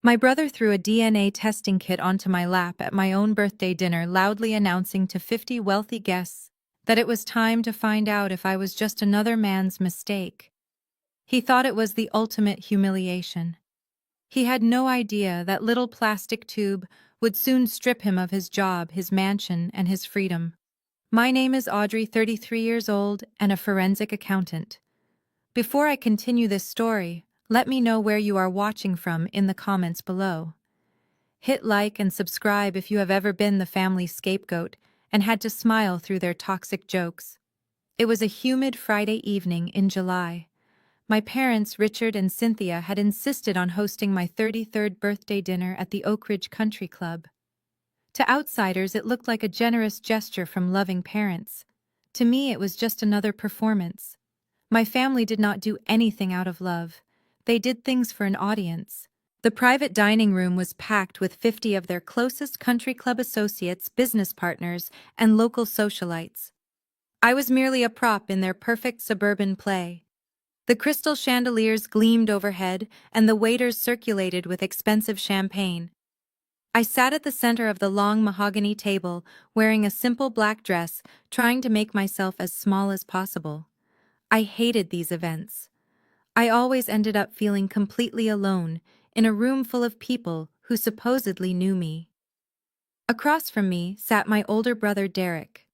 My brother threw a DNA testing kit onto my lap at my own birthday dinner, loudly announcing to 50 wealthy guests that it was time to find out if I was just another man's mistake. He thought it was the ultimate humiliation. He had no idea that little plastic tube would soon strip him of his job, his mansion, and his freedom. My name is Audrey, 33 years old, and a forensic accountant. Before I continue this story, let me know where you are watching from in the comments below. Hit like and subscribe if you have ever been the family scapegoat and had to smile through their toxic jokes. It was a humid Friday evening in July. My parents, Richard and Cynthia, had insisted on hosting my 33rd birthday dinner at the Oak Ridge Country Club. To outsiders, it looked like a generous gesture from loving parents. To me, it was just another performance. My family did not do anything out of love. They did things for an audience. The private dining room was packed with 50 of their closest country club associates, business partners, and local socialites. I was merely a prop in their perfect suburban play. The crystal chandeliers gleamed overhead, and the waiters circulated with expensive champagne. I sat at the center of the long mahogany table, wearing a simple black dress, trying to make myself as small as possible. I hated these events. I always ended up feeling completely alone, in a room full of people who supposedly knew me. Across from me sat my older brother Derek.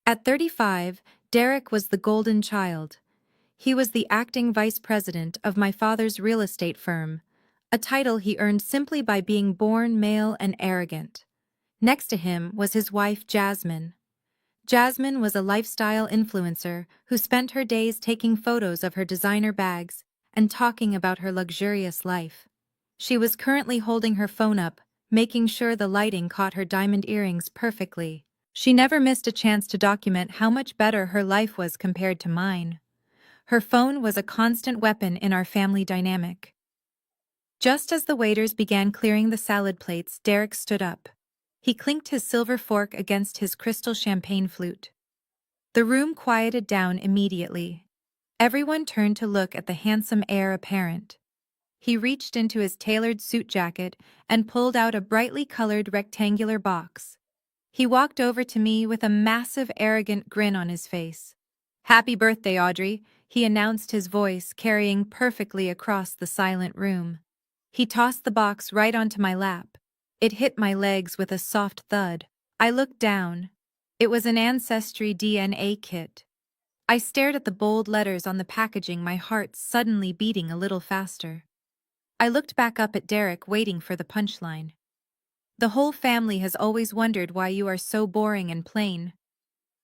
At 35, Derek was the golden child. He was the acting vice president of my father's real estate firm, a title he earned simply by being born male and arrogant. Next to him was his wife Jasmine. Jasmine was a lifestyle influencer who spent her days taking photos of her designer bags and talking about her luxurious life. She was currently holding her phone up, making sure the lighting caught her diamond earrings perfectly. She never missed a chance to document how much better her life was compared to mine. Her phone was a constant weapon in our family dynamic. Just as the waiters began clearing the salad plates, Derek stood up. He clinked his silver fork against his crystal champagne flute. The room quieted down immediately. Everyone turned to look at the handsome heir apparent. He reached into his tailored suit jacket and pulled out a brightly colored rectangular box. He walked over to me with a massive, arrogant grin on his face. "Happy birthday, Audrey," he announced, his voice carrying perfectly across the silent room. He tossed the box right onto my lap. It hit my legs with a soft thud. I looked down. It was an Ancestry DNA kit. I stared at the bold letters on the packaging, my heart suddenly beating a little faster. I looked back up at Derek, waiting for the punchline. "The whole family has always wondered why you are so boring and plain."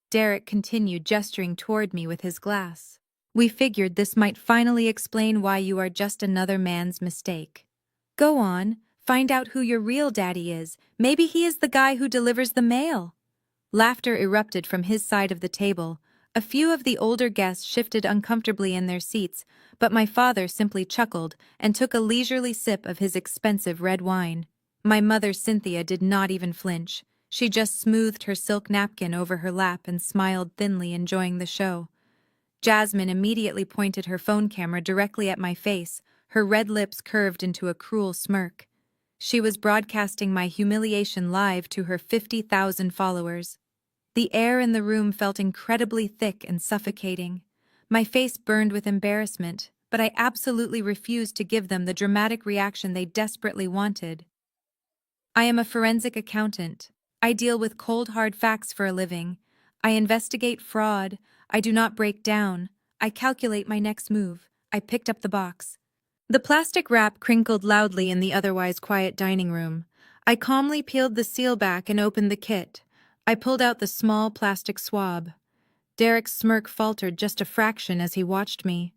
Derek continued, gesturing toward me with his glass. "We figured this might finally explain why you are just another man's mistake. Go on, find out who your real daddy is. Maybe he is the guy who delivers the mail." Laughter erupted from his side of the table. A few of the older guests shifted uncomfortably in their seats, but my father simply chuckled and took a leisurely sip of his expensive red wine. My mother, Cynthia, did not even flinch. She just smoothed her silk napkin over her lap and smiled thinly, enjoying the show. Jasmine immediately pointed her phone camera directly at my face, her red lips curved into a cruel smirk. She was broadcasting my humiliation live to her 50,000 followers. The air in the room felt incredibly thick and suffocating. My face burned with embarrassment, but I absolutely refused to give them the dramatic reaction they desperately wanted. "I am a forensic accountant. I deal with cold, hard facts for a living. I investigate fraud. I do not break down. I calculate my next move." I picked up the box. The plastic wrap crinkled loudly in the otherwise quiet dining room. I calmly peeled the seal back and opened the kit. I pulled out the small plastic swab. Derek's smirk faltered just a fraction as he watched me.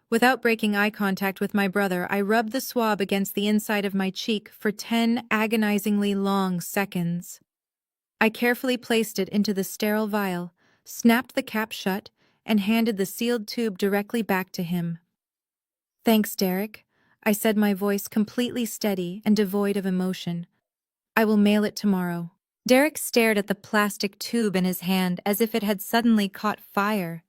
Without breaking eye contact with my brother, I rubbed the swab against the inside of my cheek for 10 agonizingly long seconds. I carefully placed it into the sterile vial, snapped the cap shut, and handed the sealed tube directly back to him. "Thanks, Derek," I said, my voice completely steady and devoid of emotion. "I will mail it tomorrow." Derek stared at the plastic tube in his hand as if it had suddenly caught fire.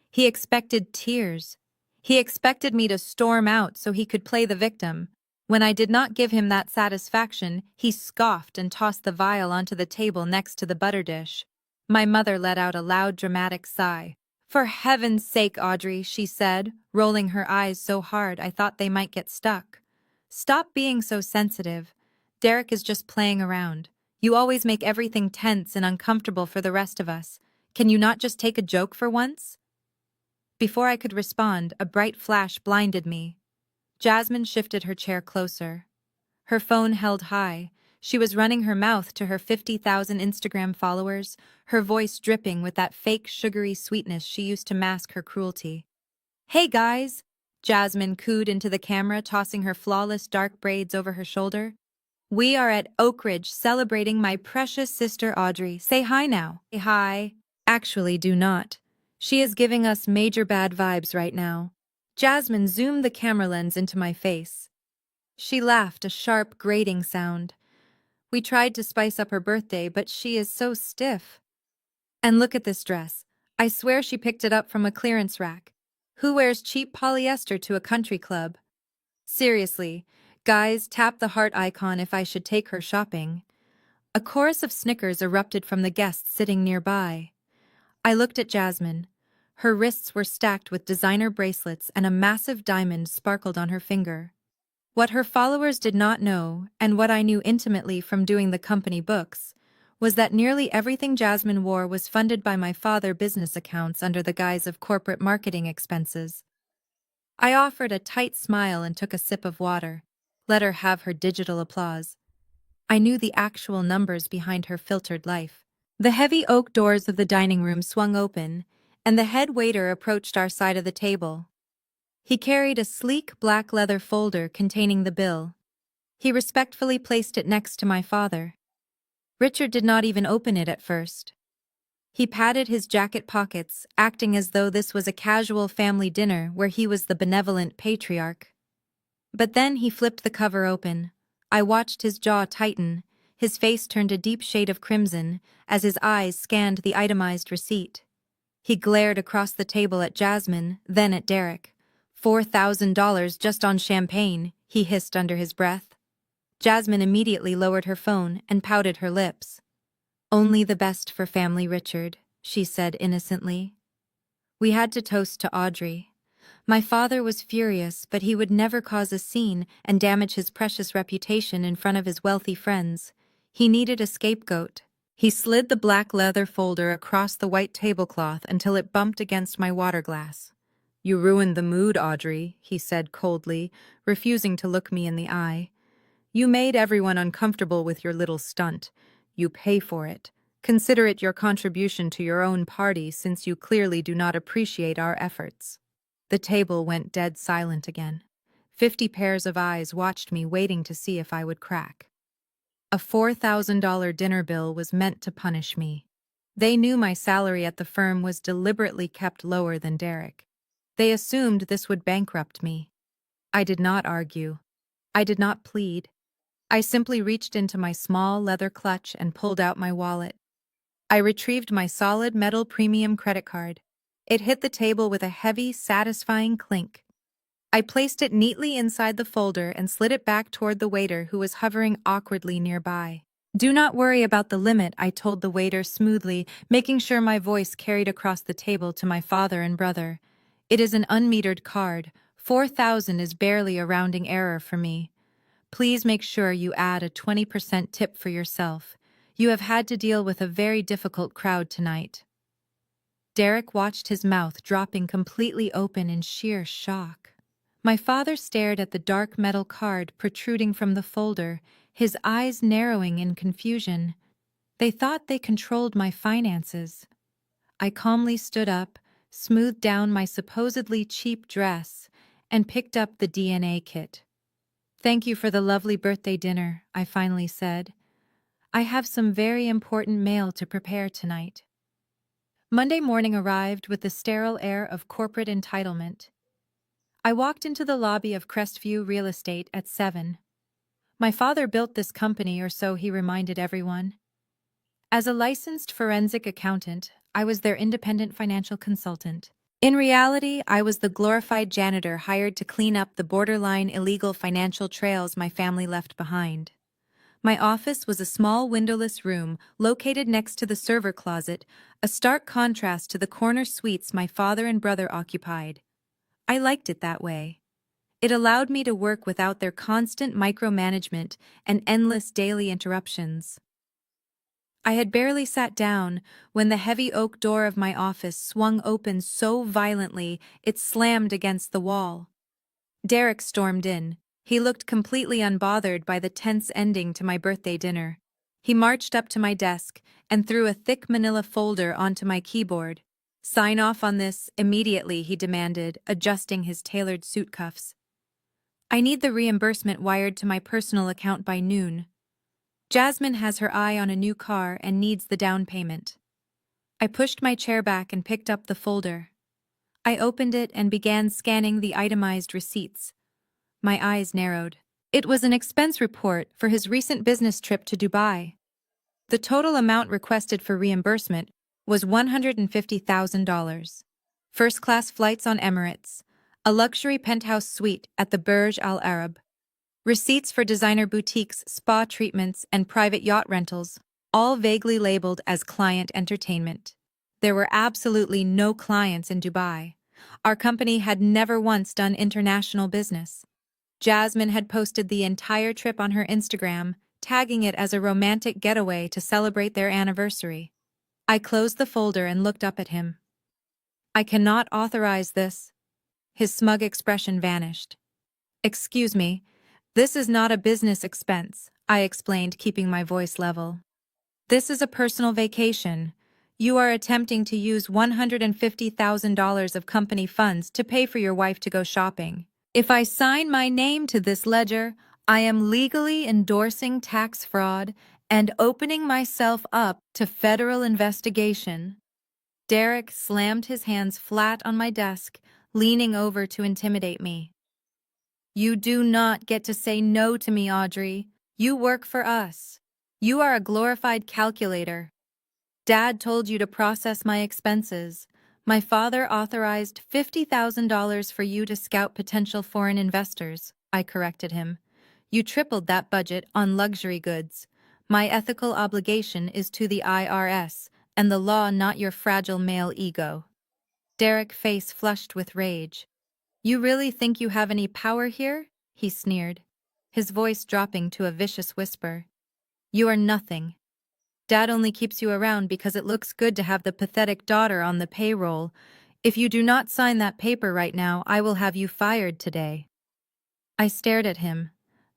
He expected tears. He expected me to storm out so he could play the victim. When I did not give him that satisfaction, he scoffed and tossed the vial onto the table next to the butter dish. My mother let out a loud, dramatic sigh. "For heaven's sake, Audrey," she said, rolling her eyes so hard I thought they might get stuck. "Stop being so sensitive. Derek is just playing around. You always make everything tense and uncomfortable for the rest of us. Can you not just take a joke for once?" Before I could respond, a bright flash blinded me. Jasmine shifted her chair closer. Her phone held high. She was running her mouth to her 50,000 Instagram followers, her voice dripping with that fake sugary sweetness she used to mask her cruelty. "Hey guys!" Jasmine cooed into the camera, tossing her flawless dark braids over her shoulder. "We are at Oak Ridge celebrating my precious sister Audrey. Say hi now." "Say hi." "Actually, do not. She is giving us major bad vibes right now." Jasmine zoomed the camera lens into my face. She laughed, a sharp, grating sound. "We tried to spice up her birthday, but she is so stiff. And look at this dress. I swear she picked it up from a clearance rack. Who wears cheap polyester to a country club? Seriously, guys, tap the heart icon if I should take her shopping." A chorus of snickers erupted from the guests sitting nearby. I looked at Jasmine. Her wrists were stacked with designer bracelets and a massive diamond sparkled on her finger. What her followers did not know, and what I knew intimately from doing the company books, was that nearly everything Jasmine wore was funded by my father's business accounts under the guise of corporate marketing expenses. I offered a tight smile and took a sip of water. Let her have her digital applause. I knew the actual numbers behind her filtered life. The heavy oak doors of the dining room swung open, and the head waiter approached our side of the table. He carried a sleek black leather folder containing the bill. He respectfully placed it next to my father. Richard did not even open it at first. He patted his jacket pockets, acting as though this was a casual family dinner where he was the benevolent patriarch. But then he flipped the cover open. I watched his jaw tighten, his face turned a deep shade of crimson as his eyes scanned the itemized receipt. He glared across the table at Jasmine, then at Derek. $4,000 just on champagne, he hissed under his breath. Jasmine immediately lowered her phone and pouted her lips. "Only the best for family, Richard," she said innocently. We had to toast to Audrey. My father was furious, but he would never cause a scene and damage his precious reputation in front of his wealthy friends. He needed a scapegoat. He slid the black leather folder across the white tablecloth until it bumped against my water glass. "You ruined the mood, Audrey," he said coldly, refusing to look me in the eye. "You made everyone uncomfortable with your little stunt. You pay for it. Consider it your contribution to your own party since you clearly do not appreciate our efforts." The table went dead silent again. 50 pairs of eyes watched me, waiting to see if I would crack. A $4,000 dinner bill was meant to punish me. They knew my salary at the firm was deliberately kept lower than Derek. They assumed this would bankrupt me. I did not argue. I did not plead. I simply reached into my small leather clutch and pulled out my wallet. I retrieved my solid metal premium credit card. It hit the table with a heavy, satisfying clink. I placed it neatly inside the folder and slid it back toward the waiter who was hovering awkwardly nearby. "Do not worry about the limit," I told the waiter smoothly, making sure my voice carried across the table to my father and brother. "It is an unmetered card. 4,000 is barely a rounding error for me. Please make sure you add a 20% tip for yourself. You have had to deal with a very difficult crowd tonight." Derek watched, his mouth dropping completely open in sheer shock. My father stared at the dark metal card protruding from the folder, his eyes narrowing in confusion. They thought they controlled my finances. I calmly stood up, smoothed down my supposedly cheap dress, and picked up the DNA kit. "Thank you for the lovely birthday dinner," I finally said. "I have some very important mail to prepare tonight." Monday morning arrived with the sterile air of corporate entitlement. I walked into the lobby of Crestview Real Estate at 7. My father built this company, or so he reminded everyone. As a licensed forensic accountant, I was their independent financial consultant. In reality, I was the glorified janitor hired to clean up the borderline illegal financial trails my family left behind. My office was a small windowless room located next to the server closet, a stark contrast to the corner suites my father and brother occupied. I liked it that way. It allowed me to work without their constant micromanagement and endless daily interruptions. I had barely sat down when the heavy oak door of my office swung open so violently it slammed against the wall. Derek stormed in. He looked completely unbothered by the tense ending to my birthday dinner. He marched up to my desk and threw a thick manila folder onto my keyboard. "Sign off on this immediately," he demanded, adjusting his tailored suit cuffs. "I need the reimbursement wired to my personal account by noon. Jasmine has her eye on a new car and needs the down payment." I pushed my chair back and picked up the folder. I opened it and began scanning the itemized receipts. My eyes narrowed. It was an expense report for his recent business trip to Dubai. The total amount requested for reimbursement was $150,000. First-class flights on Emirates, a luxury penthouse suite at the Burj Al Arab, receipts for designer boutiques, spa treatments, and private yacht rentals, all vaguely labeled as client entertainment. There were absolutely no clients in Dubai. Our company had never once done international business. Jasmine had posted the entire trip on her Instagram, tagging it as a romantic getaway to celebrate their anniversary. I closed the folder and looked up at him. "I cannot authorize this." His smug expression vanished. "Excuse me, this is not a business expense," I explained, keeping my voice level. "This is a personal vacation. You are attempting to use $150,000 of company funds to pay for your wife to go shopping. If I sign my name to this ledger, I am legally endorsing tax fraud and opening myself up to federal investigation." Derek slammed his hands flat on my desk, leaning over to intimidate me. "You do not get to say no to me, Audrey. You work for us. You are a glorified calculator. Dad told you to process my expenses. My father authorized $50,000 for you to scout potential foreign investors," I corrected him. "You tripled that budget on luxury goods. My ethical obligation is to the IRS, and the law, not your fragile male ego." Derek's face flushed with rage. "You really think you have any power here?" he sneered, his voice dropping to a vicious whisper. "You are nothing. Dad only keeps you around because it looks good to have the pathetic daughter on the payroll. If you do not sign that paper right now, I will have you fired today." I stared at him.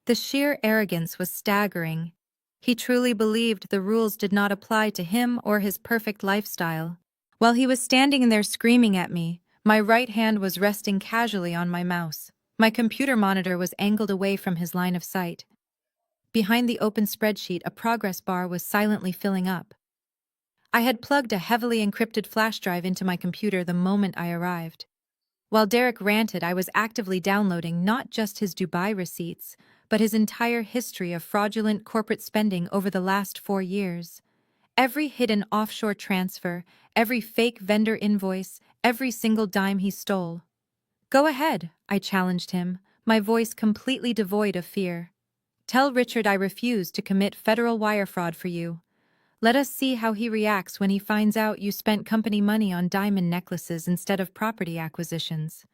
The sheer arrogance was staggering. He truly believed the rules did not apply to him or his perfect lifestyle. While he was standing there screaming at me, my right hand was resting casually on my mouse. My computer monitor was angled away from his line of sight. Behind the open spreadsheet, a progress bar was silently filling up. I had plugged a heavily encrypted flash drive into my computer the moment I arrived. While Derek ranted, I was actively downloading not just his Dubai receipts, but his entire history of fraudulent corporate spending over the last 4 years. Every hidden offshore transfer, every fake vendor invoice, every single dime he stole. "Go ahead," I challenged him, my voice completely devoid of fear. "Tell Richard I refuse to commit federal wire fraud for you. Let us see how he reacts when he finds out you spent company money on diamond necklaces instead of property acquisitions."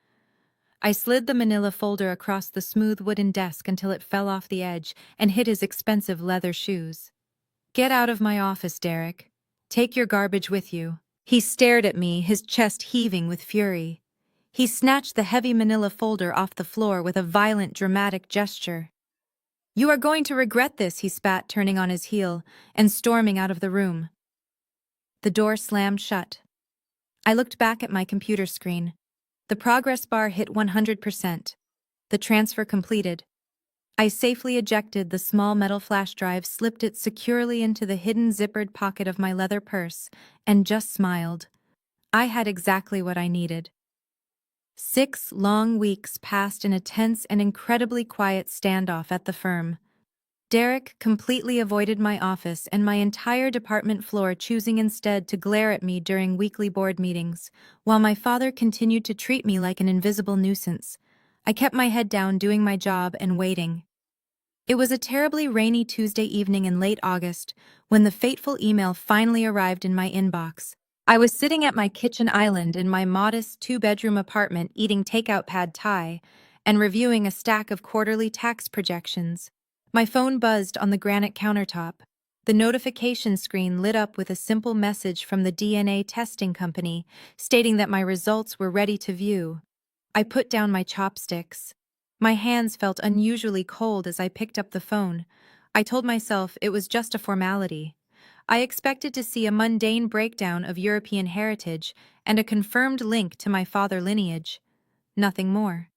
I slid the manila folder across the smooth wooden desk until it fell off the edge and hit his expensive leather shoes. "Get out of my office, Derek. Take your garbage with you." He stared at me, his chest heaving with fury. He snatched the heavy manila folder off the floor with a violent, dramatic gesture. "You are going to regret this," he spat, turning on his heel and storming out of the room. The door slammed shut. I looked back at my computer screen. The progress bar hit 100%. The transfer completed. I safely ejected the small metal flash drive, slipped it securely into the hidden zippered pocket of my leather purse, and just smiled. I had exactly what I needed. 6 long weeks passed in a tense and incredibly quiet standoff at the firm. Derek completely avoided my office and my entire department floor, choosing instead to glare at me during weekly board meetings, while my father continued to treat me like an invisible nuisance. I kept my head down, doing my job and waiting. It was a terribly rainy Tuesday evening in late August when the fateful email finally arrived in my inbox. I was sitting at my kitchen island in my modest two-bedroom apartment eating takeout pad thai and reviewing a stack of quarterly tax projections. My phone buzzed on the granite countertop. The notification screen lit up with a simple message from the DNA testing company stating that my results were ready to view. I put down my chopsticks. My hands felt unusually cold as I picked up the phone. I told myself it was just a formality. I expected to see a mundane breakdown of European heritage and a confirmed link to my father lineage. Nothing more.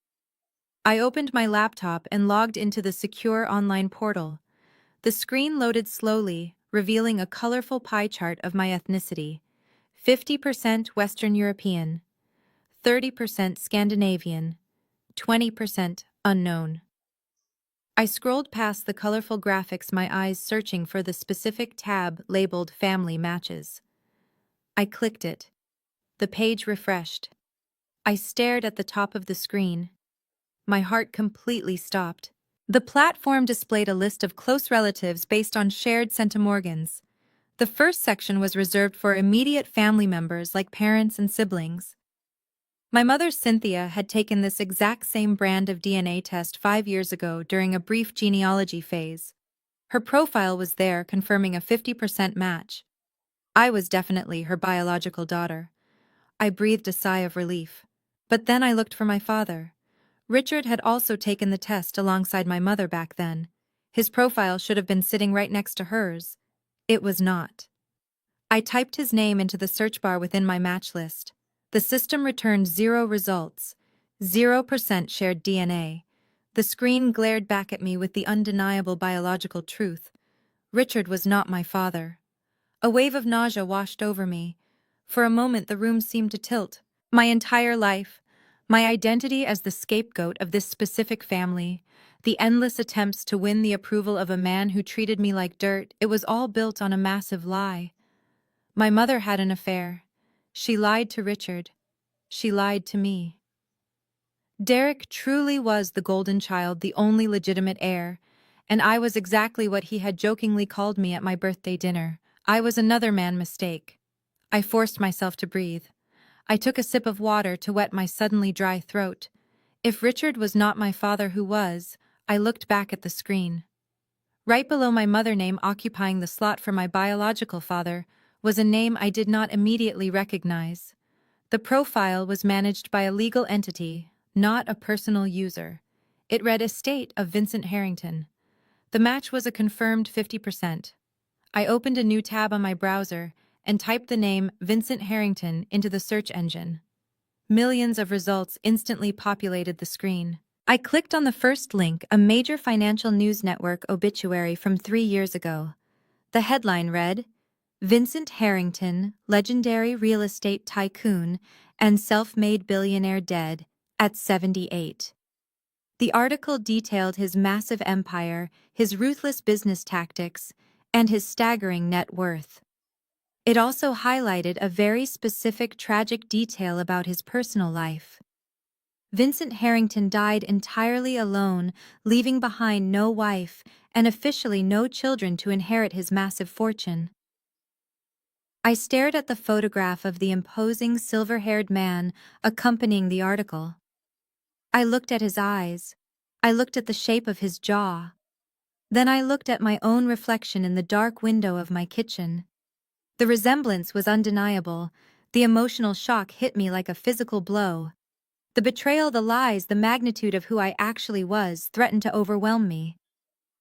I opened my laptop and logged into the secure online portal. The screen loaded slowly, revealing a colorful pie chart of my ethnicity. 50% Western European, 30% Scandinavian, 20% unknown. I scrolled past the colorful graphics, my eyes searching for the specific tab labeled Family Matches. I clicked it. The page refreshed. I stared at the top of the screen. My heart completely stopped. The platform displayed a list of close relatives based on shared centimorgans. The first section was reserved for immediate family members like parents and siblings. My mother, Cynthia, had taken this exact same brand of DNA test 5 years ago during a brief genealogy phase. Her profile was there, confirming a 50% match. I was definitely her biological daughter. I breathed a sigh of relief. But then I looked for my father. Richard had also taken the test alongside my mother back then. His profile should have been sitting right next to hers. It was not. I typed his name into the search bar within my match list. The system returned 0 results, 0% shared DNA. The screen glared back at me with the undeniable biological truth. Richard was not my father. A wave of nausea washed over me. For a moment, the room seemed to tilt. My entire life, my identity as the scapegoat of this specific family, the endless attempts to win the approval of a man who treated me like dirt, it was all built on a massive lie. My mother had an affair. She lied to Richard. She lied to me. Derek truly was the golden child, the only legitimate heir, and I was exactly what he had jokingly called me at my birthday dinner. I was another man mistake. I forced myself to breathe. I took a sip of water to wet my suddenly dry throat. If Richard was not my father, who was? I looked back at the screen. Right below my mother name, occupying the slot for my biological father, was a name I did not immediately recognize. The profile was managed by a legal entity, not a personal user. It read Estate of Vincent Harrington. The match was a confirmed 50%. I opened a new tab on my browser and typed the name Vincent Harrington into the search engine. Millions of results instantly populated the screen. I clicked on the first link, a major financial news network obituary from 3 years ago. The headline read, Vincent Harrington, legendary real estate tycoon and self-made billionaire, dead at 78. The article detailed his massive empire, his ruthless business tactics, and his staggering net worth. It also highlighted a very specific tragic detail about his personal life. Vincent Harrington died entirely alone, leaving behind no wife and officially no children to inherit his massive fortune. I stared at the photograph of the imposing silver-haired man accompanying the article. I looked at his eyes. I looked at the shape of his jaw. Then I looked at my own reflection in the dark window of my kitchen. The resemblance was undeniable. The emotional shock hit me like a physical blow. The betrayal, the lies, the magnitude of who I actually was threatened to overwhelm me.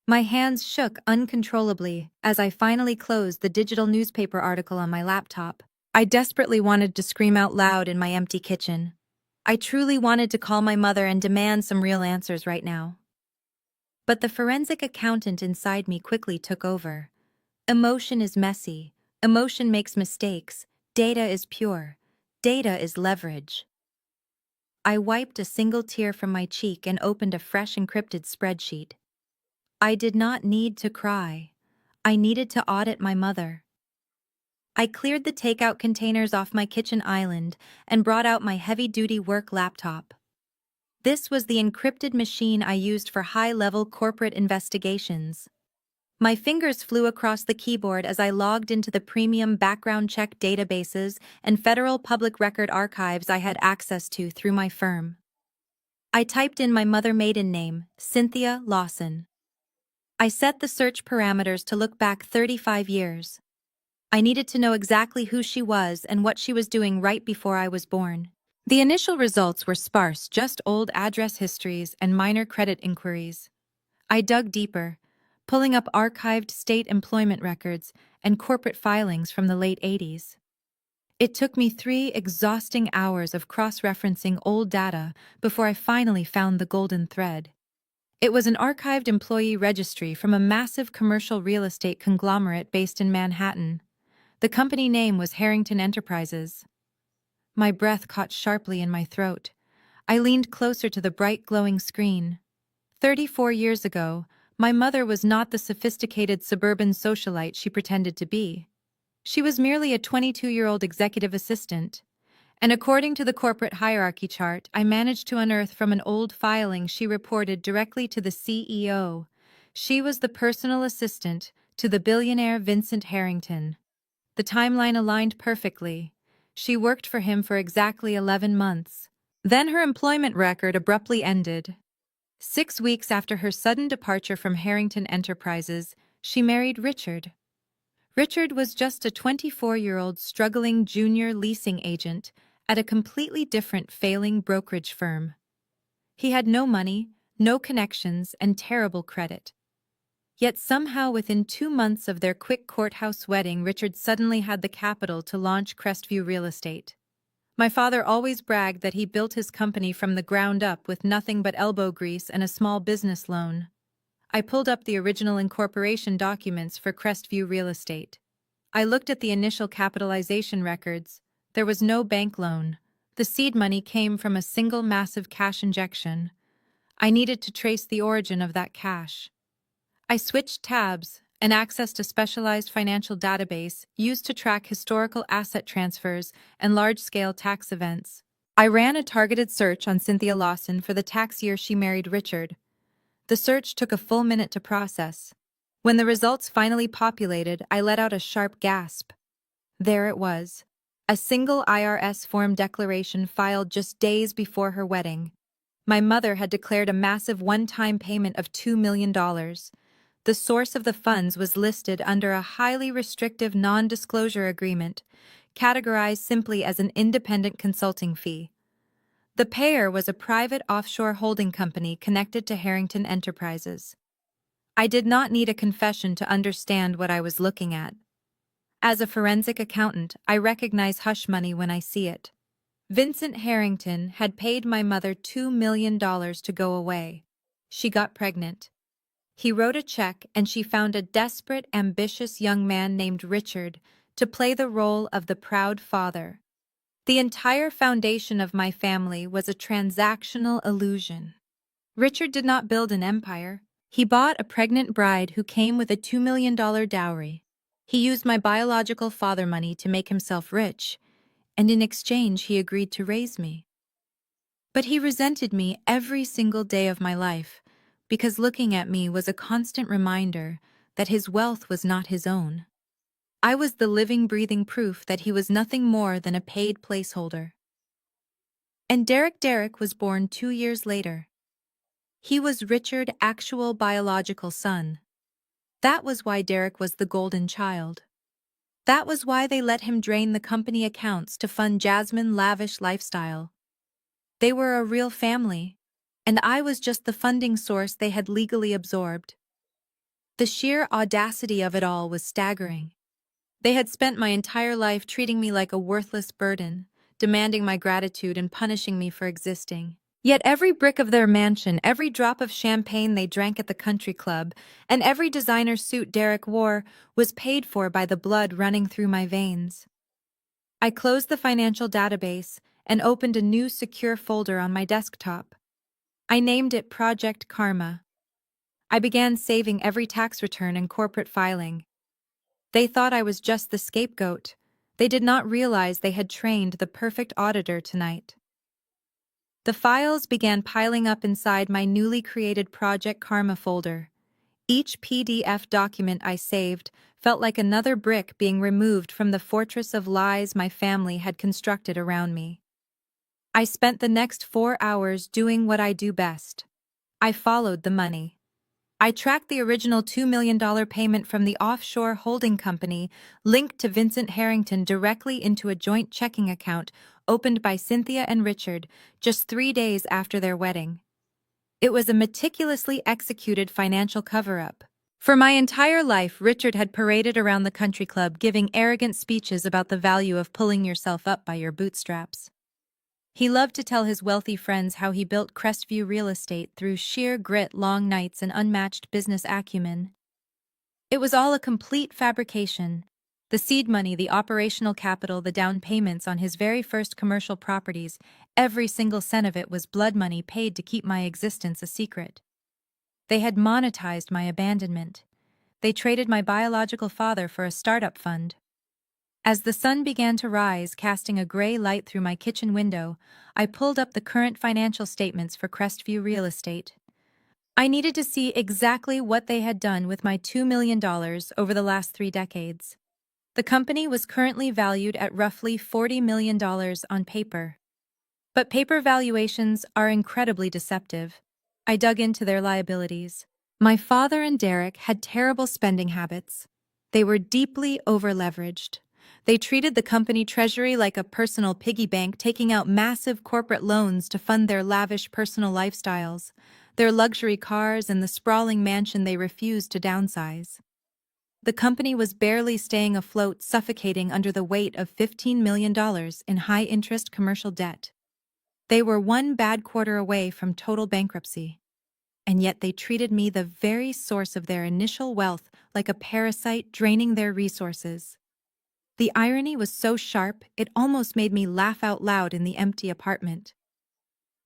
My hands shook uncontrollably as I finally closed the digital newspaper article on my laptop. I desperately wanted to scream out loud in my empty kitchen. I truly wanted to call my mother and demand some real answers right now. But the forensic accountant inside me quickly took over. Emotion is messy. Emotion makes mistakes. Data is pure. Data is leverage. I wiped a single tear from my cheek and opened a fresh encrypted spreadsheet. I did not need to cry. I needed to audit my mother. I cleared the takeout containers off my kitchen island and brought out my heavy-duty work laptop. This was the encrypted machine I used for high-level corporate investigations. My fingers flew across the keyboard as I logged into the premium background check databases and federal public record archives I had access to through my firm. I typed in my mother maiden name, Cynthia Lawson. I set the search parameters to look back 35 years. I needed to know exactly who she was and what she was doing right before I was born. The initial results were sparse, just old address histories and minor credit inquiries. I dug deeper, pulling up archived state employment records and corporate filings from the late 80s. It took me 3 exhausting hours of cross-referencing old data before I finally found the golden thread. It was an archived employee registry from a massive commercial real estate conglomerate based in Manhattan. The company name was Harrington Enterprises. My breath caught sharply in my throat. I leaned closer to the bright glowing screen. 34 years ago, my mother was not the sophisticated suburban socialite she pretended to be. She was merely a 22-year-old executive assistant. And according to the corporate hierarchy chart I managed to unearth from an old filing she reported directly to the CEO, she was the personal assistant to the billionaire Vincent Harrington. The timeline aligned perfectly. She worked for him for exactly 11 months. Then her employment record abruptly ended. 6 weeks after her sudden departure from Harrington Enterprises, she married Richard. Richard was just a 24-year-old struggling junior leasing agent at a completely different failing brokerage firm. He had no money, no connections, and terrible credit. Yet somehow within 2 months of their quick courthouse wedding, Richard suddenly had the capital to launch Crestview Real Estate. My father always bragged that he built his company from the ground up with nothing but elbow grease and a small business loan. I pulled up the original incorporation documents for Crestview Real Estate. I looked at the initial capitalization records. There was no bank loan. The seed money came from a single massive cash injection. I needed to trace the origin of that cash. I switched tabs and accessed a specialized financial database used to track historical asset transfers and large-scale tax events. I ran a targeted search on Cynthia Lawson for the tax year she married Richard. The search took a full minute to process. When the results finally populated, I let out a sharp gasp. There it was. A single IRS form declaration filed just days before her wedding. My mother had declared a massive one-time payment of $2 million. The source of the funds was listed under a highly restrictive non-disclosure agreement, categorized simply as an independent consulting fee. The payer was a private offshore holding company connected to Harrington Enterprises. I did not need a confession to understand what I was looking at. As a forensic accountant, I recognize hush money when I see it. Vincent Harrington had paid my mother $2 million to go away. She got pregnant. He wrote a check and she found a desperate, ambitious young man named Richard to play the role of the proud father. The entire foundation of my family was a transactional illusion. Richard did not build an empire. He bought a pregnant bride who came with a $2 million dowry. He used my biological father money to make himself rich, and in exchange he agreed to raise me. But he resented me every single day of my life, because looking at me was a constant reminder that his wealth was not his own. I was the living, breathing proof that he was nothing more than a paid placeholder. And Derek was born 2 years later. He was Richard's actual biological son. That was why Derek was the golden child. That was why they let him drain the company accounts to fund Jasmine's lavish lifestyle. They were a real family, and I was just the funding source they had legally absorbed. The sheer audacity of it all was staggering. They had spent my entire life treating me like a worthless burden, demanding my gratitude and punishing me for existing. Yet every brick of their mansion, every drop of champagne they drank at the country club, and every designer suit Derek wore was paid for by the blood running through my veins. I closed the financial database and opened a new secure folder on my desktop. I named it Project Karma. I began saving every tax return and corporate filing. They thought I was just the scapegoat. They did not realize they had trained the perfect auditor tonight. The files began piling up inside my newly created Project Karma folder. Each PDF document I saved felt like another brick being removed from the fortress of lies my family had constructed around me. I spent the next 4 hours doing what I do best. I followed the money. I tracked the original $2 million payment from the offshore holding company linked to Vincent Harrington directly into a joint checking account opened by Cynthia and Richard just 3 days after their wedding. It was a meticulously executed financial cover-up. For my entire life, Richard had paraded around the country club giving arrogant speeches about the value of pulling yourself up by your bootstraps. He loved to tell his wealthy friends how he built Crestview real estate through sheer grit, long nights, and unmatched business acumen. It was all a complete fabrication. The seed money, the operational capital, the down payments on his very first commercial properties, every single cent of it was blood money paid to keep my existence a secret. They had monetized my abandonment. They traded my biological father for a startup fund. As the sun began to rise, casting a gray light through my kitchen window, I pulled up the current financial statements for Crestview Real Estate. I needed to see exactly what they had done with my $2 million over the last 3 decades. The company was currently valued at roughly $40 million on paper. But paper valuations are incredibly deceptive. I dug into their liabilities. My father and Derek had terrible spending habits. They were deeply over-leveraged. They treated the company treasury like a personal piggy bank, taking out massive corporate loans to fund their lavish personal lifestyles, their luxury cars, and the sprawling mansion they refused to downsize. The company was barely staying afloat, suffocating under the weight of $15 million in high-interest commercial debt. They were one bad quarter away from total bankruptcy. And yet they treated me, the very source of their initial wealth, like a parasite draining their resources. The irony was so sharp, it almost made me laugh out loud in the empty apartment.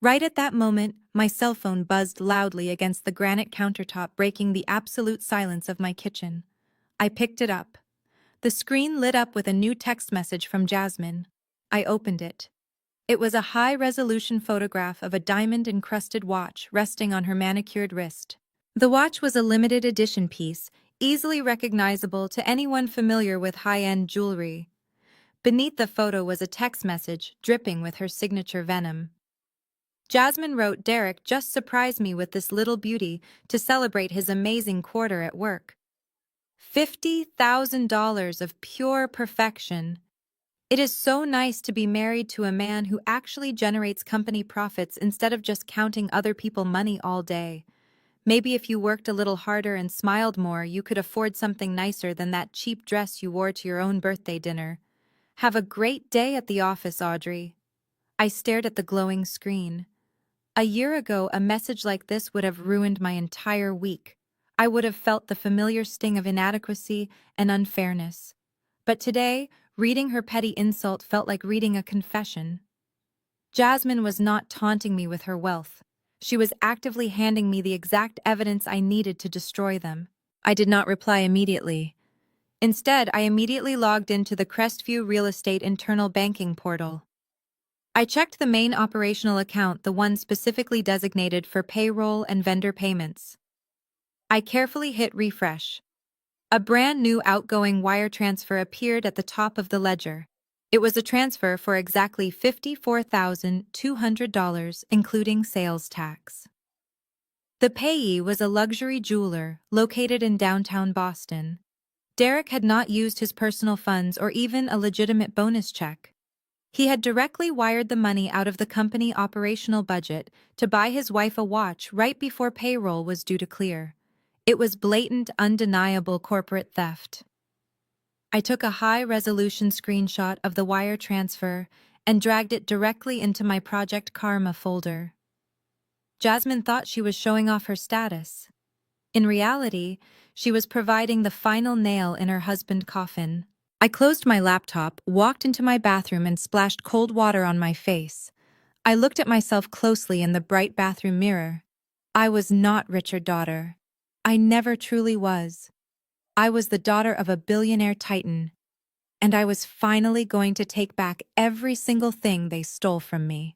Right at that moment, my cell phone buzzed loudly against the granite countertop, breaking the absolute silence of my kitchen. I picked it up. The screen lit up with a new text message from Jasmine. I opened it. It was a high-resolution photograph of a diamond-encrusted watch resting on her manicured wrist. The watch was a limited edition piece, easily recognizable to anyone familiar with high-end jewelry. Beneath the photo was a text message dripping with her signature venom. Jasmine wrote, "Derek just surprised me with this little beauty to celebrate his amazing quarter at work. $50,000 of pure perfection. It is so nice to be married to a man who actually generates company profits instead of just counting other people's money all day. Maybe if you worked a little harder and smiled more, you could afford something nicer than that cheap dress you wore to your own birthday dinner. Have a great day at the office, Audrey." I stared at the glowing screen. A year ago, a message like this would have ruined my entire week. I would have felt the familiar sting of inadequacy and unfairness. But today, reading her petty insult felt like reading a confession. Jasmine was not taunting me with her wealth. She was actively handing me the exact evidence I needed to destroy them. I did not reply immediately. Instead, I immediately logged into the Crestview Real Estate internal banking portal. I checked the main operational account, the one specifically designated for payroll and vendor payments. I carefully hit refresh. A brand new outgoing wire transfer appeared at the top of the ledger. It was a transfer for exactly $54,200, including sales tax. The payee was a luxury jeweler located in downtown Boston. Derek had not used his personal funds or even a legitimate bonus check. He had directly wired the money out of the company operational budget to buy his wife a watch right before payroll was due to clear. It was blatant, undeniable corporate theft. I took a high-resolution screenshot of the wire transfer and dragged it directly into my Project Karma folder. Jasmine thought she was showing off her status. In reality, she was providing the final nail in her husband's coffin. I closed my laptop, walked into my bathroom, and splashed cold water on my face. I looked at myself closely in the bright bathroom mirror. I was not Richard's daughter. I never truly was. I was the daughter of a billionaire titan, and I was finally going to take back every single thing they stole from me.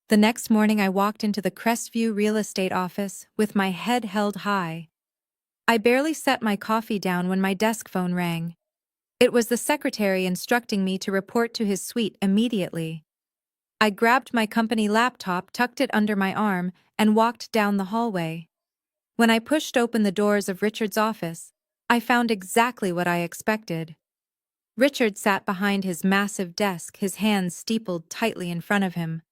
The next morning I walked into the Crestview real estate office with my head held high. I barely set my coffee down when my desk phone rang. It was the secretary instructing me to report to his suite immediately. I grabbed my company laptop, tucked it under my arm, and walked down the hallway. When I pushed open the doors of Richard's office, I found exactly what I expected. Richard sat behind his massive desk, his hands steepled tightly in front of him.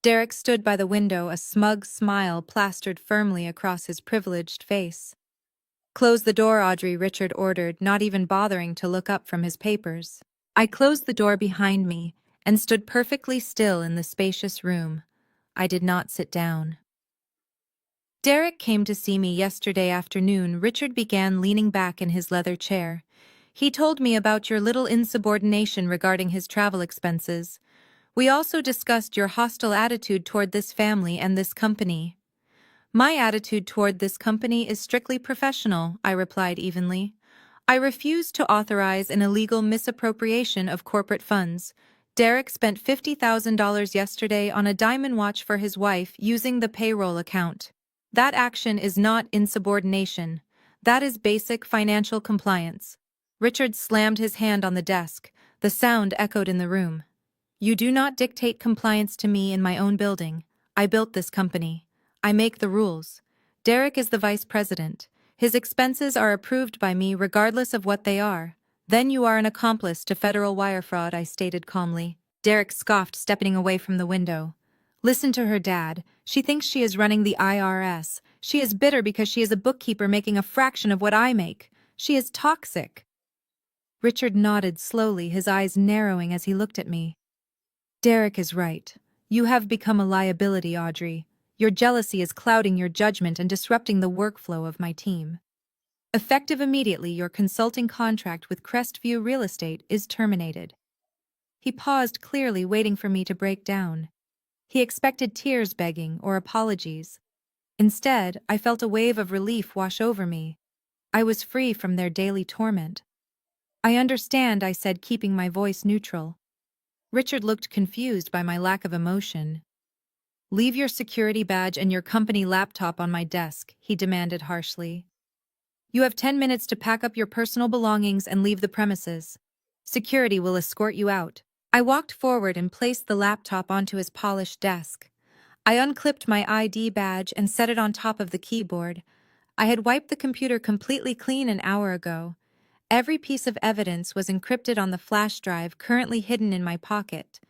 Derek stood by the window, a smug smile plastered firmly across his privileged face. "Close the door, Audrey," Richard ordered, not even bothering to look up from his papers. I closed the door behind me and stood perfectly still in the spacious room. I did not sit down. "Derek came to see me yesterday afternoon," Richard began, leaning back in his leather chair. "He told me about your little insubordination regarding his travel expenses. We also discussed your hostile attitude toward this family and this company." "My attitude toward this company is strictly professional," I replied evenly. "I refuse to authorize an illegal misappropriation of corporate funds. Derek spent $50,000 yesterday on a diamond watch for his wife using the payroll account. That action is not insubordination. That is basic financial compliance." Richard slammed his hand on the desk. The sound echoed in the room. "You do not dictate compliance to me in my own building. I built this company. I make the rules. Derek is the vice president. His expenses are approved by me regardless of what they are. Then you are an accomplice to federal wire fraud," I stated calmly. Derek scoffed, stepping away from the window. "Listen to her, Dad. She thinks she is running the IRS. She is bitter because she is a bookkeeper making a fraction of what I make. She is toxic." Richard nodded slowly, his eyes narrowing as he looked at me. "Derek is right. You have become a liability, Audrey. Your jealousy is clouding your judgment and disrupting the workflow of my team. Effective immediately, your consulting contract with Crestview Real Estate is terminated." He paused, clearly waiting for me to break down. He expected tears, begging, or apologies. Instead, I felt a wave of relief wash over me. I was free from their daily torment. "I understand," I said, keeping my voice neutral. Richard looked confused by my lack of emotion. "Leave your security badge and your company laptop on my desk," he demanded harshly. "You have 10 minutes to pack up your personal belongings and leave the premises. Security will escort you out." I walked forward and placed the laptop onto his polished desk. I unclipped my ID badge and set it on top of the keyboard. I had wiped the computer completely clean an hour ago. Every piece of evidence was encrypted on the flash drive currently hidden in my pocket.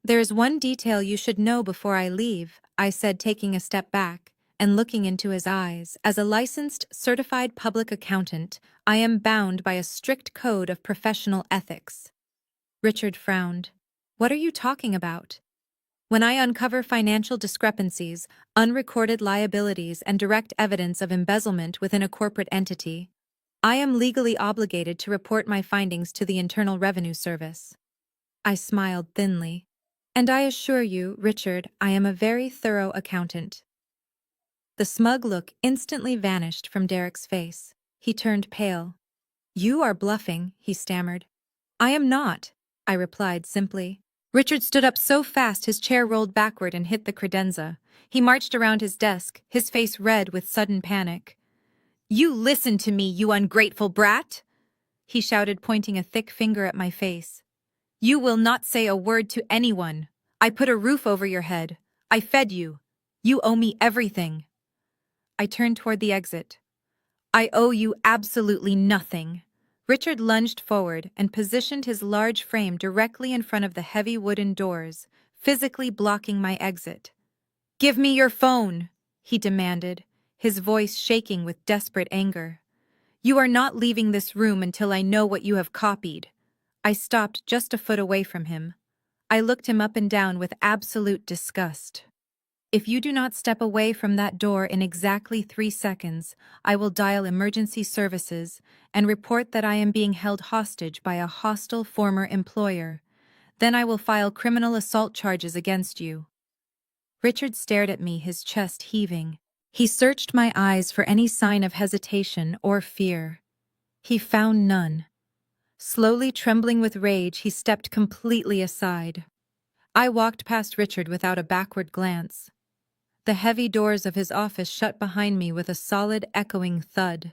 "There is one detail you should know before I leave," I said, taking a step back and looking into his eyes. "As a licensed, certified public accountant, I am bound by a strict code of professional ethics." Richard frowned. "What are you talking about?" "When I uncover financial discrepancies, unrecorded liabilities, and direct evidence of embezzlement within a corporate entity, I am legally obligated to report my findings to the Internal Revenue Service." I smiled thinly. "And I assure you, Richard, I am a very thorough accountant." The smug look instantly vanished from Derek's face. He turned pale. "You are bluffing," he stammered. "I am not," I replied simply. Richard stood up so fast his chair rolled backward and hit the credenza. He marched around his desk, his face red with sudden panic. "You listen to me, you ungrateful brat!" he shouted, pointing a thick finger at my face. "You will not say a word to anyone. I put a roof over your head. I fed you. You owe me everything." I turned toward the exit. "I owe you absolutely nothing." Richard lunged forward and positioned his large frame directly in front of the heavy wooden doors, physically blocking my exit. "Give me your phone," he demanded, his voice shaking with desperate anger. "You are not leaving this room until I know what you have copied." I stopped just a foot away from him. I looked him up and down with absolute disgust. "If you do not step away from that door in exactly 3 seconds, I will dial emergency services and report that I am being held hostage by a hostile former employer. Then I will file criminal assault charges against you." Richard stared at me, his chest heaving. He searched my eyes for any sign of hesitation or fear. He found none. Slowly trembling with rage, he stepped completely aside. I walked past Richard without a backward glance. The heavy doors of his office shut behind me with a solid, echoing thud.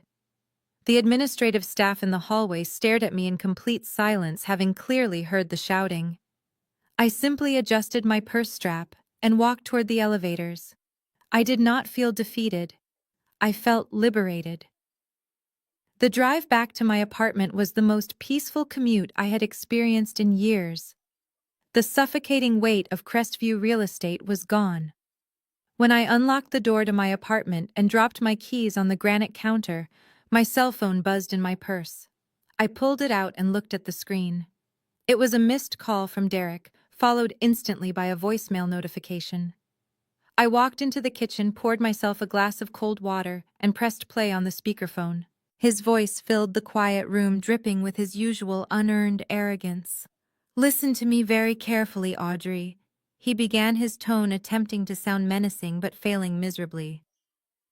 The administrative staff in the hallway stared at me in complete silence, having clearly heard the shouting. I simply adjusted my purse strap and walked toward the elevators. I did not feel defeated. I felt liberated. The drive back to my apartment was the most peaceful commute I had experienced in years. The suffocating weight of Crestview real estate was gone. When I unlocked the door to my apartment and dropped my keys on the granite counter, my cell phone buzzed in my purse. I pulled it out and looked at the screen. It was a missed call from Derek, followed instantly by a voicemail notification. I walked into the kitchen, poured myself a glass of cold water, and pressed play on the speakerphone. His voice filled the quiet room, dripping with his usual unearned arrogance. "Listen to me very carefully, Audrey." He began, his tone attempting to sound menacing but failing miserably.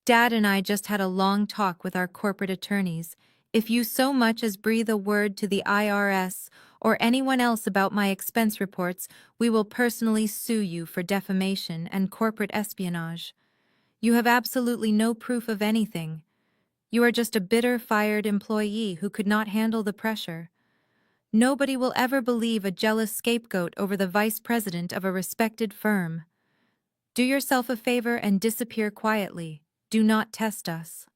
"Dad and I just had a long talk with our corporate attorneys. If you so much as breathe a word to the IRS or anyone else about my expense reports, we will personally sue you for defamation and corporate espionage. You have absolutely no proof of anything. You are just a bitter, fired employee who could not handle the pressure. Nobody will ever believe a jealous scapegoat over the vice president of a respected firm. Do yourself a favor and disappear quietly. Do not test us."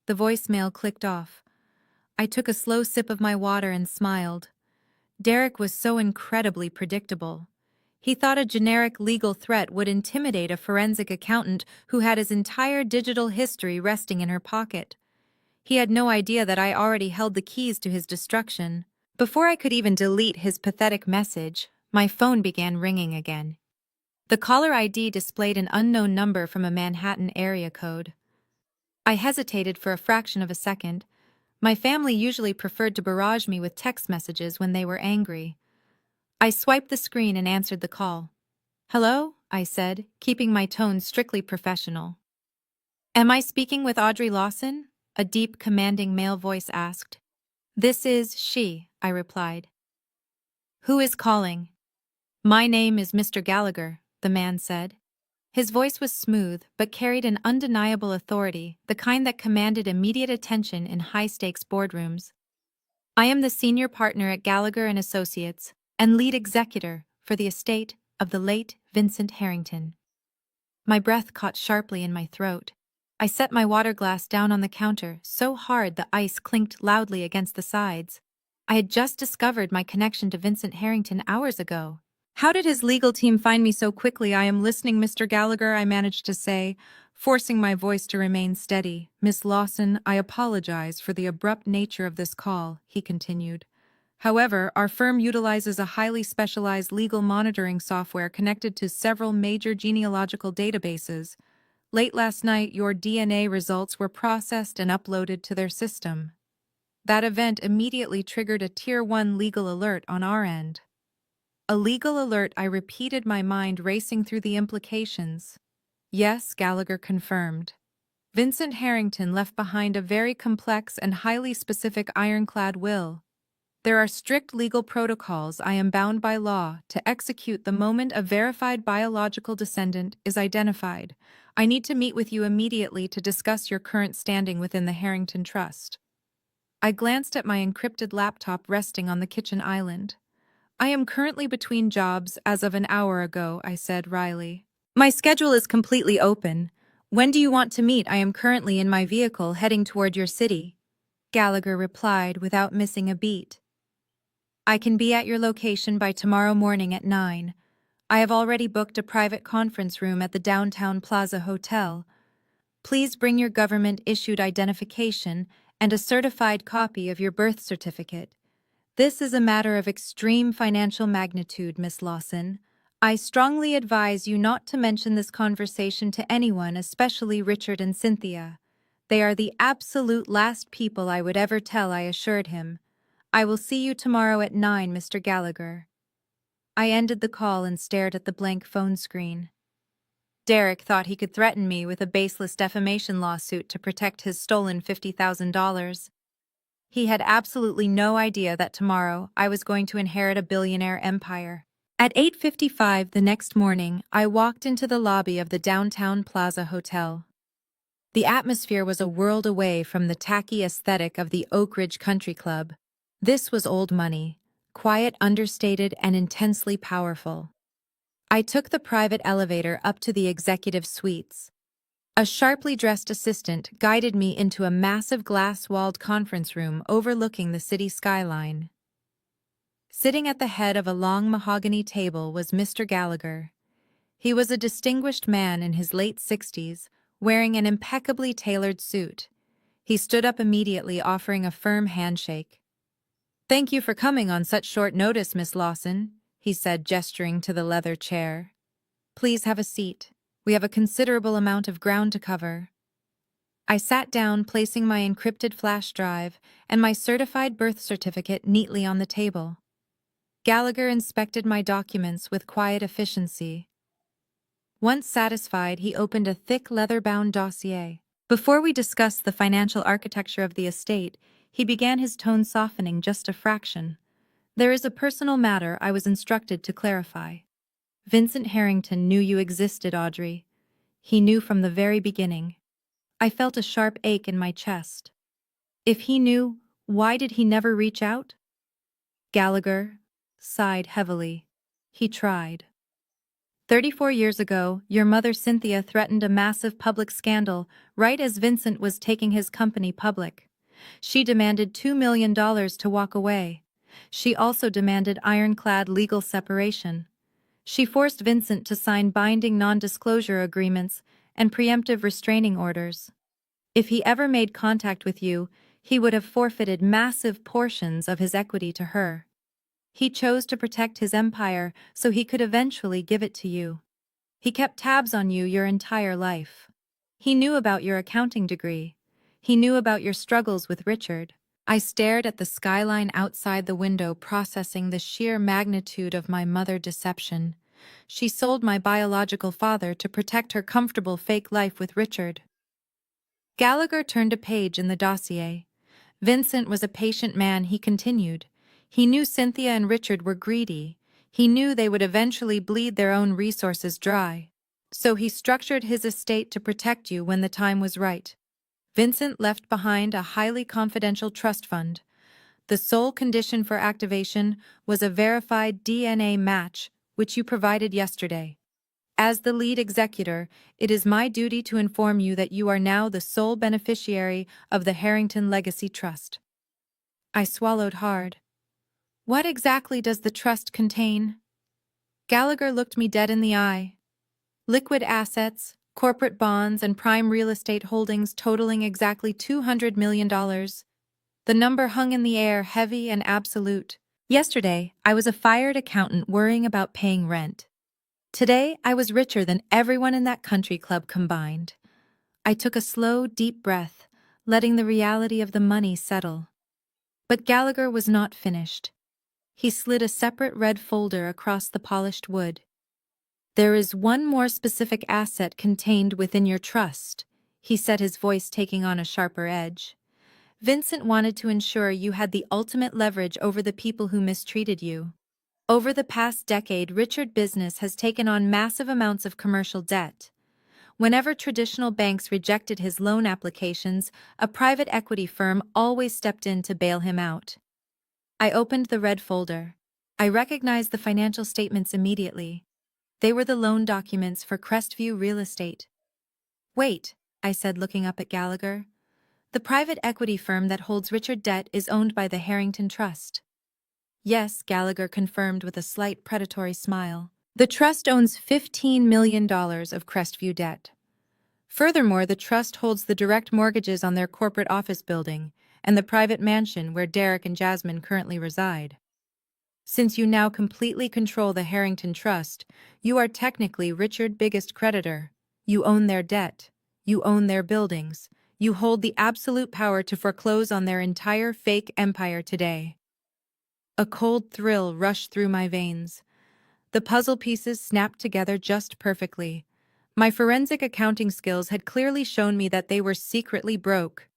The voicemail clicked off. I took a slow sip of my water and smiled. Derek was so incredibly predictable. He thought a generic legal threat would intimidate a forensic accountant who had his entire digital history resting in her pocket. He had no idea that I already held the keys to his destruction. Before I could even delete his pathetic message, my phone began ringing again. The caller ID displayed an unknown number from a Manhattan area code. I hesitated for a fraction of a second. My family usually preferred to barrage me with text messages when they were angry. I swiped the screen and answered the call. "Hello?" I said, keeping my tone strictly professional. "Am I speaking with Audrey Lawson?" a deep, commanding male voice asked. "This is she," I replied. "Who is calling?" "My name is Mr. Gallagher," the man said. His voice was smooth, but carried an undeniable authority, the kind that commanded immediate attention in high-stakes boardrooms. "I am the senior partner at Gallagher and Associates and lead executor for the estate of the late Vincent Harrington." My breath caught sharply in my throat. I set my water glass down on the counter, so hard the ice clinked loudly against the sides. I had just discovered my connection to Vincent Harrington hours ago. "How did his legal team find me so quickly? I am listening, Mr. Gallagher," I managed to say, forcing my voice to remain steady. "Miss Lawson, I apologize for the abrupt nature of this call," he continued. "However, our firm utilizes a highly specialized legal monitoring software connected to several major genealogical databases. Late last night, your DNA results were processed and uploaded to their system. That event immediately triggered a Tier 1 legal alert on our end." A legal alert, I repeated, my mind racing through the implications. "Yes," Gallagher confirmed. "Vincent Harrington left behind a very complex and highly specific ironclad will. There are strict legal protocols I am bound by law to execute the moment a verified biological descendant is identified. I need to meet with you immediately to discuss your current standing within the Harrington Trust." I glanced at my encrypted laptop resting on the kitchen island. "I am currently between jobs as of an hour ago," I said wryly. "My schedule is completely open. When do you want to meet? I am currently in my vehicle heading toward your city," Gallagher replied without missing a beat. "I can be at your location by tomorrow morning at 9. I have already booked a private conference room at the Downtown Plaza Hotel. Please bring your government-issued identification and a certified copy of your birth certificate. This is a matter of extreme financial magnitude, Miss Lawson. I strongly advise you not to mention this conversation to anyone, especially Richard and Cynthia. They are the absolute last people I would ever tell," I assured him. "I will see you tomorrow at 9, Mr. Gallagher." I ended the call and stared at the blank phone screen. Derek thought he could threaten me with a baseless defamation lawsuit to protect his stolen $50,000. He had absolutely no idea that tomorrow I was going to inherit a billionaire empire. At 8:55 the next morning, I walked into the lobby of the Downtown Plaza Hotel. The atmosphere was a world away from the tacky aesthetic of the Oak Ridge Country Club. This was old money, quiet, understated, and intensely powerful. I took the private elevator up to the executive suites. A sharply dressed assistant guided me into a massive glass-walled conference room overlooking the city skyline. Sitting at the head of a long mahogany table was Mr. Gallagher. He was a distinguished man in his late 60s, wearing an impeccably tailored suit. He stood up immediately, offering a firm handshake. "Thank you for coming on such short notice, Miss Lawson," he said, gesturing to the leather chair. "Please have a seat. We have a considerable amount of ground to cover." I sat down, placing my encrypted flash drive and my certified birth certificate neatly on the table. Gallagher inspected my documents with quiet efficiency. Once satisfied, he opened a thick leather-bound dossier. Before we discussed the financial architecture of the estate, he began, his tone softening just a fraction. "There is a personal matter I was instructed to clarify. Vincent Harrington knew you existed, Audrey. He knew from the very beginning." I felt a sharp ache in my chest. If he knew, why did he never reach out? Gallagher sighed heavily. "He tried. 34 years ago, your mother Cynthia threatened a massive public scandal right as Vincent was taking his company public. She demanded $2 million to walk away. She also demanded ironclad legal separation. She forced Vincent to sign binding non-disclosure agreements and preemptive restraining orders. If he ever made contact with you, he would have forfeited massive portions of his equity to her. He chose to protect his empire so he could eventually give it to you. He kept tabs on you your entire life. He knew about your accounting degree. He knew about your struggles with Richard." I stared at the skyline outside the window, processing the sheer magnitude of my mother's deception. She sold my biological father to protect her comfortable fake life with Richard. Gallagher turned a page in the dossier. "Vincent was a patient man," he continued. "He knew Cynthia and Richard were greedy. He knew they would eventually bleed their own resources dry. So he structured his estate to protect you when the time was right. Vincent left behind a highly confidential trust fund. The sole condition for activation was a verified DNA match, which you provided yesterday. As the lead executor, it is my duty to inform you that you are now the sole beneficiary of the Harrington Legacy Trust." I swallowed hard. "What exactly does the trust contain?" Gallagher looked me dead in the eye. "Liquid assets, corporate bonds, and prime real estate holdings totaling exactly $200 million. The number hung in the air, heavy and absolute. Yesterday, I was a fired accountant worrying about paying rent. Today, I was richer than everyone in that country club combined." I took a slow, deep breath, letting the reality of the money settle. But Gallagher was not finished. He slid a separate red folder across the polished wood. "There is one more specific asset contained within your trust," he said, his voice taking on a sharper edge. "Vincent wanted to ensure you had the ultimate leverage over the people who mistreated you. Over the past decade, Richard Business has taken on massive amounts of commercial debt. Whenever traditional banks rejected his loan applications, a private equity firm always stepped in to bail him out." I opened the red folder. I recognized the financial statements immediately. They were the loan documents for Crestview Real Estate. "Wait," I said, looking up at Gallagher. "The private equity firm that holds Richard debt is owned by the Harrington Trust." "Yes," Gallagher confirmed with a slight predatory smile. "The trust owns $15 million of Crestview debt. Furthermore, the trust holds the direct mortgages on their corporate office building and the private mansion where Derek and Jasmine currently reside. Since you now completely control the Harrington Trust, you are technically Richard's biggest creditor. You own their debt. You own their buildings. You hold the absolute power to foreclose on their entire fake empire today." A cold thrill rushed through my veins. The puzzle pieces snapped together just perfectly. My forensic accounting skills had clearly shown me that they were secretly broke.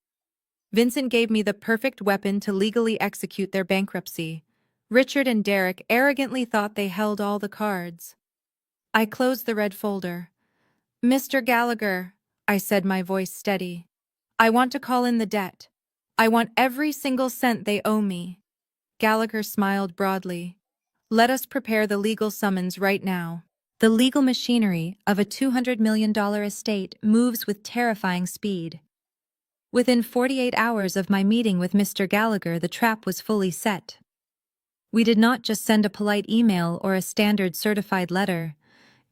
Vincent gave me the perfect weapon to legally execute their bankruptcy. Richard and Derek arrogantly thought they held all the cards. I closed the red folder. "Mr. Gallagher," I said, my voice steady, "I want to call in the debt. I want every single cent they owe me." Gallagher smiled broadly. "Let us prepare the legal summons right now." The legal machinery of a $200 million estate moves with terrifying speed. Within 48 hours of my meeting with Mr. Gallagher, the trap was fully set. We did not just send a polite email or a standard certified letter.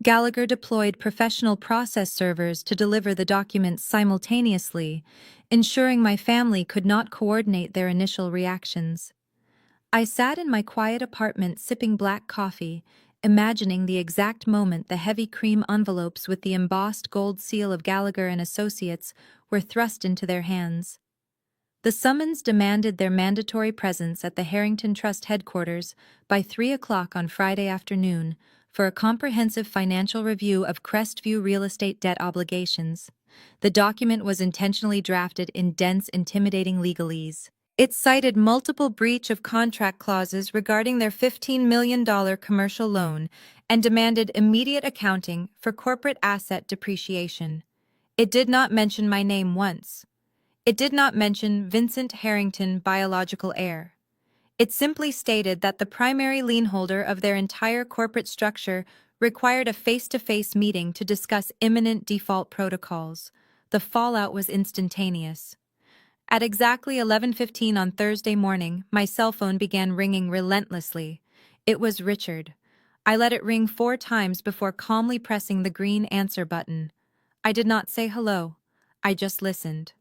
Gallagher deployed professional process servers to deliver the documents simultaneously, ensuring my family could not coordinate their initial reactions. I sat in my quiet apartment sipping black coffee, imagining the exact moment the heavy cream envelopes with the embossed gold seal of Gallagher and Associates were thrust into their hands. The summons demanded their mandatory presence at the Harrington Trust headquarters by 3 o'clock on Friday afternoon for a comprehensive financial review of Crestview real estate debt obligations. The document was intentionally drafted in dense, intimidating legalese. It cited multiple breach of contract clauses regarding their $15 million commercial loan and demanded immediate accounting for corporate asset depreciation. It did not mention my name once. It did not mention Vincent Harrington, biological heir. It simply stated that the primary lien holder of their entire corporate structure required a face-to-face meeting to discuss imminent default protocols. The fallout was instantaneous. At exactly 11:15 on Thursday morning, my cell phone began ringing relentlessly. It was Richard. I let it ring 4 times before calmly pressing the green answer button. I did not say hello. I just listened.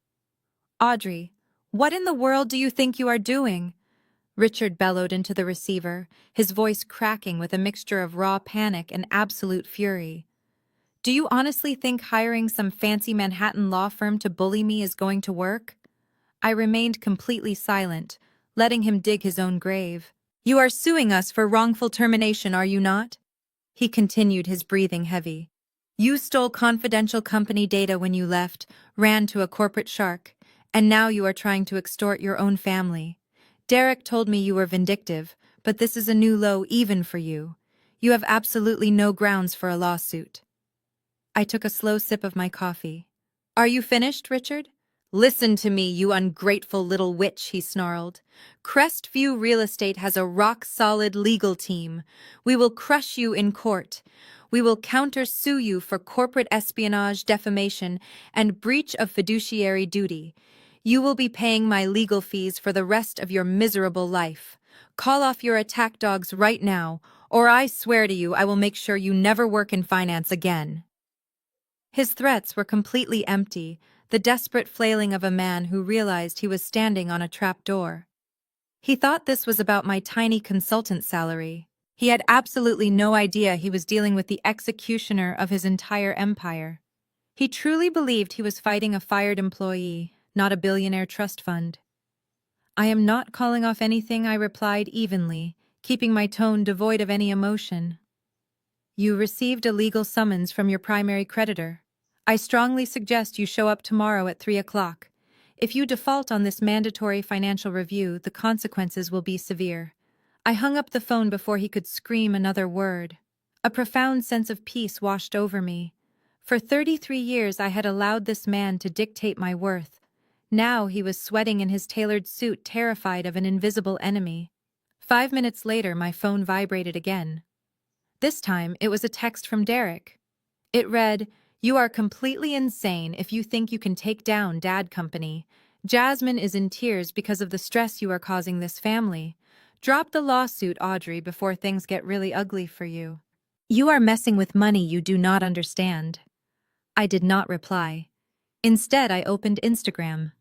"Audrey, what in the world do you think you are doing?" Richard bellowed into the receiver, his voice cracking with a mixture of raw panic and absolute fury. "Do you honestly think hiring some fancy Manhattan law firm to bully me is going to work?" I remained completely silent, letting him dig his own grave. "You are suing us for wrongful termination, are you not?" He continued, his breathing heavy. "You stole confidential company data when you left, ran to a corporate shark, and now you are trying to extort your own family. Derek told me you were vindictive, but this is a new low even for you. You have absolutely no grounds for a lawsuit." I took a slow sip of my coffee. "Are you finished, Richard?" "Listen to me, you ungrateful little witch," he snarled. "Crestview Real Estate has a rock-solid legal team. We will crush you in court. We will counter-sue you for corporate espionage, defamation, and breach of fiduciary duty. You will be paying my legal fees for the rest of your miserable life. Call off your attack dogs right now, or I swear to you I will make sure you never work in finance again." His threats were completely empty, the desperate flailing of a man who realized he was standing on a trap door. He thought this was about my tiny consultant salary. He had absolutely no idea he was dealing with the executioner of his entire empire. He truly believed he was fighting a fired employee, not a billionaire trust fund. "I am not calling off anything," I replied evenly, keeping my tone devoid of any emotion. "You received a legal summons from your primary creditor. I strongly suggest you show up tomorrow at 3 o'clock. If you default on this mandatory financial review, the consequences will be severe." I hung up the phone before he could scream another word. A profound sense of peace washed over me. For 33 years I had allowed this man to dictate my worth. Now he was sweating in his tailored suit, terrified of an invisible enemy. 5 minutes later, my phone vibrated again. This time, it was a text from Derek. It read, "You are completely insane if you think you can take down Dad Company. Jasmine is in tears because of the stress you are causing this family. Drop the lawsuit, Audrey, before things get really ugly for you. You are messing with money you do not understand." I did not reply. Instead, I opened Instagram.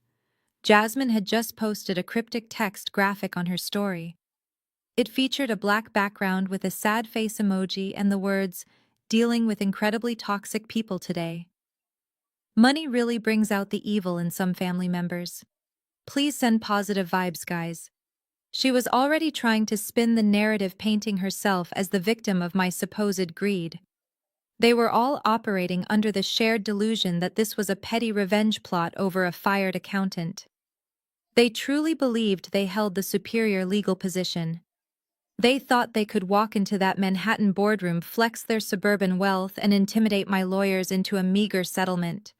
Jasmine had just posted a cryptic text graphic on her story. It featured a black background with a sad face emoji and the words, "Dealing with incredibly toxic people today." Money really brings out the evil in some family members. Please send positive vibes, guys. She was already trying to spin the narrative, painting herself as the victim of my supposed greed. They were all operating under the shared delusion that this was a petty revenge plot over a fired accountant. They truly believed they held the superior legal position. They thought they could walk into that Manhattan boardroom, flex their suburban wealth, and intimidate my lawyers into a meager settlement.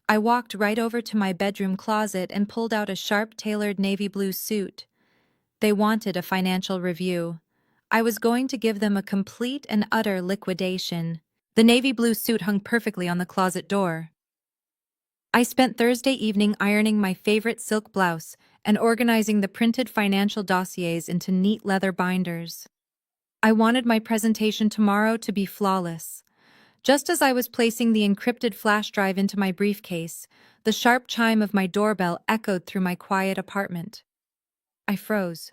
I walked right over to my bedroom closet and pulled out a sharp-tailored navy blue suit. They wanted a financial review. I was going to give them a complete and utter liquidation. The navy blue suit hung perfectly on the closet door. I spent Thursday evening ironing my favorite silk blouse and organizing the printed financial dossiers into neat leather binders. I wanted my presentation tomorrow to be flawless. Just as I was placing the encrypted flash drive into my briefcase, the sharp chime of my doorbell echoed through my quiet apartment. I froze.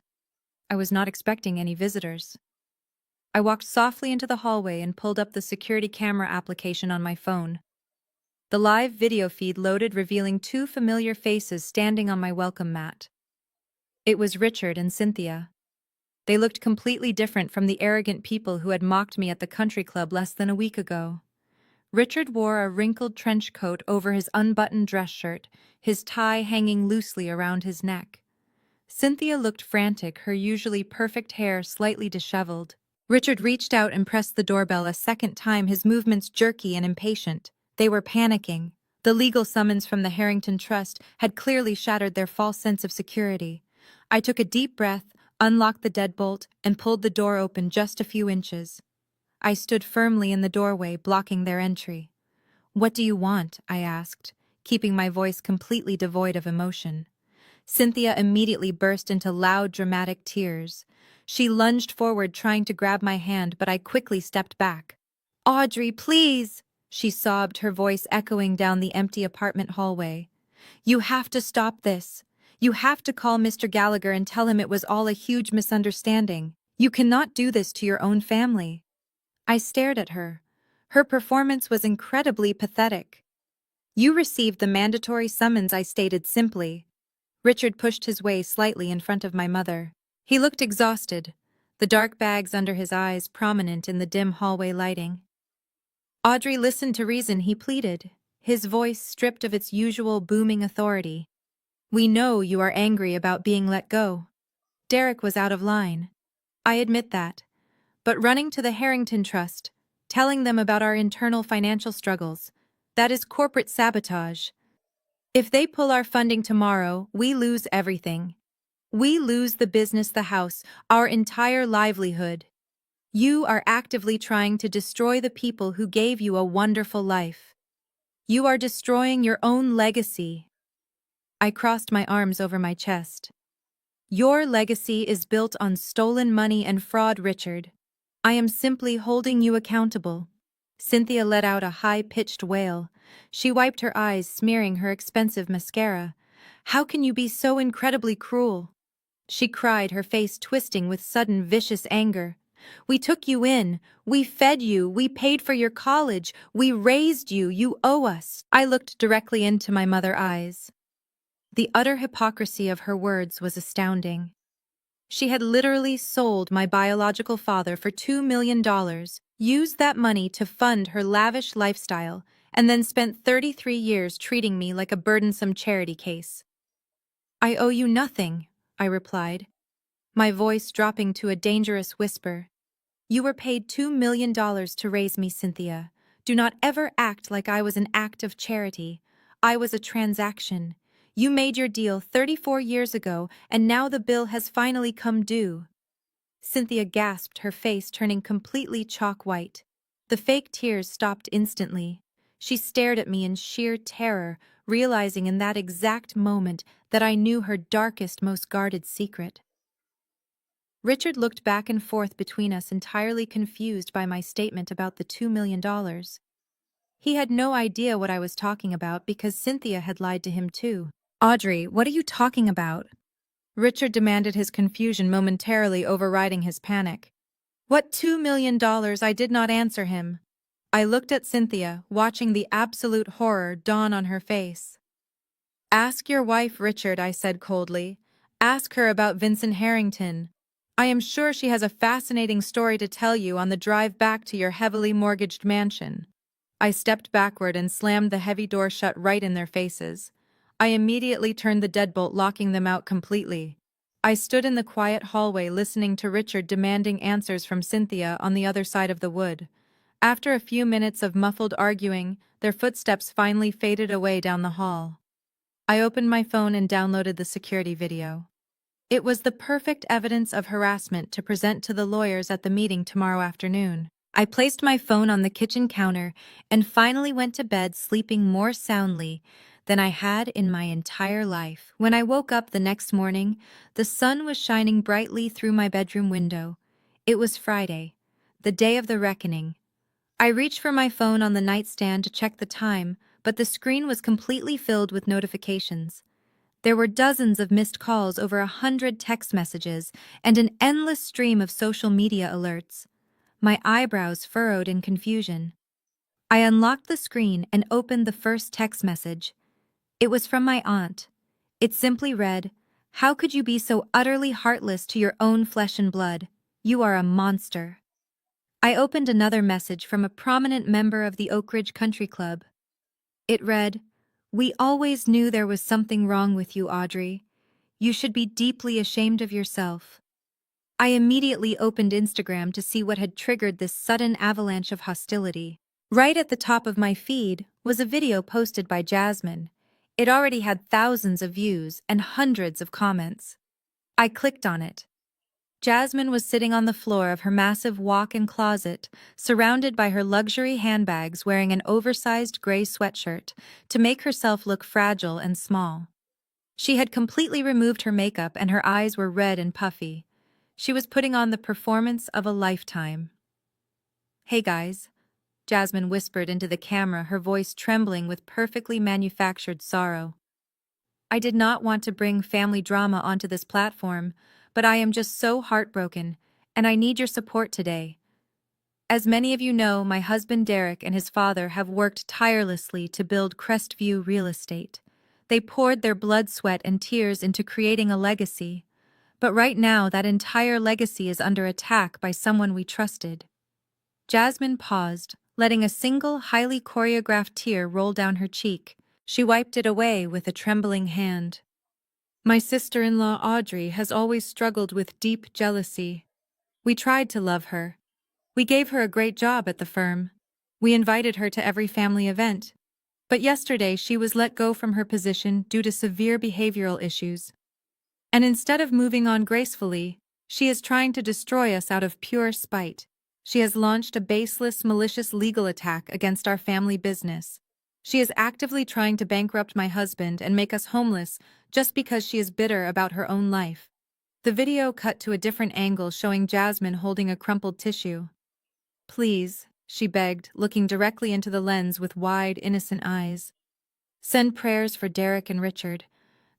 I was not expecting any visitors. I walked softly into the hallway and pulled up the security camera application on my phone. The live video feed loaded, revealing two familiar faces standing on my welcome mat. It was Richard and Cynthia. They looked completely different from the arrogant people who had mocked me at the country club less than a week ago. Richard wore a wrinkled trench coat over his unbuttoned dress shirt, his tie hanging loosely around his neck. Cynthia looked frantic, her usually perfect hair slightly disheveled. Richard reached out and pressed the doorbell a second time, his movements jerky and impatient. They were panicking. The legal summons from the Harrington Trust had clearly shattered their false sense of security. I took a deep breath, unlocked the deadbolt, and pulled the door open just a few inches. I stood firmly in the doorway, blocking their entry. "What do you want?" I asked, keeping my voice completely devoid of emotion. Cynthia immediately burst into loud, dramatic tears. She lunged forward, trying to grab my hand, but I quickly stepped back. "Audrey, please!" she sobbed, her voice echoing down the empty apartment hallway. "You have to stop this. You have to call Mr. Gallagher and tell him it was all a huge misunderstanding. You cannot do this to your own family." I stared at her. Her performance was incredibly pathetic. "You received the mandatory summons," I stated simply. Richard pushed his way slightly in front of my mother. He looked exhausted, the dark bags under his eyes prominent in the dim hallway lighting. "Audrey, listen to reason," he pleaded, his voice stripped of its usual booming authority. "We know you are angry about being let go." Derek was out of line. I admit that. But running to the Harrington Trust, telling them about our internal financial struggles, that is corporate sabotage. If they pull our funding tomorrow, we lose everything. We lose the business, the house, our entire livelihood. You are actively trying to destroy the people who gave you a wonderful life. You are destroying your own legacy. I crossed my arms over my chest. Your legacy is built on stolen money and fraud, Richard. I am simply holding you accountable. Cynthia let out a high-pitched wail. She wiped her eyes, smearing her expensive mascara. "How can you be so incredibly cruel?" she cried, her face twisting with sudden vicious anger. "We took you in, we fed you, we paid for your college, we raised you, you owe us." I looked directly into my mother's eyes. The utter hypocrisy of her words was astounding. She had literally sold my biological father for $2 million, used that money to fund her lavish lifestyle, and then spent 33 years treating me like a burdensome charity case. "I owe you nothing," I replied, my voice dropping to a dangerous whisper. "You were paid $2 million to raise me, Cynthia. Do not ever act like I was an act of charity. I was a transaction. You made your deal 34 years ago, and now the bill has finally come due." Cynthia gasped, her face turning completely chalk white. The fake tears stopped instantly. She stared at me in sheer terror, realizing in that exact moment that I knew her darkest, most guarded secret. Richard looked back and forth between us, entirely confused by my statement about the $2 million. He had no idea what I was talking about because Cynthia had lied to him too. "Audrey, what are you talking about?" Richard demanded, his confusion momentarily overriding his panic. "What $2 million?" I did not answer him. I looked at Cynthia, watching the absolute horror dawn on her face. "Ask your wife, Richard," I said coldly. "Ask her about Vincent Harrington. I am sure she has a fascinating story to tell you on the drive back to your heavily mortgaged mansion." I stepped backward and slammed the heavy door shut right in their faces. I immediately turned the deadbolt, locking them out completely. I stood in the quiet hallway listening to Richard demanding answers from Cynthia on the other side of the wood. After a few minutes of muffled arguing, their footsteps finally faded away down the hall. I opened my phone and downloaded the security video. It was the perfect evidence of harassment to present to the lawyers at the meeting tomorrow afternoon. I placed my phone on the kitchen counter and finally went to bed sleeping more soundly than I had in my entire life. When I woke up the next morning, the sun was shining brightly through my bedroom window. It was Friday, the day of the reckoning. I reached for my phone on the nightstand to check the time, but the screen was completely filled with notifications. There were dozens of missed calls, over 100 text messages, and an endless stream of social media alerts. My eyebrows furrowed in confusion. I unlocked the screen and opened the first text message. It was from my aunt. It simply read, "How could you be so utterly heartless to your own flesh and blood? You are a monster." I opened another message from a prominent member of the Oak Ridge Country Club. It read, "We always knew there was something wrong with you, Audrey. You should be deeply ashamed of yourself." I immediately opened Instagram to see what had triggered this sudden avalanche of hostility. Right at the top of my feed was a video posted by Jasmine. It already had thousands of views and hundreds of comments. I clicked on it. Jasmine was sitting on the floor of her massive walk-in closet, surrounded by her luxury handbags, wearing an oversized gray sweatshirt to make herself look fragile and small. She had completely removed her makeup and her eyes were red and puffy. She was putting on the performance of a lifetime. "Hey guys," Jasmine whispered into the camera, her voice trembling with perfectly manufactured sorrow. "I did not want to bring family drama onto this platform, but I am just so heartbroken, and I need your support today. As many of you know, my husband Derek and his father have worked tirelessly to build Crestview real estate. They poured their blood, sweat, and tears into creating a legacy. But right now, that entire legacy is under attack by someone we trusted." Jasmine paused, letting a single, highly choreographed tear roll down her cheek. She wiped it away with a trembling hand. "My sister-in-law Audrey has always struggled with deep jealousy. We tried to love her. We gave her a great job at the firm. We invited her to every family event. But yesterday she was let go from her position due to severe behavioral issues. And instead of moving on gracefully, she is trying to destroy us out of pure spite. She has launched a baseless, malicious legal attack against our family business. She is actively trying to bankrupt my husband and make us homeless just because she is bitter about her own life." The video cut to a different angle, showing Jasmine holding a crumpled tissue. "Please," she begged, looking directly into the lens with wide, innocent eyes. "Send prayers for Derek and Richard.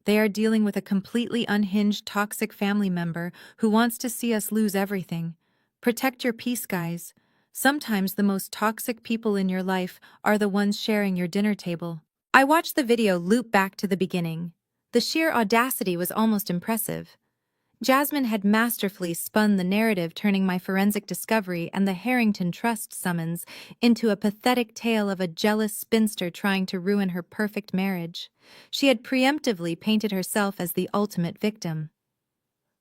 They are dealing with a completely unhinged, toxic family member who wants to see us lose everything. Protect your peace, guys. Sometimes the most toxic people in your life are the ones sharing your dinner table." I watched the video loop back to the beginning. The sheer audacity was almost impressive. Jasmine had masterfully spun the narrative, turning my forensic discovery and the Harrington Trust summons into a pathetic tale of a jealous spinster trying to ruin her perfect marriage. She had preemptively painted herself as the ultimate victim.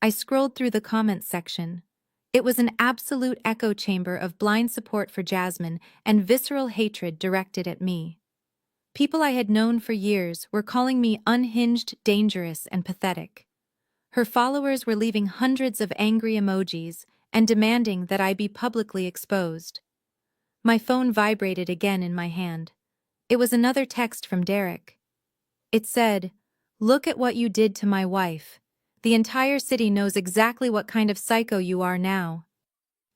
I scrolled through the comments section. It was an absolute echo chamber of blind support for Jasmine and visceral hatred directed at me. People I had known for years were calling me unhinged, dangerous, and pathetic. Her followers were leaving hundreds of angry emojis and demanding that I be publicly exposed. My phone vibrated again in my hand. It was another text from Derek. It said, "Look at what you did to my wife. The entire city knows exactly what kind of psycho you are now.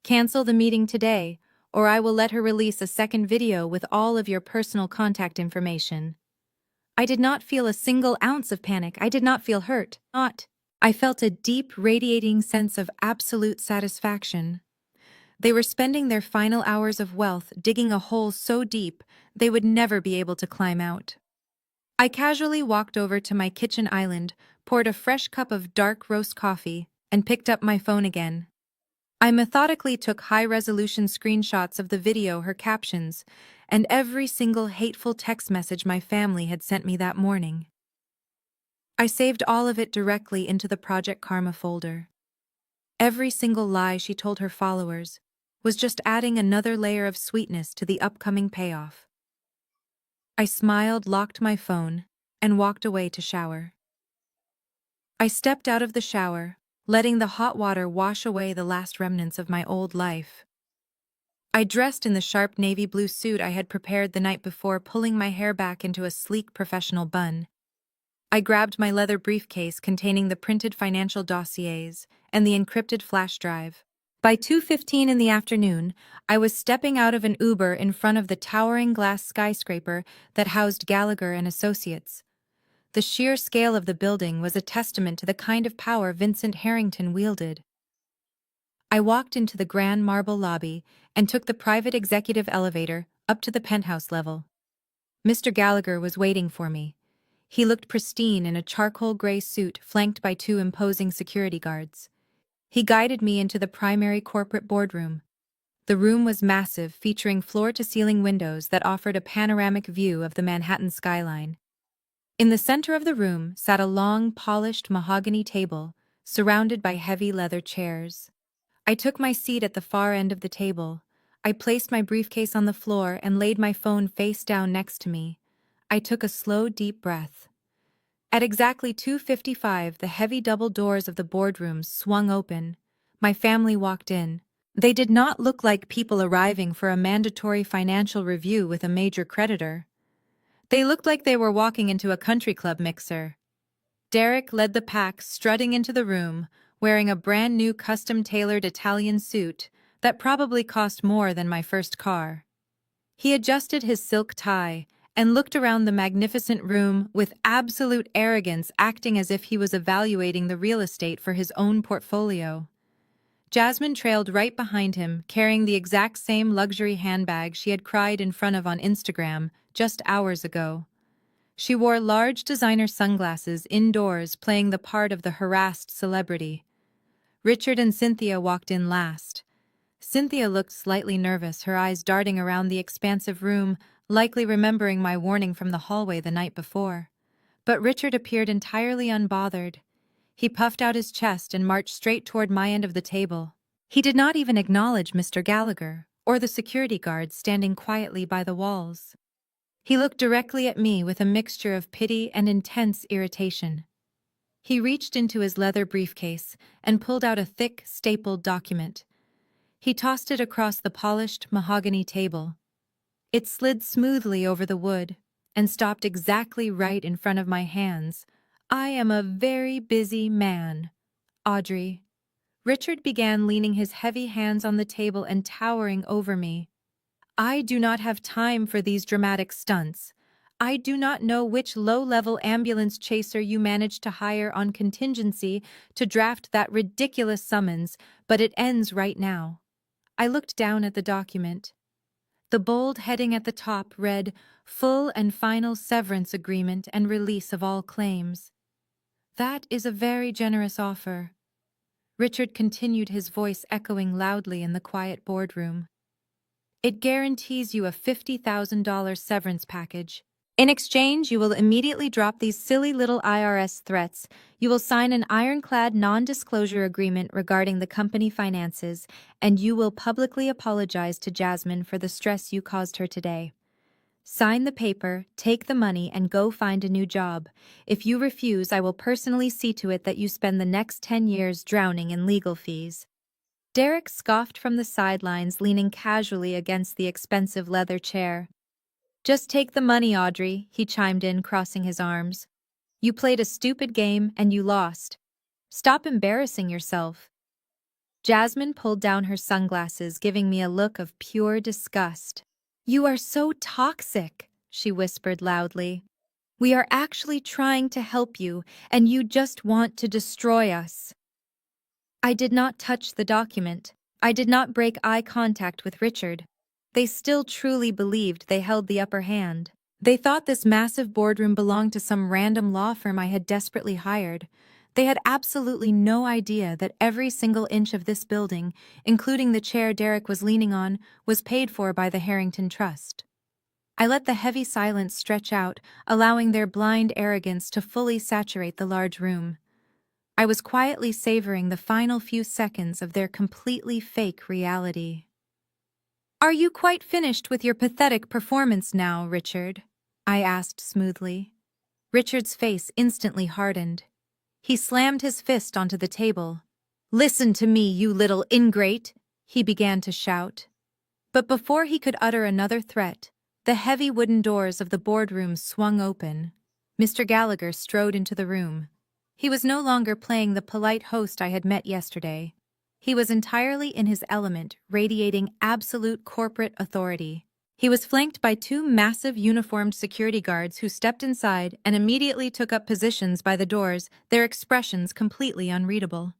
Cancel the meeting today, or I will let her release a second video with all of your personal contact information." I did not feel a single ounce of panic. I did not feel hurt. I felt a deep, radiating sense of absolute satisfaction. They were spending their final hours of wealth digging a hole so deep they would never be able to climb out. I casually walked over to my kitchen island, poured a fresh cup of dark roast coffee, and picked up my phone again. I methodically took high-resolution screenshots of the video, her captions, and every single hateful text message my family had sent me that morning. I saved all of it directly into the Project Karma folder. Every single lie she told her followers was just adding another layer of sweetness to the upcoming payoff. I smiled, locked my phone, and walked away to shower. I stepped out of the shower, letting the hot water wash away the last remnants of my old life. I dressed in the sharp navy blue suit I had prepared the night before, pulling my hair back into a sleek professional bun. I grabbed my leather briefcase containing the printed financial dossiers and the encrypted flash drive. By 2:15 in the afternoon, I was stepping out of an Uber in front of the towering glass skyscraper that housed Gallagher and Associates. The sheer scale of the building was a testament to the kind of power Vincent Harrington wielded. I walked into the grand marble lobby and took the private executive elevator up to the penthouse level. Mr. Gallagher was waiting for me. He looked pristine in a charcoal gray suit flanked by two imposing security guards. He guided me into the primary corporate boardroom. The room was massive, featuring floor-to-ceiling windows that offered a panoramic view of the Manhattan skyline. In the center of the room sat a long, polished mahogany table, surrounded by heavy leather chairs. I took my seat at the far end of the table. I placed my briefcase on the floor and laid my phone face down next to me. I took a slow, deep breath. At exactly 2:55, the heavy double doors of the boardroom swung open. My family walked in. They did not look like people arriving for a mandatory financial review with a major creditor. They looked like they were walking into a country club mixer. Derek led the pack, strutting into the room, wearing a brand-new custom-tailored Italian suit that probably cost more than my first car. He adjusted his silk tie and looked around the magnificent room with absolute arrogance, acting as if he was evaluating the real estate for his own portfolio. Jasmine trailed right behind him, carrying the exact same luxury handbag she had cried in front of on Instagram just hours ago. She wore large designer sunglasses indoors, playing the part of the harassed celebrity. Richard and Cynthia walked in last. Cynthia looked slightly nervous, her eyes darting around the expansive room, likely remembering my warning from the hallway the night before. But Richard appeared entirely unbothered. He puffed out his chest and marched straight toward my end of the table. He did not even acknowledge Mr. Gallagher or the security guards standing quietly by the walls. He looked directly at me with a mixture of pity and intense irritation. He reached into his leather briefcase and pulled out a thick, stapled document. He tossed it across the polished mahogany table. It slid smoothly over the wood and stopped exactly right in front of my hands. "I am a very busy man, Audrey." Richard began, leaning his heavy hands on the table and towering over me. "I do not have time for these dramatic stunts. I do not know which low-level ambulance chaser you managed to hire on contingency to draft that ridiculous summons, but it ends right now." I looked down at the document. The bold heading at the top read, "Full and final severance agreement and release of all claims." "That is a very generous offer." Richard continued, his voice echoing loudly in the quiet boardroom. "It guarantees you a $50,000 severance package. In exchange, you will immediately drop these silly little IRS threats. You will sign an ironclad non-disclosure agreement regarding the company finances, and you will publicly apologize to Jasmine for the stress you caused her today. Sign the paper, take the money, and go find a new job. If you refuse, I will personally see to it that you spend the next 10 years drowning in legal fees." Derek scoffed from the sidelines, leaning casually against the expensive leather chair. "Just take the money, Audrey," he chimed in, crossing his arms. "You played a stupid game and you lost. Stop embarrassing yourself." Jasmine pulled down her sunglasses, giving me a look of pure disgust. "You are so toxic," she whispered loudly. "We are actually trying to help you, and you just want to destroy us." I did not touch the document. I did not break eye contact with Richard. They still truly believed they held the upper hand. They thought this massive boardroom belonged to some random law firm I had desperately hired. They had absolutely no idea that every single inch of this building, including the chair Derek was leaning on, was paid for by the Harrington Trust. I let the heavy silence stretch out, allowing their blind arrogance to fully saturate the large room. I was quietly savoring the final few seconds of their completely fake reality. "Are you quite finished with your pathetic performance now, Richard?" I asked smoothly. Richard's face instantly hardened. He slammed his fist onto the table. "Listen to me, you little ingrate!" he began to shout. But before he could utter another threat, the heavy wooden doors of the boardroom swung open. Mr. Gallagher strode into the room. He was no longer playing the polite host I had met yesterday. He was entirely in his element, radiating absolute corporate authority. He was flanked by two massive uniformed security guards who stepped inside and immediately took up positions by the doors, their expressions completely unreadable.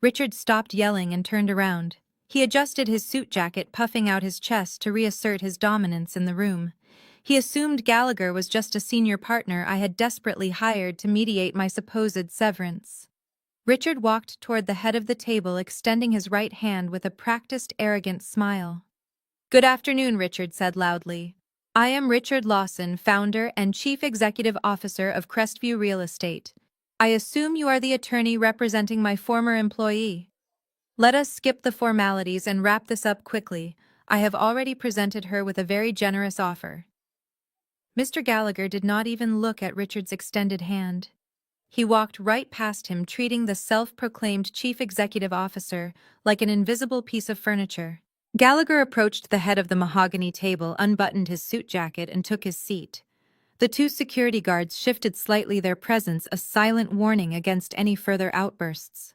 Richard stopped yelling and turned around. He adjusted his suit jacket, puffing out his chest to reassert his dominance in the room. He assumed Gallagher was just a senior partner I had desperately hired to mediate my supposed severance. Richard walked toward the head of the table, extending his right hand with a practiced, arrogant smile. "Good afternoon," Richard said loudly. "I am Richard Lawson, founder and chief executive officer of Crestview Real Estate. I assume you are the attorney representing my former employee. Let us skip the formalities and wrap this up quickly. I have already presented her with a very generous offer." Mr. Gallagher did not even look at Richard's extended hand. He walked right past him, treating the self-proclaimed chief executive officer like an invisible piece of furniture. Gallagher approached the head of the mahogany table, unbuttoned his suit jacket, and took his seat. The two security guards shifted slightly, their presence a silent warning against any further outbursts.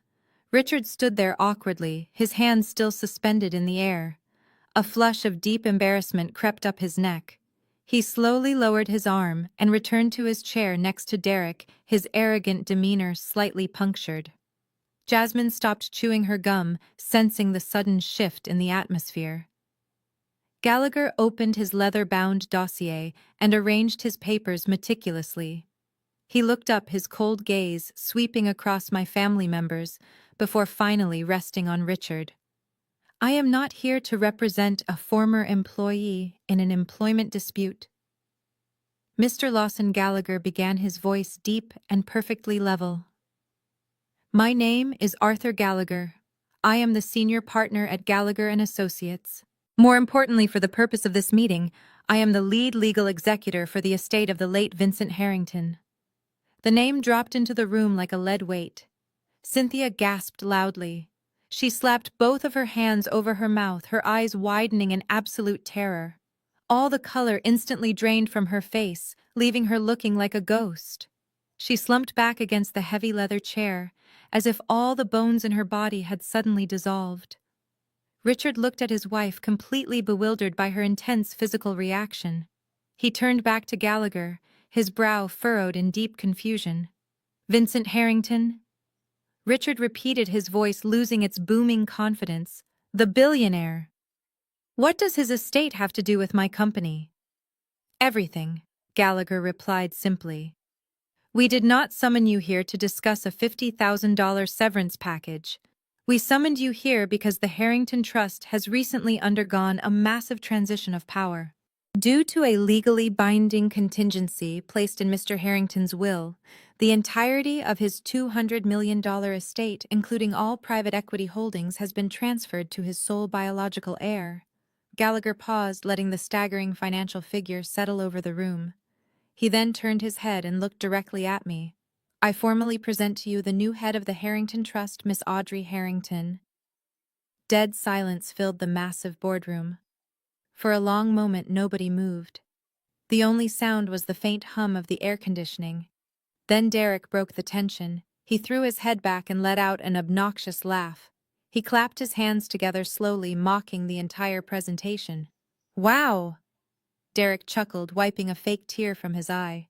Richard stood there awkwardly, his hands still suspended in the air. A flush of deep embarrassment crept up his neck. He slowly lowered his arm and returned to his chair next to Derek, his arrogant demeanor slightly punctured. Jasmine stopped chewing her gum, sensing the sudden shift in the atmosphere. Gallagher opened his leather-bound dossier and arranged his papers meticulously. He looked up, his cold gaze sweeping across my family members, before finally resting on Richard. "I am not here to represent a former employee in an employment dispute." Mr. Lawson Gallagher began, his voice deep and perfectly level. "My name is Arthur Gallagher. I am the senior partner at Gallagher & Associates. More importantly, for the purpose of this meeting, I am the lead legal executor for the estate of the late Vincent Harrington." The name dropped into the room like a lead weight. Cynthia gasped loudly. She slapped both of her hands over her mouth, her eyes widening in absolute terror. All the color instantly drained from her face, leaving her looking like a ghost. She slumped back against the heavy leather chair, as if all the bones in her body had suddenly dissolved. Richard looked at his wife, completely bewildered by her intense physical reaction. He turned back to Gallagher, his brow furrowed in deep confusion. "Vincent Harrington?" Richard repeated, his voice losing its booming confidence. "The billionaire. What does his estate have to do with my company?" "Everything," Gallagher replied simply. "We did not summon you here to discuss a $50,000 severance package. We summoned you here because the Harrington Trust has recently undergone a massive transition of power. Due to a legally binding contingency placed in Mr. Harrington's will, the entirety of his $200 million estate, including all private equity holdings, has been transferred to his sole biological heir." Gallagher paused, letting the staggering financial figure settle over the room. He then turned his head and looked directly at me. "I formally present to you the new head of the Harrington Trust, Miss Audrey Harrington." Dead silence filled the massive boardroom. For a long moment nobody moved. The only sound was the faint hum of the air conditioning. Then Derek broke the tension. He threw his head back and let out an obnoxious laugh. He clapped his hands together slowly, mocking the entire presentation. "Wow!" Derek chuckled, wiping a fake tear from his eye.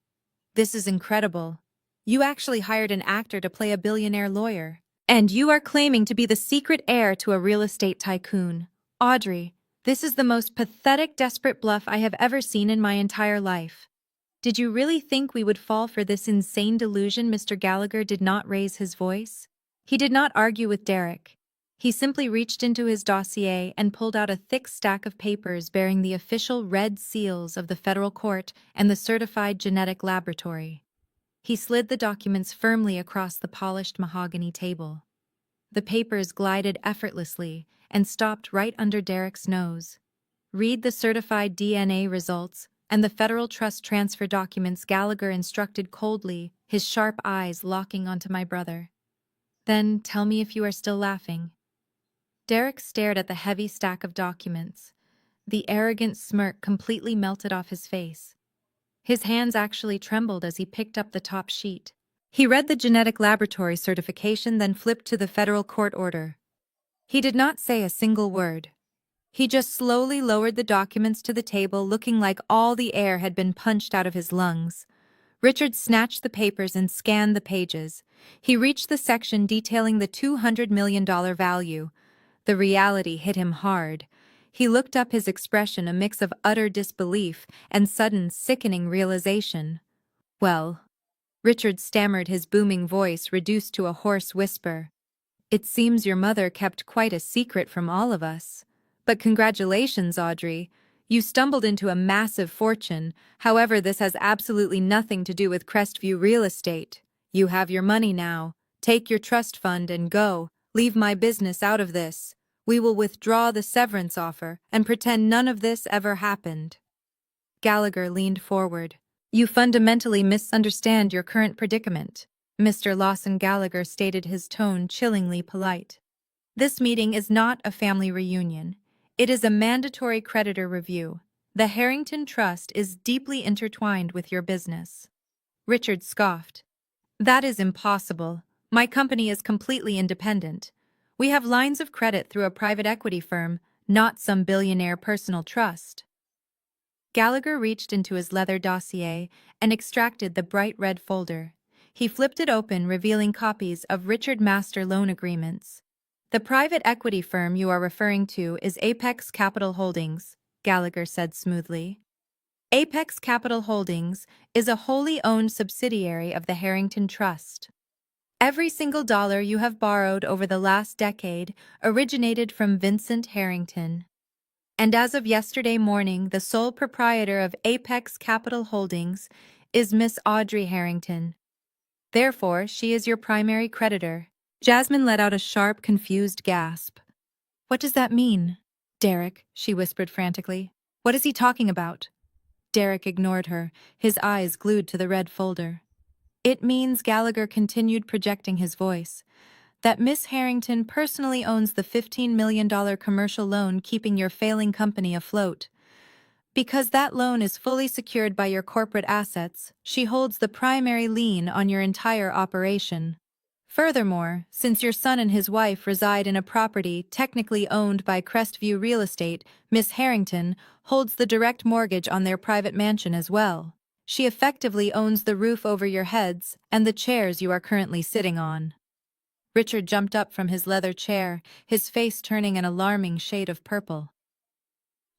"This is incredible. You actually hired an actor to play a billionaire lawyer. And you are claiming to be the secret heir to a real estate tycoon. Audrey, this is the most pathetic, desperate bluff I have ever seen in my entire life. Did you really think we would fall for this insane delusion?" Mr. Gallagher did not raise his voice. He did not argue with Derek. He simply reached into his dossier and pulled out a thick stack of papers bearing the official red seals of the federal court and the certified genetic laboratory. He slid the documents firmly across the polished mahogany table. The papers glided effortlessly and stopped right under Derek's nose. "Read the certified DNA results and the federal trust transfer documents," Gallagher instructed coldly, his sharp eyes locking onto my brother. "Then tell me if you are still laughing." Derek stared at the heavy stack of documents. The arrogant smirk completely melted off his face. His hands actually trembled as he picked up the top sheet. He read the genetic laboratory certification, then flipped to the federal court order. He did not say a single word. He just slowly lowered the documents to the table, looking like all the air had been punched out of his lungs. Richard snatched the papers and scanned the pages. He reached the section detailing the $200 million value. The reality hit him hard. He looked up, his expression a mix of utter disbelief and sudden, sickening realization. "Well," Richard stammered, his booming voice reduced to a hoarse whisper, "it seems your mother kept quite a secret from all of us. But congratulations, Audrey. You stumbled into a massive fortune. However, this has absolutely nothing to do with Crestview Real Estate. You have your money now. Take your trust fund and go. Leave my business out of this. We will withdraw the severance offer and pretend none of this ever happened." Gallagher leaned forward. "You fundamentally misunderstand your current predicament," Mr. Lawson Gallagher stated, his tone chillingly polite. "This meeting is not a family reunion. It is a mandatory creditor review. The Harrington Trust is deeply intertwined with your business." Richard scoffed. "That is impossible. My company is completely independent. We have lines of credit through a private equity firm, not some billionaire personal trust." Gallagher reached into his leather dossier and extracted the bright red folder. He flipped it open, revealing copies of Richard master loan agreements. "The private equity firm you are referring to is Apex Capital Holdings," Gallagher said smoothly. "Apex Capital Holdings is a wholly owned subsidiary of the Harrington Trust. Every single dollar you have borrowed over the last decade originated from Vincent Harrington. And as of yesterday morning, the sole proprietor of Apex Capital Holdings is Miss Audrey Harrington. Therefore, she is your primary creditor." Jasmine let out a sharp, confused gasp. "What does that mean?" "Derek," she whispered frantically. "What is he talking about?" Derek ignored her, his eyes glued to the red folder. "It means," Gallagher continued, projecting his voice, "that Miss Harrington personally owns the $15 million commercial loan keeping your failing company afloat. Because that loan is fully secured by your corporate assets, she holds the primary lien on your entire operation. Furthermore, since your son and his wife reside in a property technically owned by Crestview Real Estate, Miss Harrington holds the direct mortgage on their private mansion as well. She effectively owns the roof over your heads and the chairs you are currently sitting on." Richard jumped up from his leather chair, his face turning an alarming shade of purple.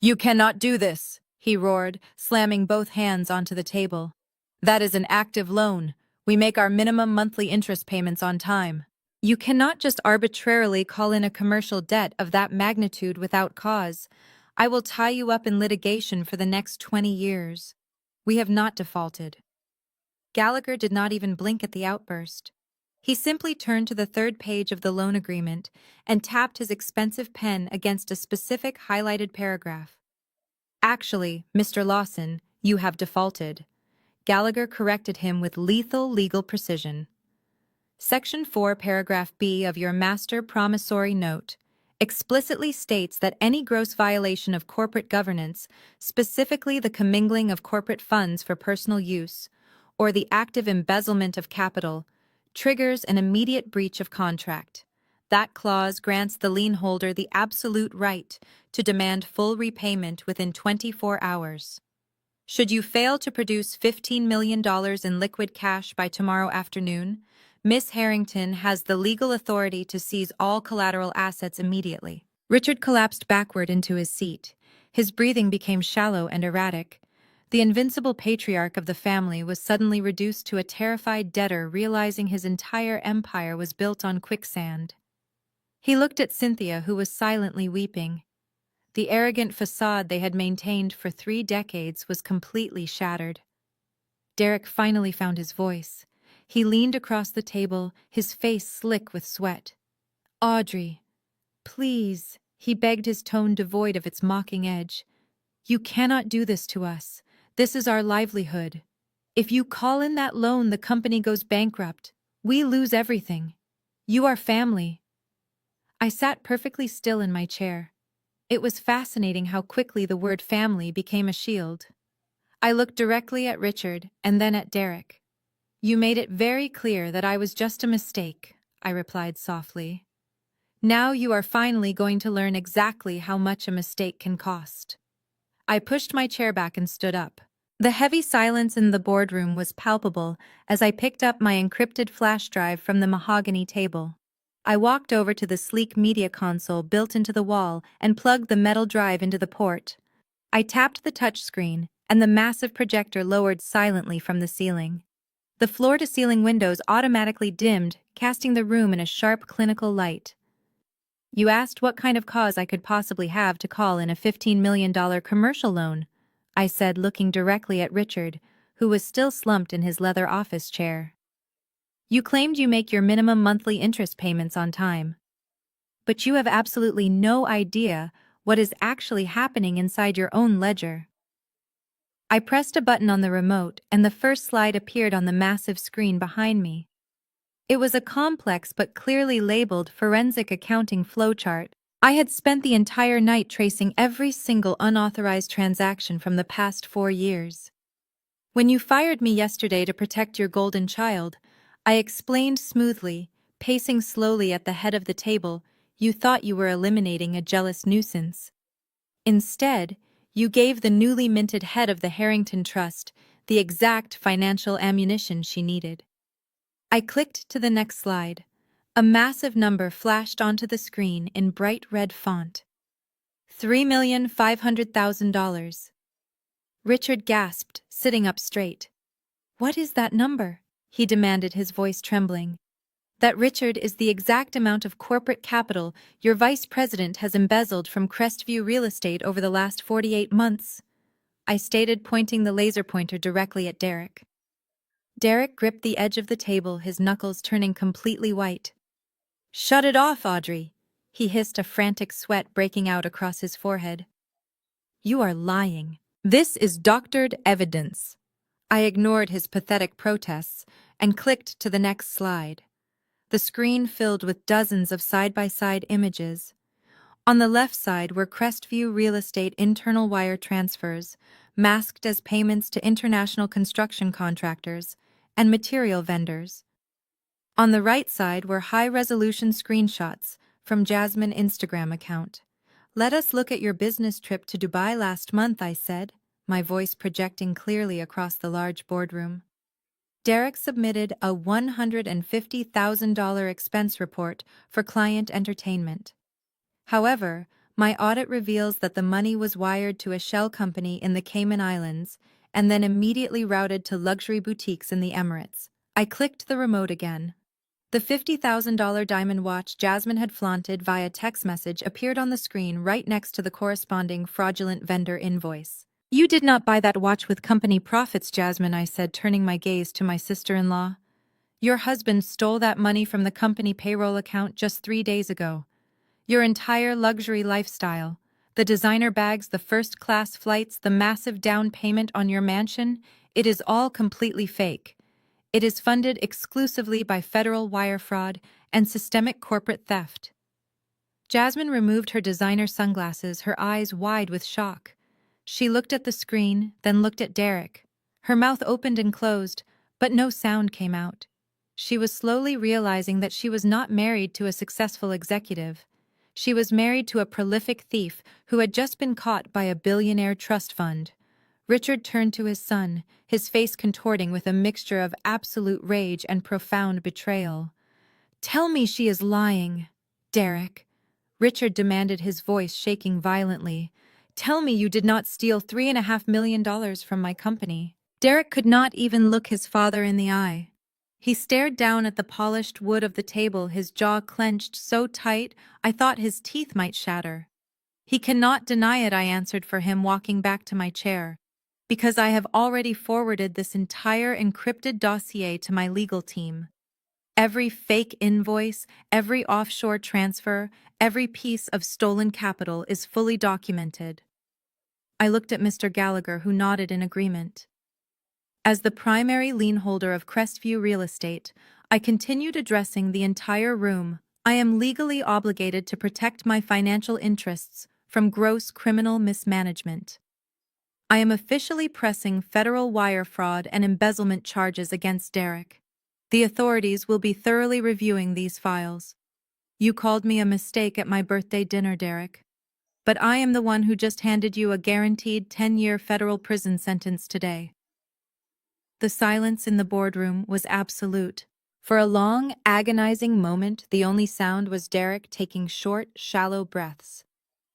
"You cannot do this," he roared, slamming both hands onto the table. "That is an active loan. We make our minimum monthly interest payments on time. You cannot just arbitrarily call in a commercial debt of that magnitude without cause. I will tie you up in litigation for the next 20 years. We have not defaulted." Gallagher did not even blink at the outburst. He simply turned to the third page of the loan agreement and tapped his expensive pen against a specific highlighted paragraph. "Actually, Mr. Lawson, you have defaulted." Gallagher corrected him with lethal legal precision. "Section 4, paragraph B of your master promissory note explicitly states that any gross violation of corporate governance, specifically the commingling of corporate funds for personal use, or the active embezzlement of capital, triggers an immediate breach of contract. That clause grants the lien holder the absolute right to demand full repayment within 24 hours. Should you fail to produce $15 million in liquid cash by tomorrow afternoon, Miss Harrington has the legal authority to seize all collateral assets immediately." Richard collapsed backward into his seat. His breathing became shallow and erratic. The invincible patriarch of the family was suddenly reduced to a terrified debtor realizing his entire empire was built on quicksand. He looked at Cynthia, who was silently weeping. The arrogant facade they had maintained for 3 decades was completely shattered. Derek finally found his voice. He leaned across the table, his face slick with sweat. "Audrey, please," he begged, his tone devoid of its mocking edge. "You cannot do this to us. This is our livelihood. If you call in that loan, the company goes bankrupt. We lose everything. You are family." I sat perfectly still in my chair. It was fascinating how quickly the word family became a shield. I looked directly at Richard and then at Derek. "You made it very clear that I was just a mistake," I replied softly. "Now you are finally going to learn exactly how much a mistake can cost." I pushed my chair back and stood up. The heavy silence in the boardroom was palpable as I picked up my encrypted flash drive from the mahogany table. I walked over to the sleek media console built into the wall and plugged the metal drive into the port. I tapped the touchscreen, and the massive projector lowered silently from the ceiling. The floor-to-ceiling windows automatically dimmed, casting the room in a sharp clinical light. "You asked what kind of cause I could possibly have to call in a $15 million commercial loan," I said, looking directly at Richard, who was still slumped in his leather office chair. "You claimed you make your minimum monthly interest payments on time. But you have absolutely no idea what is actually happening inside your own ledger." I pressed a button on the remote, and the first slide appeared on the massive screen behind me. It was a complex but clearly labeled forensic accounting flowchart. I had spent the entire night tracing every single unauthorized transaction from the past 4 years. "When you fired me yesterday to protect your golden child," I explained smoothly, pacing slowly at the head of the table, "you thought you were eliminating a jealous nuisance. Instead, you gave the newly minted head of the Harrington Trust the exact financial ammunition she needed." I clicked to the next slide. A massive number flashed onto the screen in bright red font. $3,500,000. Richard gasped, sitting up straight. "What is that number?" he demanded, his voice trembling. "That, Richard, is the exact amount of corporate capital your vice president has embezzled from Crestview Real Estate over the last 48 months, I stated, pointing the laser pointer directly at Derek. Derek gripped the edge of the table, his knuckles turning completely white. "Shut it off, Audrey," he hissed, a frantic sweat breaking out across his forehead. "You are lying. This is doctored evidence." I ignored his pathetic protests and clicked to the next slide. The screen filled with dozens of side-by-side images. On the left side were Crestview Real Estate internal wire transfers, masked as payments to international construction contractors and material vendors. On the right side were high-resolution screenshots from Jasmine's Instagram account. "Let us look at your business trip to Dubai last month," I said, my voice projecting clearly across the large boardroom. Derek submitted a $150,000 expense report for client entertainment. However, my audit reveals that the money was wired to a shell company in the Cayman Islands and then immediately routed to luxury boutiques in the Emirates. I clicked the remote again. The $50,000 diamond watch Jasmine had flaunted via text message appeared on the screen right next to the corresponding fraudulent vendor invoice. "You did not buy that watch with company profits, Jasmine," I said, turning my gaze to my sister-in-law. "Your husband stole that money from the company payroll account just 3 days ago. Your entire luxury lifestyle, the designer bags, the first-class flights, the massive down payment on your mansion, it is all completely fake. It is funded exclusively by federal wire fraud and systemic corporate theft." Jasmine removed her designer sunglasses, her eyes wide with shock. She looked at the screen, then looked at Derek. Her mouth opened and closed, but no sound came out. She was slowly realizing that she was not married to a successful executive. She was married to a prolific thief who had just been caught by a billionaire trust fund. Richard turned to his son, his face contorting with a mixture of absolute rage and profound betrayal. "Tell me she is lying, Derek," Richard demanded, his voice shaking violently. "Tell me you did not steal $3.5 million from my company." Derek could not even look his father in the eye. He stared down at the polished wood of the table, his jaw clenched so tight I thought his teeth might shatter. He cannot deny it, I answered for him, walking back to my chair, because I have already forwarded this entire encrypted dossier to my legal team. Every fake invoice, every offshore transfer, every piece of stolen capital is fully documented. I looked at Mr. Gallagher, who nodded in agreement. As the primary lien holder of Crestview Real Estate, I continued addressing the entire room. I am legally obligated to protect my financial interests from gross criminal mismanagement. I am officially pressing federal wire fraud and embezzlement charges against Derek. The authorities will be thoroughly reviewing these files. You called me a mistake at my birthday dinner, Derek. But I am the one who just handed you a guaranteed 10-year federal prison sentence today. The silence in the boardroom was absolute. For a long, agonizing moment, the only sound was Derek taking short, shallow breaths.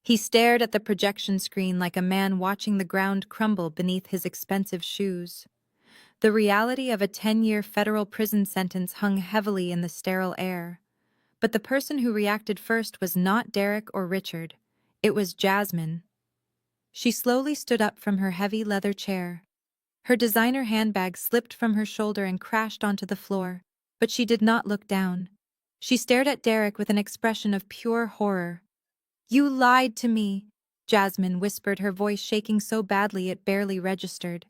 He stared at the projection screen like a man watching the ground crumble beneath his expensive shoes. The reality of a 10-year federal prison sentence hung heavily in the sterile air. But the person who reacted first was not Derek or Richard. It was Jasmine. She slowly stood up from her heavy leather chair. Her designer handbag slipped from her shoulder and crashed onto the floor, but she did not look down. She stared at Derek with an expression of pure horror. "You lied to me," Jasmine whispered, her voice shaking so badly it barely registered.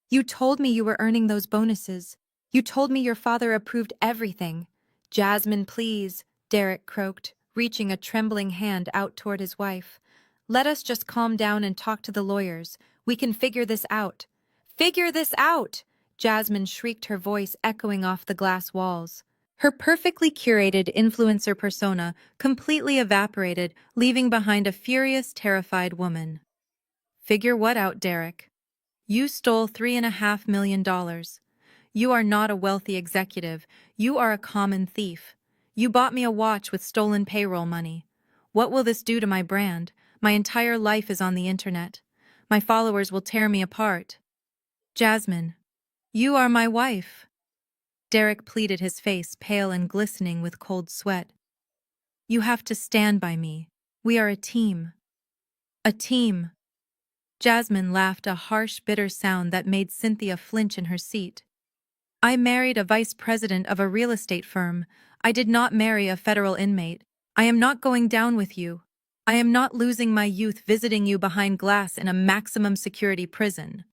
"You told me you were earning those bonuses. You told me your father approved everything." "Jasmine, please," Derek croaked, reaching a trembling hand out toward his wife. "Let us just calm down and talk to the lawyers. We can figure this out." "Figure this out!" Jasmine shrieked, her voice echoing off the glass walls. Her perfectly curated influencer persona completely evaporated, leaving behind a furious, terrified woman. "Figure what out, Derek? You stole $3.5 million. You are not a wealthy executive. You are a common thief. You bought me a watch with stolen payroll money. What will this do to my brand? My entire life is on the internet. My followers will tear me apart." "Jasmine, you are my wife." Derek pleaded, his face pale and glistening with cold sweat. "You have to stand by me. We are a team." "A team." Jasmine laughed, a harsh, bitter sound that made Cynthia flinch in her seat. "I married a vice president of a real estate firm. I did not marry a federal inmate. I am not going down with you. I am not losing my youth visiting you behind glass in a maximum security prison."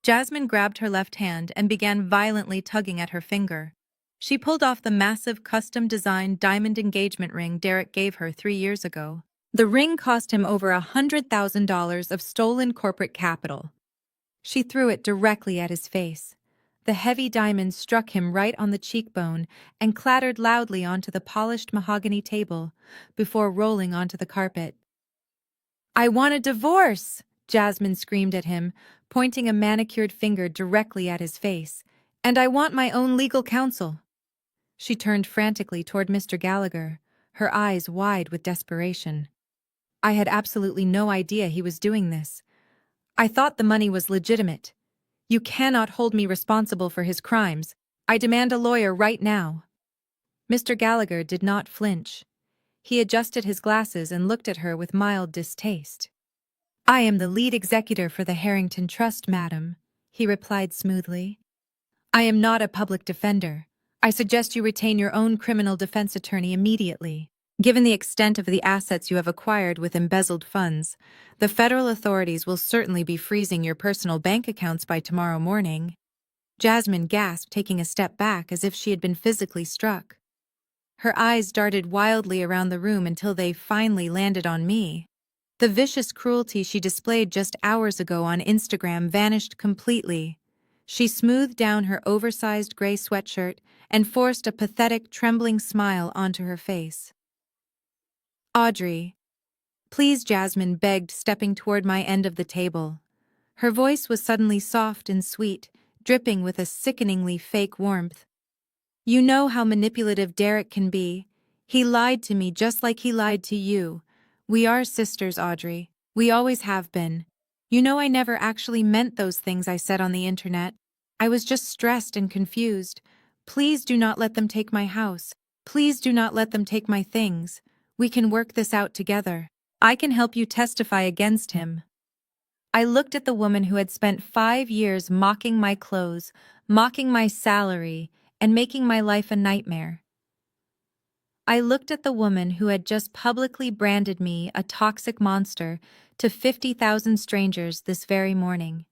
Jasmine grabbed her left hand and began violently tugging at her finger. She pulled off the massive custom-designed diamond engagement ring Derek gave her 3 years ago. The ring cost him over $100,000 of stolen corporate capital. She threw it directly at his face. The heavy diamond struck him right on the cheekbone and clattered loudly onto the polished mahogany table before rolling onto the carpet. "I want a divorce!" Jasmine screamed at him, pointing a manicured finger directly at his face. "And I want my own legal counsel." She turned frantically toward Mr. Gallagher, her eyes wide with desperation. "I had absolutely no idea he was doing this. I thought the money was legitimate. You cannot hold me responsible for his crimes. I demand a lawyer right now." Mr. Gallagher did not flinch. He adjusted his glasses and looked at her with mild distaste. "I am the lead executor for the Harrington Trust, madam," he replied smoothly. "I am not a public defender. I suggest you retain your own criminal defense attorney immediately. Given the extent of the assets you have acquired with embezzled funds, the federal authorities will certainly be freezing your personal bank accounts by tomorrow morning." Jasmine gasped, taking a step back as if she had been physically struck. Her eyes darted wildly around the room until they finally landed on me. The vicious cruelty she displayed just hours ago on Instagram vanished completely. She smoothed down her oversized gray sweatshirt and forced a pathetic, trembling smile onto her face. "Audrey, please," Jasmine begged, stepping toward my end of the table. Her voice was suddenly soft and sweet, dripping with a sickeningly fake warmth. "You know how manipulative Derek can be. He lied to me just like he lied to you. We are sisters, Audrey. We always have been. You know I never actually meant those things I said on the internet. I was just stressed and confused. Please do not let them take my house. Please do not let them take my things. We can work this out together. I can help you testify against him." I looked at the woman who had spent 5 years mocking my clothes, mocking my salary, and making my life a nightmare. I looked at the woman who had just publicly branded me a toxic monster to 50,000 strangers this very morning.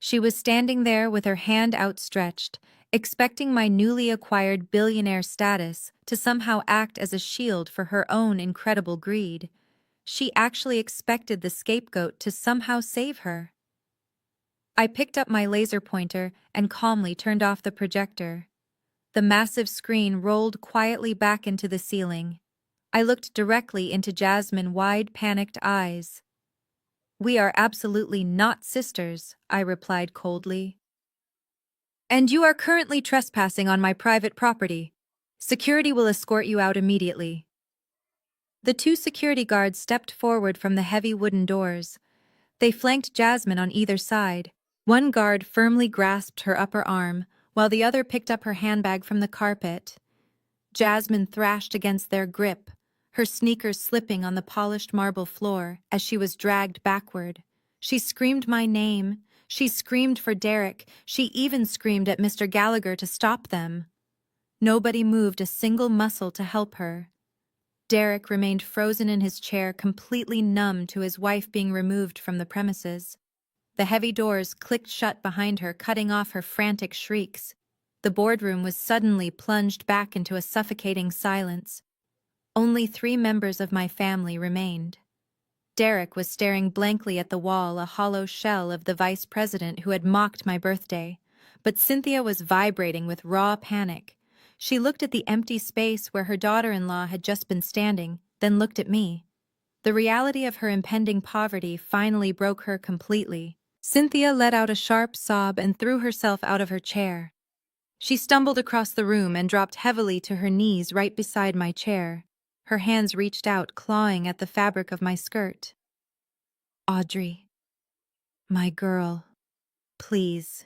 She was standing there with her hand outstretched, expecting my newly acquired billionaire status to somehow act as a shield for her own incredible greed. She actually expected the scapegoat to somehow save her. I picked up my laser pointer and calmly turned off the projector. The massive screen rolled quietly back into the ceiling. I looked directly into Jasmine's wide, panicked eyes. "We are absolutely not sisters," I replied coldly. "And you are currently trespassing on my private property. Security will escort you out immediately." The two security guards stepped forward from the heavy wooden doors. They flanked Jasmine on either side. One guard firmly grasped her upper arm, while the other picked up her handbag from the carpet. Jasmine thrashed against their grip, her sneakers slipping on the polished marble floor as she was dragged backward. She screamed my name. She screamed for Derek. She even screamed at Mr. Gallagher to stop them. Nobody moved a single muscle to help her. Derek remained frozen in his chair, completely numb to his wife being removed from the premises. The heavy doors clicked shut behind her, cutting off her frantic shrieks. The boardroom was suddenly plunged back into a suffocating silence. Only 3 members of my family remained. Derek was staring blankly at the wall, a hollow shell of the vice president who had mocked my birthday. But Cynthia was vibrating with raw panic. She looked at the empty space where her daughter-in-law had just been standing, then looked at me. The reality of her impending poverty finally broke her completely. Cynthia let out a sharp sob and threw herself out of her chair. She stumbled across the room and dropped heavily to her knees right beside my chair. Her hands reached out, clawing at the fabric of my skirt. "Audrey, my girl, please."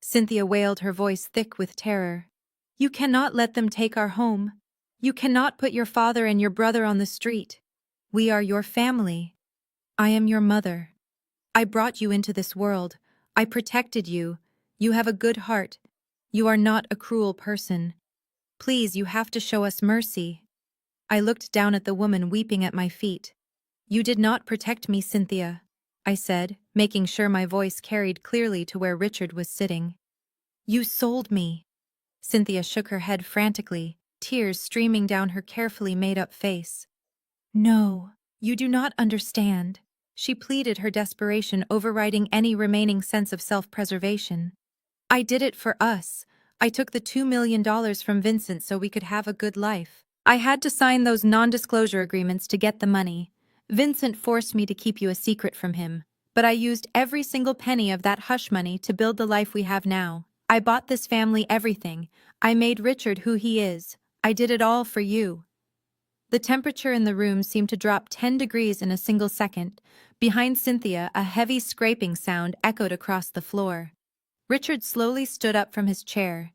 Cynthia wailed, her voice thick with terror. "You cannot let them take our home. You cannot put your father and your brother on the street. We are your family. I am your mother. I brought you into this world. I protected you. You have a good heart. You are not a cruel person. Please, you have to show us mercy." I looked down at the woman weeping at my feet. "You did not protect me, Cynthia," I said, making sure my voice carried clearly to where Richard was sitting. "You sold me." Cynthia shook her head frantically, tears streaming down her carefully made-up face. "No, you do not understand," she pleaded, her desperation overriding any remaining sense of self-preservation. "I did it for us. I took the $2 million from Vincent so we could have a good life. I had to sign those non-disclosure agreements to get the money. Vincent forced me to keep you a secret from him, but I used every single penny of that hush money to build the life we have now. I bought this family everything. I made Richard who he is. I did it all for you." The temperature in the room seemed to drop 10 degrees in a single second. Behind Cynthia, a heavy scraping sound echoed across the floor. Richard slowly stood up from his chair.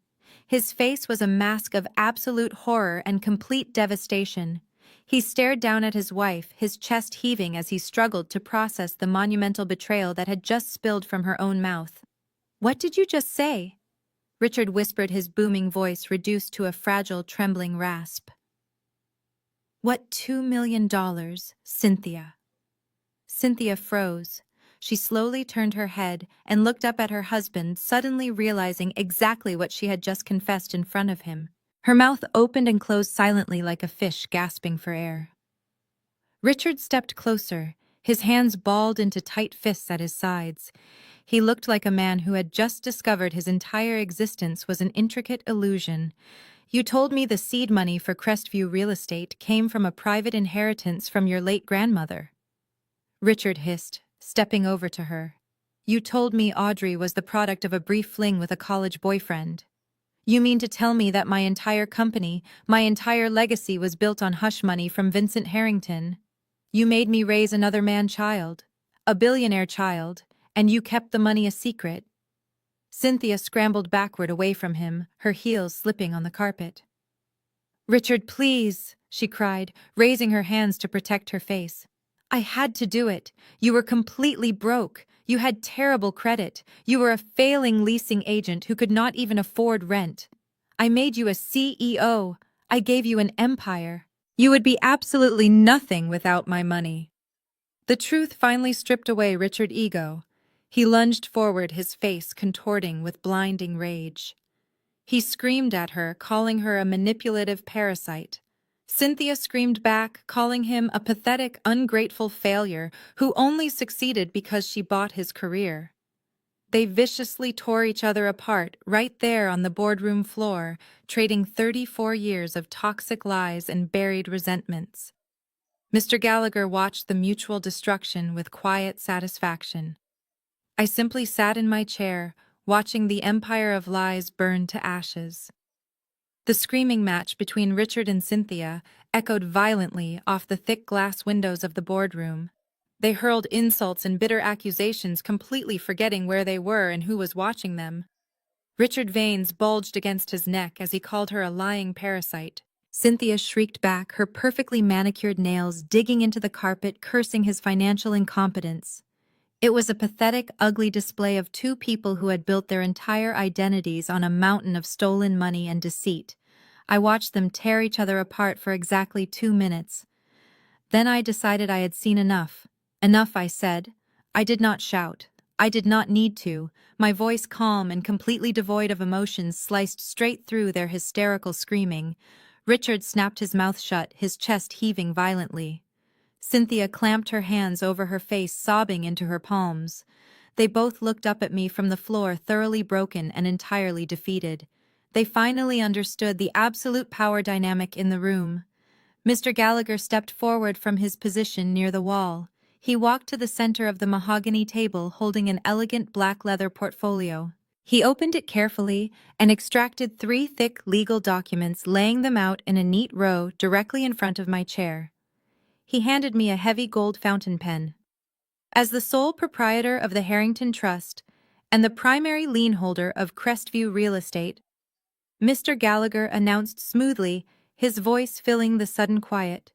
His face was a mask of absolute horror and complete devastation. He stared down at his wife, his chest heaving as he struggled to process the monumental betrayal that had just spilled from her own mouth. "What did you just say?" Richard whispered, his booming voice reduced to a fragile, trembling rasp. "What $2 million, Cynthia?" Cynthia froze. She slowly turned her head and looked up at her husband, suddenly realizing exactly what she had just confessed in front of him. Her mouth opened and closed silently like a fish gasping for air. Richard stepped closer, his hands balled into tight fists at his sides. He looked like a man who had just discovered his entire existence was an intricate illusion. "You told me the seed money for Crestview real estate came from a private inheritance from your late grandmother," Richard hissed, stepping over to her. "You told me Audrey was the product of a brief fling with a college boyfriend. You mean to tell me that my entire company, my entire legacy was built on hush money from Vincent Harrington? You made me raise another man child, a billionaire child, and you kept the money a secret." Cynthia scrambled backward away from him, her heels slipping on the carpet. "Richard, please," she cried, raising her hands to protect her face. "I had to do it. You were completely broke. You had terrible credit. You were a failing leasing agent who could not even afford rent. I made you a CEO. I gave you an empire. You would be absolutely nothing without my money." The truth finally stripped away Richard's ego. He lunged forward, his face contorting with blinding rage. He screamed at her, calling her a manipulative parasite. Cynthia screamed back, calling him a pathetic, ungrateful failure who only succeeded because she bought his career. They viciously tore each other apart right there on the boardroom floor, trading 34 years of toxic lies and buried resentments. Mr. Gallagher watched the mutual destruction with quiet satisfaction. I simply sat in my chair, watching the empire of lies burn to ashes. The screaming match between Richard and Cynthia echoed violently off the thick glass windows of the boardroom. They hurled insults and bitter accusations, completely forgetting where they were and who was watching them. Richard's veins bulged against his neck as he called her a lying parasite. Cynthia shrieked back, her perfectly manicured nails digging into the carpet, cursing his financial incompetence. It was a pathetic, ugly display of two people who had built their entire identities on a mountain of stolen money and deceit. I watched them tear each other apart for exactly 2 minutes. Then I decided I had seen enough. Enough, I said. I did not shout. I did not need to. My voice, calm and completely devoid of emotions, sliced straight through their hysterical screaming. Richard snapped his mouth shut, his chest heaving violently. Cynthia clamped her hands over her face, sobbing into her palms. They both looked up at me from the floor, thoroughly broken and entirely defeated. They finally understood the absolute power dynamic in the room. Mr. Gallagher stepped forward from his position near the wall. He walked to the center of the mahogany table, holding an elegant black leather portfolio. He opened it carefully and extracted 3 thick legal documents, laying them out in a neat row directly in front of my chair. He handed me a heavy gold fountain pen. As the sole proprietor of the Harrington Trust and the primary lien holder of Crestview Real Estate, Mr. Gallagher announced smoothly, his voice filling the sudden quiet,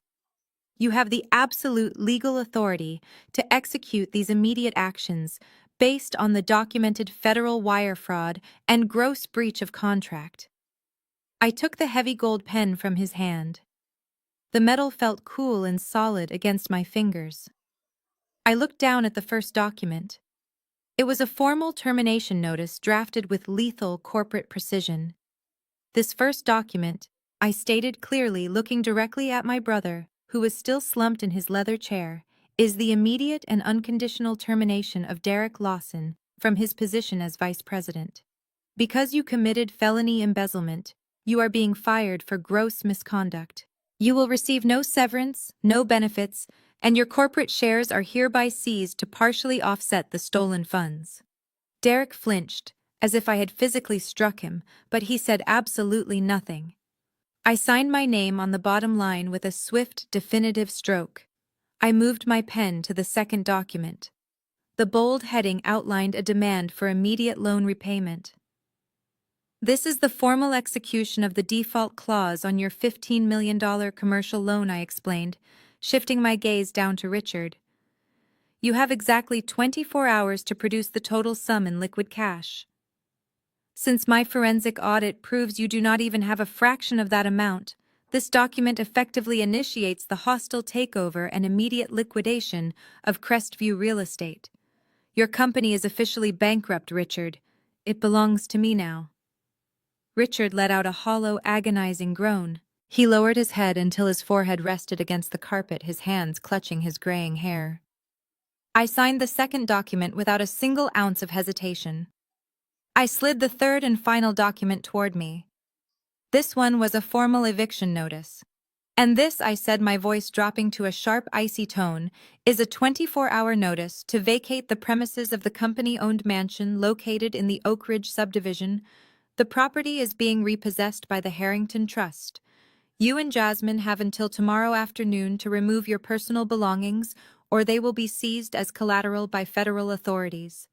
"You have the absolute legal authority to execute these immediate actions based on the documented federal wire fraud and gross breach of contract." I took the heavy gold pen from his hand. The metal felt cool and solid against my fingers. I looked down at the first document. It was a formal termination notice drafted with lethal corporate precision. This first document, I stated clearly, looking directly at my brother, who was still slumped in his leather chair, is the immediate and unconditional termination of Derek Lawson from his position as vice president. Because you committed felony embezzlement, you are being fired for gross misconduct. You will receive no severance, no benefits, and your corporate shares are hereby seized to partially offset the stolen funds. Derek flinched, as if I had physically struck him, but he said absolutely nothing. I signed my name on the bottom line with a swift, definitive stroke. I moved my pen to the second document. The bold heading outlined a demand for immediate loan repayment. "This is the formal execution of the default clause on your $15 million commercial loan," I explained, shifting my gaze down to Richard. "You have exactly 24 hours to produce the total sum in liquid cash. Since my forensic audit proves you do not even have a fraction of that amount, this document effectively initiates the hostile takeover and immediate liquidation of Crestview Real Estate. Your company is officially bankrupt, Richard. It belongs to me now." Richard let out a hollow, agonizing groan. He lowered his head until his forehead rested against the carpet, his hands clutching his graying hair. I signed the second document without a single ounce of hesitation. I slid the third and final document toward me. This one was a formal eviction notice. "And this," I said, my voice dropping to a sharp, icy tone, "is a 24-hour notice to vacate the premises of the company-owned mansion located in the Oak Ridge subdivision. The property is being repossessed by the Harrington Trust. You and Jasmine have until tomorrow afternoon to remove your personal belongings, or they will be seized as collateral by federal authorities."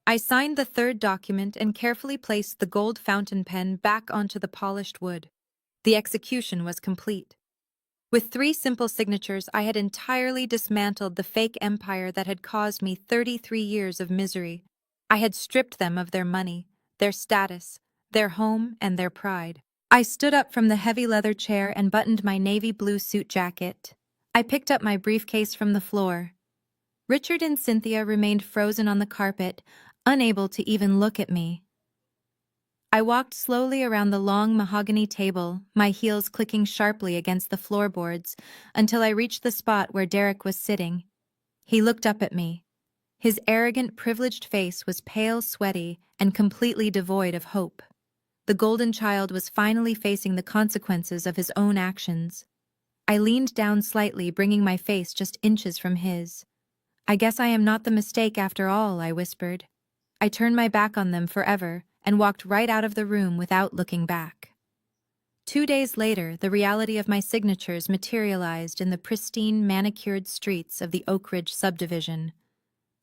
I signed the third document and carefully placed the gold fountain pen back onto the polished wood. The execution was complete. With 3 simple signatures, I had entirely dismantled the fake empire that had caused me 33 years of misery. I had stripped them of their money, their status, their home, and their pride. I stood up from the heavy leather chair and buttoned my navy blue suit jacket. I picked up my briefcase from the floor. Richard and Cynthia remained frozen on the carpet, unable to even look at me. I walked slowly around the long mahogany table, my heels clicking sharply against the floorboards, until I reached the spot where Derek was sitting. He looked up at me. His arrogant, privileged face was pale, sweaty, and completely devoid of hope. The golden child was finally facing the consequences of his own actions. I leaned down slightly, bringing my face just inches from his. "I guess I am not the mistake after all," I whispered. I turned my back on them forever and walked right out of the room without looking back. 2 days later, the reality of my signatures materialized in the pristine, manicured streets of the Oak Ridge subdivision.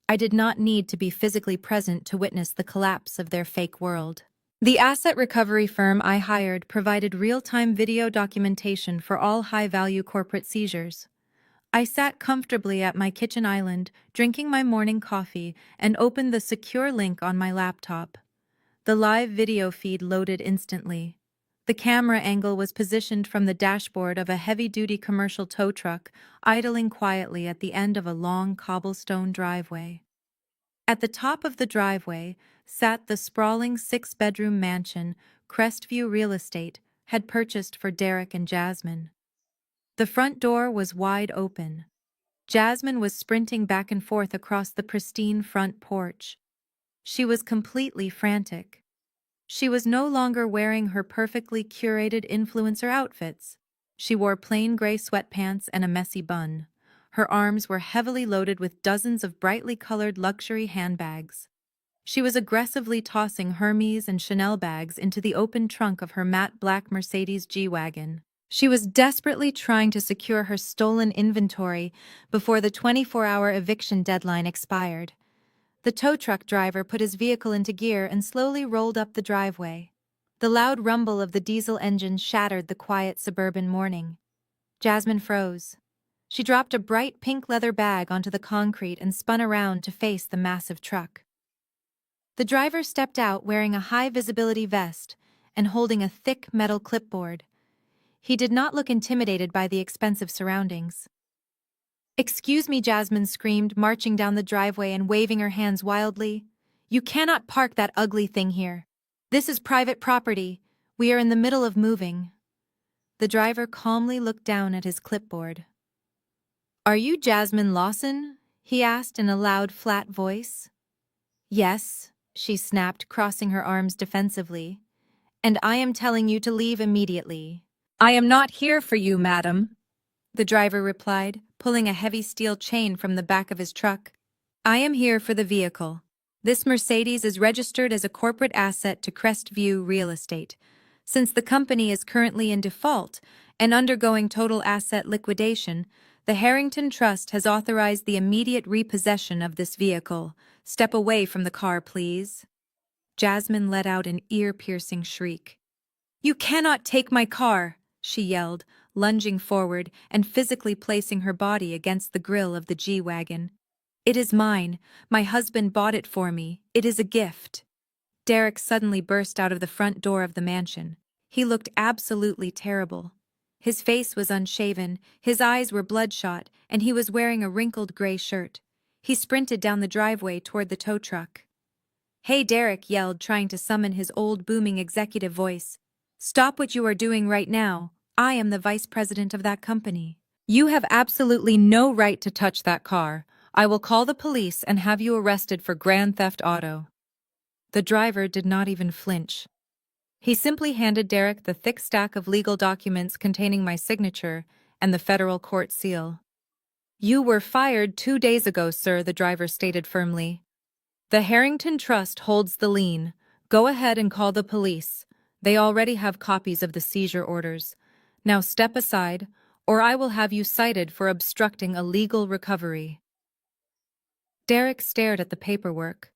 I did not need to be physically present to witness the collapse of their fake world. The asset recovery firm I hired provided real-time video documentation for all high-value corporate seizures. I sat comfortably at my kitchen island, drinking my morning coffee, and opened the secure link on my laptop. The live video feed loaded instantly. The camera angle was positioned from the dashboard of a heavy-duty commercial tow truck, idling quietly at the end of a long cobblestone driveway. At the top of the driveway sat the sprawling 6-bedroom mansion Crestview Real Estate had purchased for Derek and Jasmine. The front door was wide open. Jasmine was sprinting back and forth across the pristine front porch. She was completely frantic. She was no longer wearing her perfectly curated influencer outfits. She wore plain gray sweatpants and a messy bun. Her arms were heavily loaded with dozens of brightly colored luxury handbags. She was aggressively tossing Hermes and Chanel bags into the open trunk of her matte black Mercedes G-Wagon. She was desperately trying to secure her stolen inventory before the 24-hour eviction deadline expired. The tow truck driver put his vehicle into gear and slowly rolled up the driveway. The loud rumble of the diesel engine shattered the quiet suburban morning. Jasmine froze. She dropped a bright pink leather bag onto the concrete and spun around to face the massive truck. The driver stepped out wearing a high-visibility vest and holding a thick metal clipboard. He did not look intimidated by the expensive surroundings. "Excuse me," Jasmine screamed, marching down the driveway and waving her hands wildly. "You cannot park that ugly thing here. This is private property. We are in the middle of moving." The driver calmly looked down at his clipboard. "Are you Jasmine Lawson?" he asked in a loud, flat voice. "Yes," she snapped, crossing her arms defensively. "And I am telling you to leave immediately." "I am not here for you, madam," the driver replied, pulling a heavy steel chain from the back of his truck. "I am here for the vehicle. This Mercedes is registered as a corporate asset to Crestview Real Estate. Since the company is currently in default and undergoing total asset liquidation, the Harrington Trust has authorized the immediate repossession of this vehicle. Step away from the car, please." Jasmine let out an ear-piercing shriek. "You cannot take my car!" she yelled, lunging forward and physically placing her body against the grille of the G-Wagon. "It is mine. My husband bought it for me. It is a gift." Derek suddenly burst out of the front door of the mansion. He looked absolutely terrible. His face was unshaven, his eyes were bloodshot, and he was wearing a wrinkled gray shirt. He sprinted down the driveway toward the tow truck. "Hey," Derek yelled, trying to summon his old booming executive voice. "Stop what you are doing right now. I am the vice president of that company. You have absolutely no right to touch that car. I will call the police and have you arrested for grand theft auto." The driver did not even flinch. He simply handed Derek the thick stack of legal documents containing my signature and the federal court seal. "You were fired 2 days ago, sir," the driver stated firmly. "The Harrington Trust holds the lien. Go ahead and call the police. They already have copies of the seizure orders. Now step aside, or I will have you cited for obstructing a legal recovery." Derek stared at the paperwork.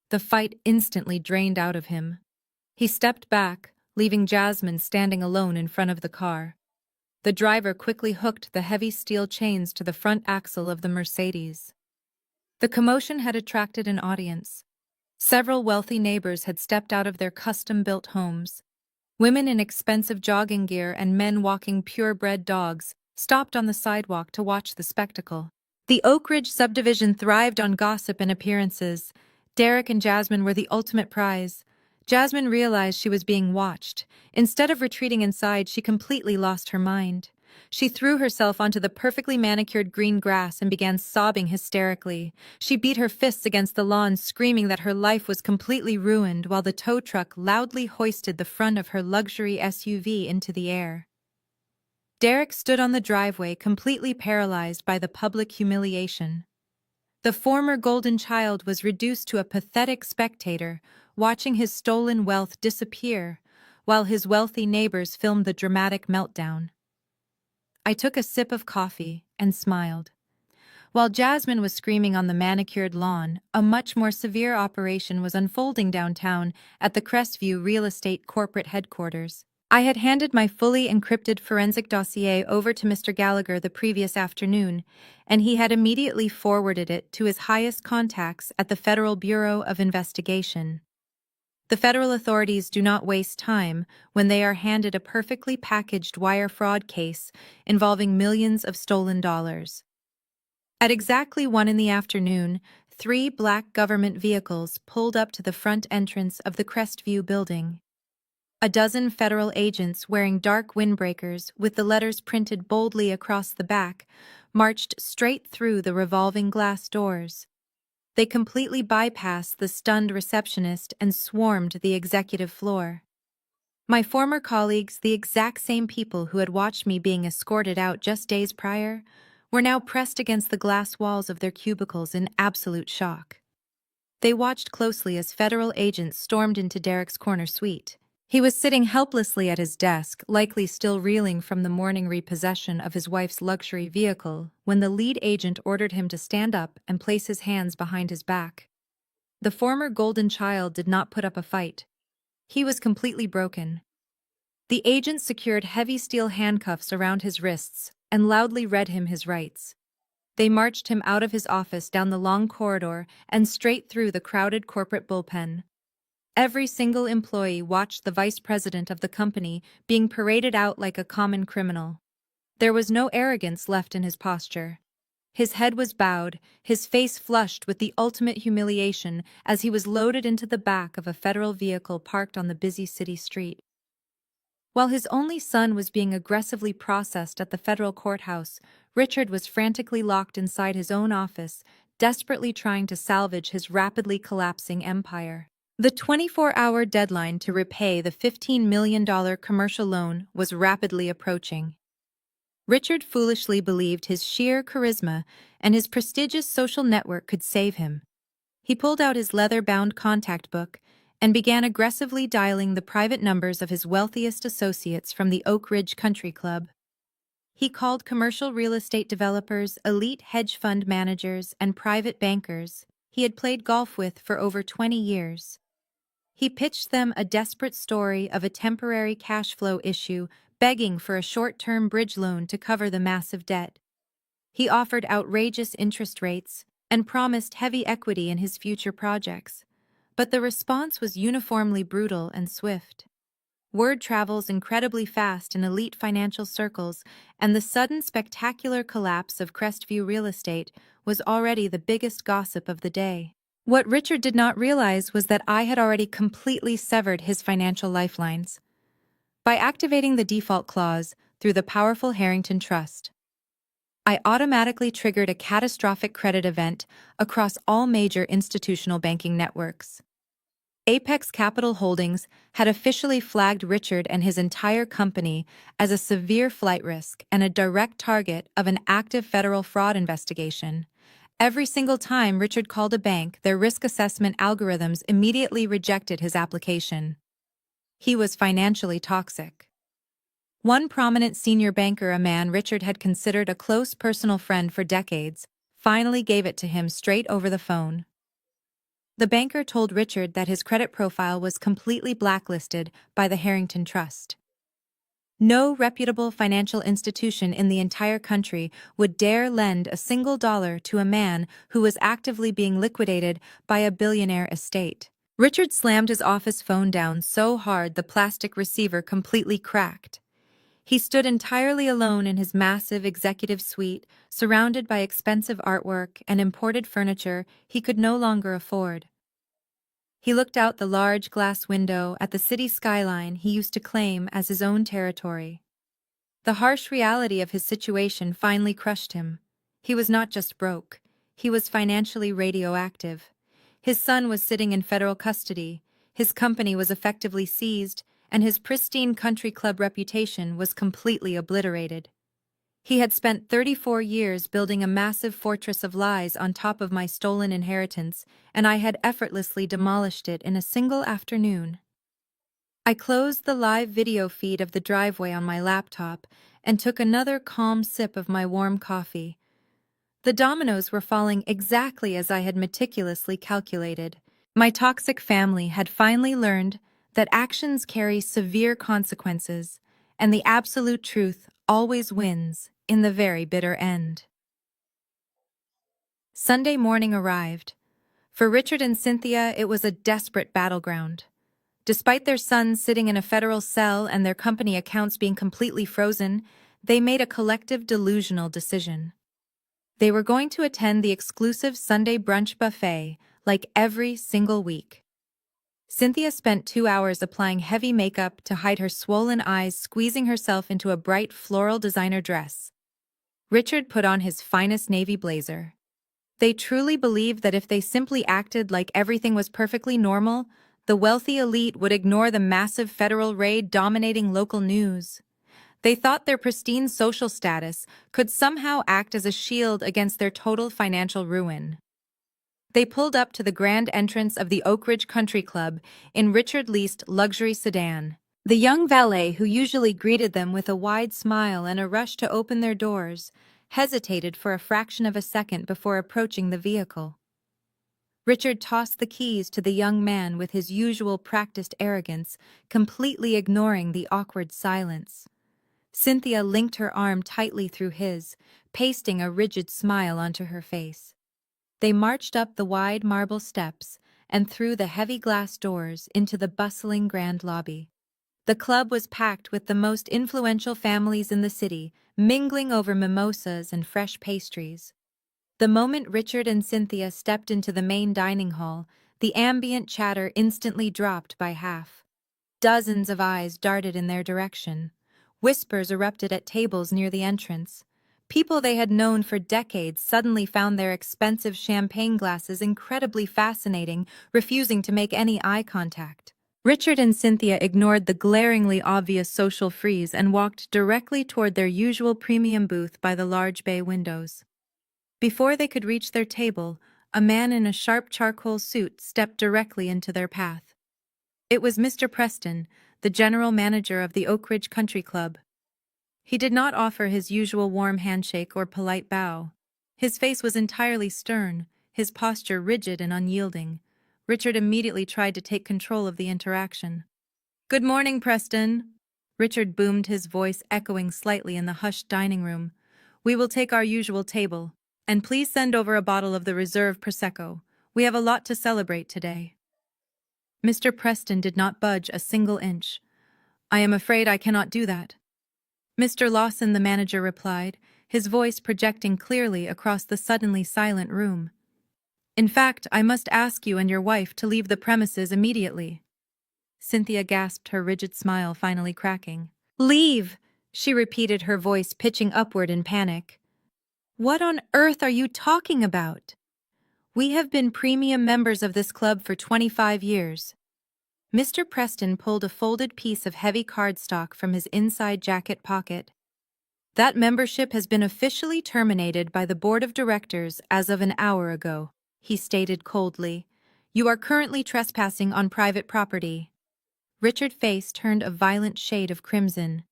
The fight instantly drained out of him. He stepped back, leaving Jasmine standing alone in front of the car. The driver quickly hooked the heavy steel chains to the front axle of the Mercedes. The commotion had attracted an audience. Several wealthy neighbors had stepped out of their custom-built homes. Women in expensive jogging gear and men walking purebred dogs stopped on the sidewalk to watch the spectacle. The Oak Ridge subdivision thrived on gossip and appearances. Derek and Jasmine were the ultimate prize. Jasmine realized she was being watched. Instead of retreating inside, she completely lost her mind. She threw herself onto the perfectly manicured green grass and began sobbing hysterically. She beat her fists against the lawn, screaming that her life was completely ruined, while the tow truck loudly hoisted the front of her luxury SUV into the air. Derek stood on the driveway, completely paralyzed by the public humiliation. The former golden child was reduced to a pathetic spectator, watching his stolen wealth disappear, while his wealthy neighbors filmed the dramatic meltdown. I took a sip of coffee and smiled. While Jasmine was screaming on the manicured lawn, a much more severe operation was unfolding downtown at the Crestview Real Estate corporate headquarters. I had handed my fully encrypted forensic dossier over to Mr. Gallagher the previous afternoon, and he had immediately forwarded it to his highest contacts at the Federal Bureau of Investigation. The federal authorities do not waste time when they are handed a perfectly packaged wire fraud case involving millions of stolen dollars. At exactly 1 in the afternoon, 3 black government vehicles pulled up to the front entrance of the Crestview building. A dozen federal agents wearing dark windbreakers with the letters printed boldly across the back marched straight through the revolving glass doors. They completely bypassed the stunned receptionist and swarmed the executive floor. My former colleagues, the exact same people who had watched me being escorted out just days prior, were now pressed against the glass walls of their cubicles in absolute shock. They watched closely as federal agents stormed into Derek's corner suite. He was sitting helplessly at his desk, likely still reeling from the morning repossession of his wife's luxury vehicle, when the lead agent ordered him to stand up and place his hands behind his back. The former golden child did not put up a fight. He was completely broken. The agent secured heavy steel handcuffs around his wrists and loudly read him his rights. They marched him out of his office down the long corridor and straight through the crowded corporate bullpen. Every single employee watched the vice president of the company being paraded out like a common criminal. There was no arrogance left in his posture. His head was bowed, his face flushed with the ultimate humiliation as he was loaded into the back of a federal vehicle parked on the busy city street. While his only son was being aggressively processed at the federal courthouse, Richard was frantically locked inside his own office, desperately trying to salvage his rapidly collapsing empire. The 24-hour deadline to repay the $15 million commercial loan was rapidly approaching. Richard foolishly believed his sheer charisma and his prestigious social network could save him. He pulled out his leather-bound contact book and began aggressively dialing the private numbers of his wealthiest associates from the Oak Ridge Country Club. He called commercial real estate developers, elite hedge fund managers, and private bankers he had played golf with for over 20 years. He pitched them a desperate story of a temporary cash flow issue, begging for a short-term bridge loan to cover the massive debt. He offered outrageous interest rates and promised heavy equity in his future projects. But the response was uniformly brutal and swift. Word travels incredibly fast in elite financial circles, and the sudden spectacular collapse of Crestview real estate was already the biggest gossip of the day. What Richard did not realize was that I had already completely severed his financial lifelines. By activating the default clause through the powerful Harrington Trust, I automatically triggered a catastrophic credit event across all major institutional banking networks. Apex Capital Holdings had officially flagged Richard and his entire company as a severe flight risk and a direct target of an active federal fraud investigation. Every single time Richard called a bank, their risk assessment algorithms immediately rejected his application. He was financially toxic. One prominent senior banker, a man Richard had considered a close personal friend for decades, finally gave it to him straight over the phone. The banker told Richard that his credit profile was completely blacklisted by the Harrington Trust. No reputable financial institution in the entire country would dare lend a single dollar to a man who was actively being liquidated by a billionaire estate. Richard slammed his office phone down so hard the plastic receiver completely cracked. He stood entirely alone in his massive executive suite, surrounded by expensive artwork and imported furniture he could no longer afford. He looked out the large glass window at the city skyline he used to claim as his own territory. The harsh reality of his situation finally crushed him. He was not just broke, he was financially radioactive. His son was sitting in federal custody, his company was effectively seized, and his pristine country club reputation was completely obliterated. He had spent 34 years building a massive fortress of lies on top of my stolen inheritance, and I had effortlessly demolished it in a single afternoon. I closed the live video feed of the driveway on my laptop and took another calm sip of my warm coffee. The dominoes were falling exactly as I had meticulously calculated. My toxic family had finally learned that actions carry severe consequences, and the absolute truth always wins in the very bitter end. Sunday morning arrived. For Richard and Cynthia, it was a desperate battleground. Despite their son sitting in a federal cell and their company accounts being completely frozen, they made a collective delusional decision. They were going to attend the exclusive Sunday brunch buffet, like every single week. Cynthia spent 2 hours applying heavy makeup to hide her swollen eyes, squeezing herself into a bright floral designer dress. Richard put on his finest navy blazer. They truly believed that if they simply acted like everything was perfectly normal, the wealthy elite would ignore the massive federal raid dominating local news. They thought their pristine social status could somehow act as a shield against their total financial ruin. They pulled up to the grand entrance of the Oak Ridge Country Club in Richard-leased luxury sedan. The young valet, who usually greeted them with a wide smile and a rush to open their doors, hesitated for a fraction of a second before approaching the vehicle. Richard tossed the keys to the young man with his usual practiced arrogance, completely ignoring the awkward silence. Cynthia linked her arm tightly through his, pasting a rigid smile onto her face. They marched up the wide marble steps and through the heavy glass doors into the bustling grand lobby. The club was packed with the most influential families in the city, mingling over mimosas and fresh pastries. The moment Richard and Cynthia stepped into the main dining hall, the ambient chatter instantly dropped by half. Dozens of eyes darted in their direction. Whispers erupted at tables near the entrance. People they had known for decades suddenly found their expensive champagne glasses incredibly fascinating, refusing to make any eye contact. Richard and Cynthia ignored the glaringly obvious social freeze and walked directly toward their usual premium booth by the large bay windows. Before they could reach their table, a man in a sharp charcoal suit stepped directly into their path. It was Mr. Preston, the general manager of the Oak Ridge Country Club. He did not offer his usual warm handshake or polite bow. His face was entirely stern, his posture rigid and unyielding. Richard immediately tried to take control of the interaction. "Good morning, Preston." Richard boomed, his voice echoing slightly in the hushed dining room. "We will take our usual table. And please send over a bottle of the reserve Prosecco. We have a lot to celebrate today." Mr. Preston did not budge a single inch. "I am afraid I cannot do that." Mr. Lawson, the manager, replied, his voice projecting clearly across the suddenly silent room. "In fact, I must ask you and your wife to leave the premises immediately." Cynthia gasped, her rigid smile finally cracking. "Leave!" she repeated, her voice pitching upward in panic. "What on earth are you talking about? We have been premium members of this club for 25 years. Mr. Preston pulled a folded piece of heavy cardstock from his inside jacket pocket. "That membership has been officially terminated by the board of directors as of an hour ago," he stated coldly. "You are currently trespassing on private property." Richard's face turned a violent shade of crimson.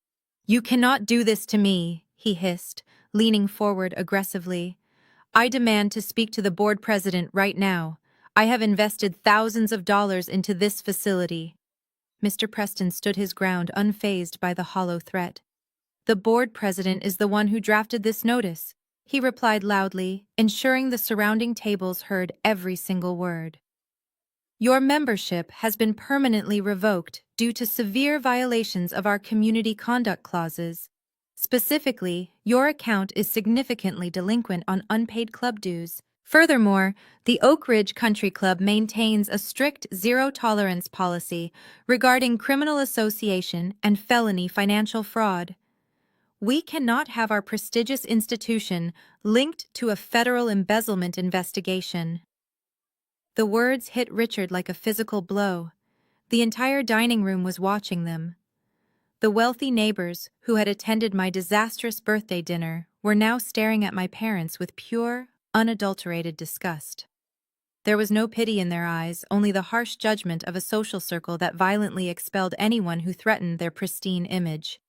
"You cannot do this to me," he hissed, leaning forward aggressively. "I demand to speak to the board president right now. I have invested thousands of dollars into this facility." Mr. Preston stood his ground, unfazed by the hollow threat. "The board president is the one who drafted this notice," he replied loudly, ensuring the surrounding tables heard every single word. "Your membership has been permanently revoked due to severe violations of our community conduct clauses. Specifically, your account is significantly delinquent on unpaid club dues. Furthermore, the Oak Ridge Country Club maintains a strict zero-tolerance policy regarding criminal association and felony financial fraud. We cannot have our prestigious institution linked to a federal embezzlement investigation." The words hit Richard like a physical blow. The entire dining room was watching them. The wealthy neighbors who had attended my disastrous birthday dinner were now staring at my parents with pure, unadulterated disgust. There was no pity in their eyes, only the harsh judgment of a social circle that violently expelled anyone who threatened their pristine image.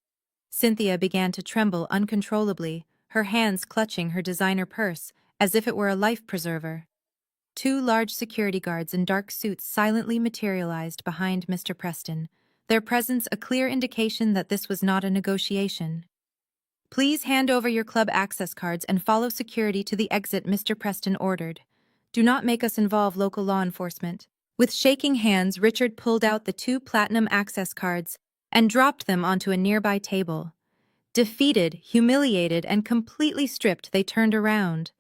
Cynthia began to tremble uncontrollably, her hands clutching her designer purse as if it were a life preserver. Two large security guards in dark suits silently materialized behind Mr. Preston, their presence a clear indication that this was not a negotiation. "Please hand over your club access cards and follow security to the exit," Mr. Preston ordered. "Do not make us involve local law enforcement." With shaking hands, Richard pulled out the two platinum access cards and dropped them onto a nearby table. Defeated, humiliated, and completely stripped, they turned around.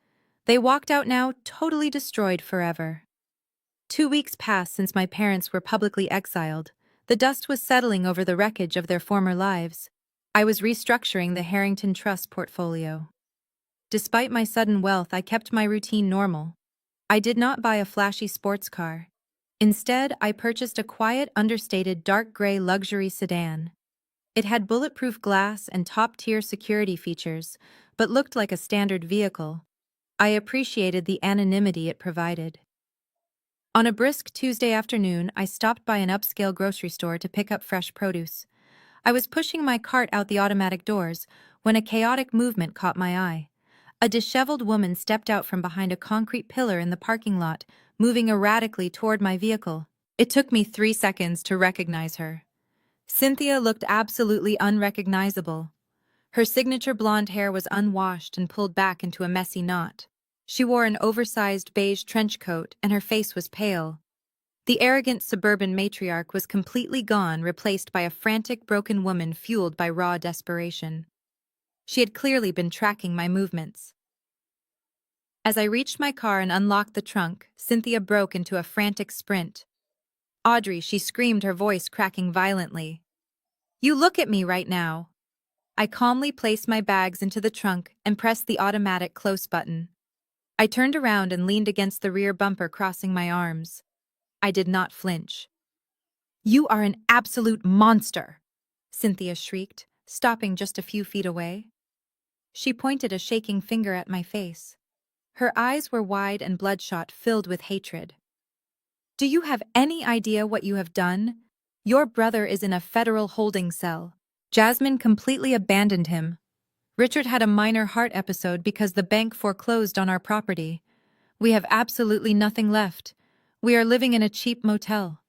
They walked out now, totally destroyed forever. 2 weeks passed since my parents were publicly exiled. The dust was settling over the wreckage of their former lives. I was restructuring the Harrington Trust portfolio. Despite my sudden wealth, I kept my routine normal. I did not buy a flashy sports car. Instead, I purchased a quiet, understated dark gray luxury sedan. It had bulletproof glass and top-tier security features, but looked like a standard vehicle. I appreciated the anonymity it provided. On a brisk Tuesday afternoon, I stopped by an upscale grocery store to pick up fresh produce. I was pushing my cart out the automatic doors when a chaotic movement caught my eye. A disheveled woman stepped out from behind a concrete pillar in the parking lot, moving erratically toward my vehicle. It took me 3 seconds to recognize her. Cynthia looked absolutely unrecognizable. Her signature blonde hair was unwashed and pulled back into a messy knot. She wore an oversized beige trench coat, and her face was pale. The arrogant suburban matriarch was completely gone, replaced by a frantic, broken woman fueled by raw desperation. She had clearly been tracking my movements. As I reached my car and unlocked the trunk, Cynthia broke into a frantic sprint. "Audrey," she screamed, her voice cracking violently. "You look at me right now." I calmly placed my bags into the trunk and pressed the automatic close button. I turned around and leaned against the rear bumper, crossing my arms. I did not flinch. "You are an absolute monster!" Cynthia shrieked, stopping just a few feet away. She pointed a shaking finger at my face. Her eyes were wide and bloodshot, filled with hatred. "Do you have any idea what you have done? Your brother is in a federal holding cell. Jasmine completely abandoned him. Richard had a minor heart episode because the bank foreclosed on our property. We have absolutely nothing left. We are living in a cheap motel."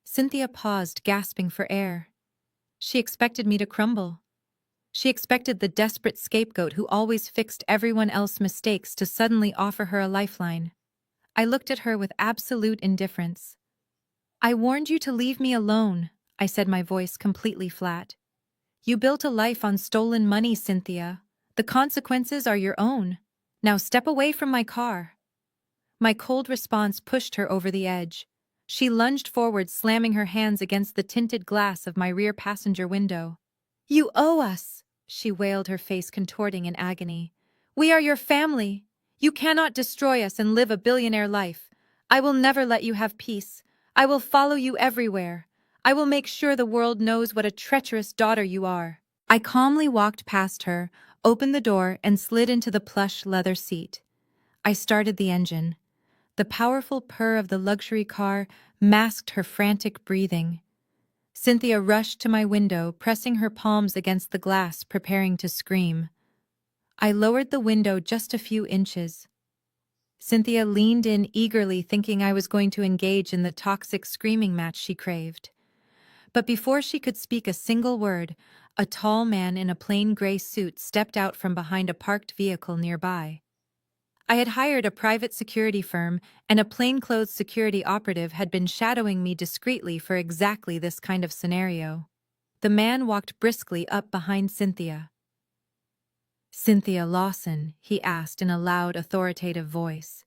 Cynthia paused, gasping for air. She expected me to crumble. She expected the desperate scapegoat who always fixed everyone else's mistakes to suddenly offer her a lifeline. I looked at her with absolute indifference. "I warned you to leave me alone," I said, my voice completely flat. "You built a life on stolen money, Cynthia. The consequences are your own. Now step away from my car." My cold response pushed her over the edge. She lunged forward, slamming her hands against the tinted glass of my rear passenger window. "You owe us," she wailed, her face contorting in agony. "We are your family. You cannot destroy us and live a billionaire life. I will never let you have peace. I will follow you everywhere. I will make sure the world knows what a treacherous daughter you are." I calmly walked past her, opened the door, and slid into the plush leather seat. I started the engine. The powerful purr of the luxury car masked her frantic breathing. Cynthia rushed to my window, pressing her palms against the glass, preparing to scream. I lowered the window just a few inches. Cynthia leaned in eagerly, thinking I was going to engage in the toxic screaming match she craved. But before she could speak a single word, a tall man in a plain gray suit stepped out from behind a parked vehicle nearby. I had hired a private security firm, and a plainclothes security operative had been shadowing me discreetly for exactly this kind of scenario. The man walked briskly up behind Cynthia. "Cynthia Lawson?" he asked in a loud, authoritative voice.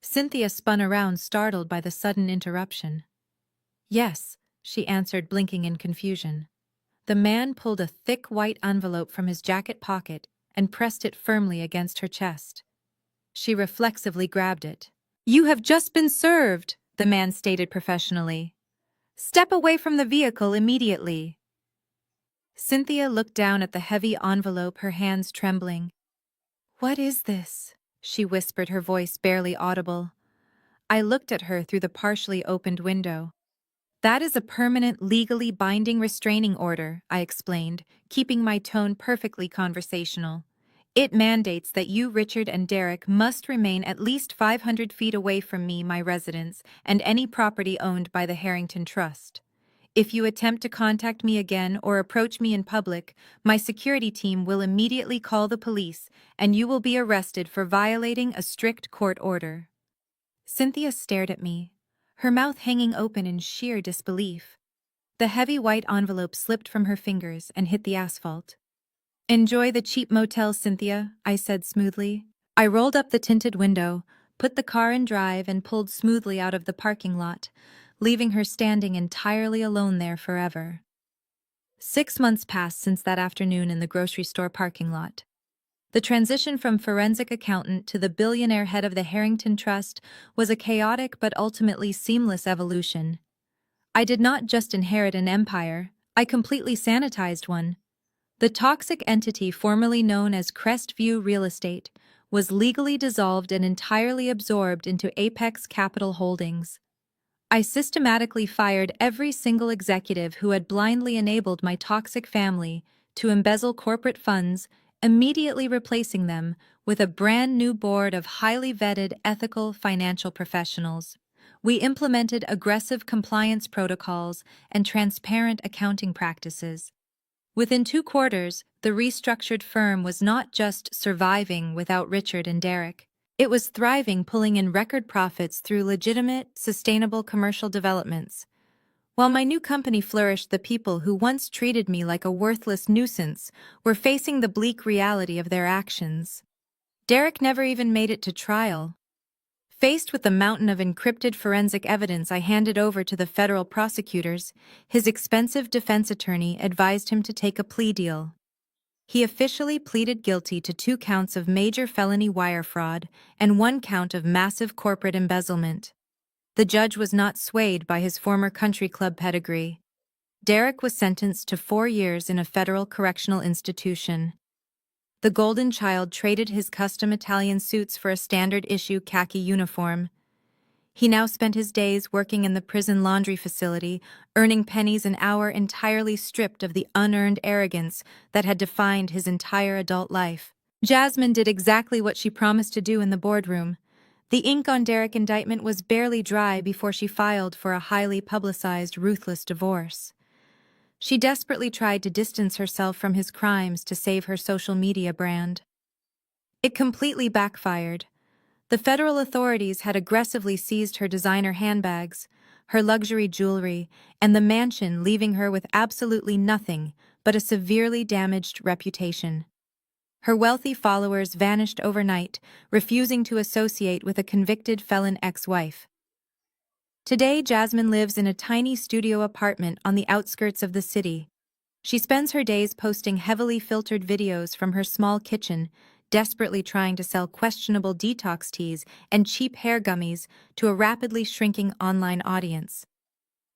Cynthia spun around, startled by the sudden interruption. "Yes," she answered, blinking in confusion. The man pulled a thick white envelope from his jacket pocket and pressed it firmly against her chest. She reflexively grabbed it. "You have just been served," the man stated professionally. "Step away from the vehicle immediately." Cynthia looked down at the heavy envelope, her hands trembling. "What is this?" she whispered, her voice barely audible. I looked at her through the partially opened window. "That is a permanent, legally binding restraining order," I explained, keeping my tone perfectly conversational. "It mandates that you, Richard, and Derek must remain at least 500 feet away from me, my residence, and any property owned by the Harrington Trust. If you attempt to contact me again or approach me in public, my security team will immediately call the police, and you will be arrested for violating a strict court order." Cynthia stared at me, her mouth hanging open in sheer disbelief. The heavy white envelope slipped from her fingers and hit the asphalt. "Enjoy the cheap motel, Cynthia," I said smoothly. I rolled up the tinted window, put the car in drive, and pulled smoothly out of the parking lot, leaving her standing entirely alone there forever. 6 months passed since that afternoon in the grocery store parking lot. The transition from forensic accountant to the billionaire head of the Harrington Trust was a chaotic but ultimately seamless evolution. I did not just inherit an empire, I completely sanitized one. The toxic entity formerly known as Crestview Real Estate was legally dissolved and entirely absorbed into Apex Capital Holdings. I systematically fired every single executive who had blindly enabled my toxic family to embezzle corporate funds, immediately replacing them with a brand new board of highly vetted, ethical financial professionals. We implemented aggressive compliance protocols and transparent accounting practices. Within 2 quarters, the restructured firm was not just surviving without Richard and Derek. It was thriving, pulling in record profits through legitimate, sustainable commercial developments. While my new company flourished, the people who once treated me like a worthless nuisance were facing the bleak reality of their actions. Derek never even made it to trial. Faced with the mountain of encrypted forensic evidence I handed over to the federal prosecutors, his expensive defense attorney advised him to take a plea deal. He officially pleaded guilty to 2 counts of major felony wire fraud and 1 count of massive corporate embezzlement. The judge was not swayed by his former country club pedigree. Derek was sentenced to 4 years in a federal correctional institution. The golden child traded his custom Italian suits for a standard-issue khaki uniform. He now spent his days working in the prison laundry facility, earning pennies an hour, entirely stripped of the unearned arrogance that had defined his entire adult life. Jasmine did exactly what she promised to do in the boardroom. The ink on Derek's indictment was barely dry before she filed for a highly publicized, ruthless divorce. She desperately tried to distance herself from his crimes to save her social media brand. It completely backfired. The federal authorities had aggressively seized her designer handbags, her luxury jewelry, and the mansion, leaving her with absolutely nothing but a severely damaged reputation. Her wealthy followers vanished overnight, refusing to associate with a convicted felon ex-wife. Today, Jasmine lives in a tiny studio apartment on the outskirts of the city. She spends her days posting heavily filtered videos from her small kitchen, desperately trying to sell questionable detox teas and cheap hair gummies to a rapidly shrinking online audience.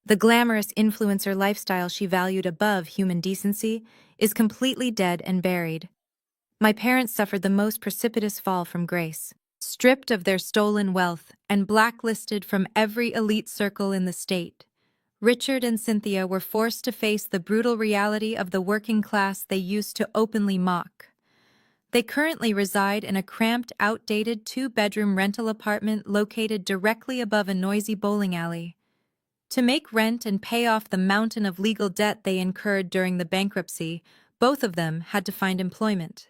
The glamorous influencer lifestyle she valued above human decency is completely dead and buried. My parents suffered the most precipitous fall from grace. Stripped of their stolen wealth and blacklisted from every elite circle in the state, Richard and Cynthia were forced to face the brutal reality of the working class they used to openly mock. They currently reside in a cramped, outdated two-bedroom rental apartment located directly above a noisy bowling alley. To make rent and pay off the mountain of legal debt they incurred during the bankruptcy, both of them had to find employment.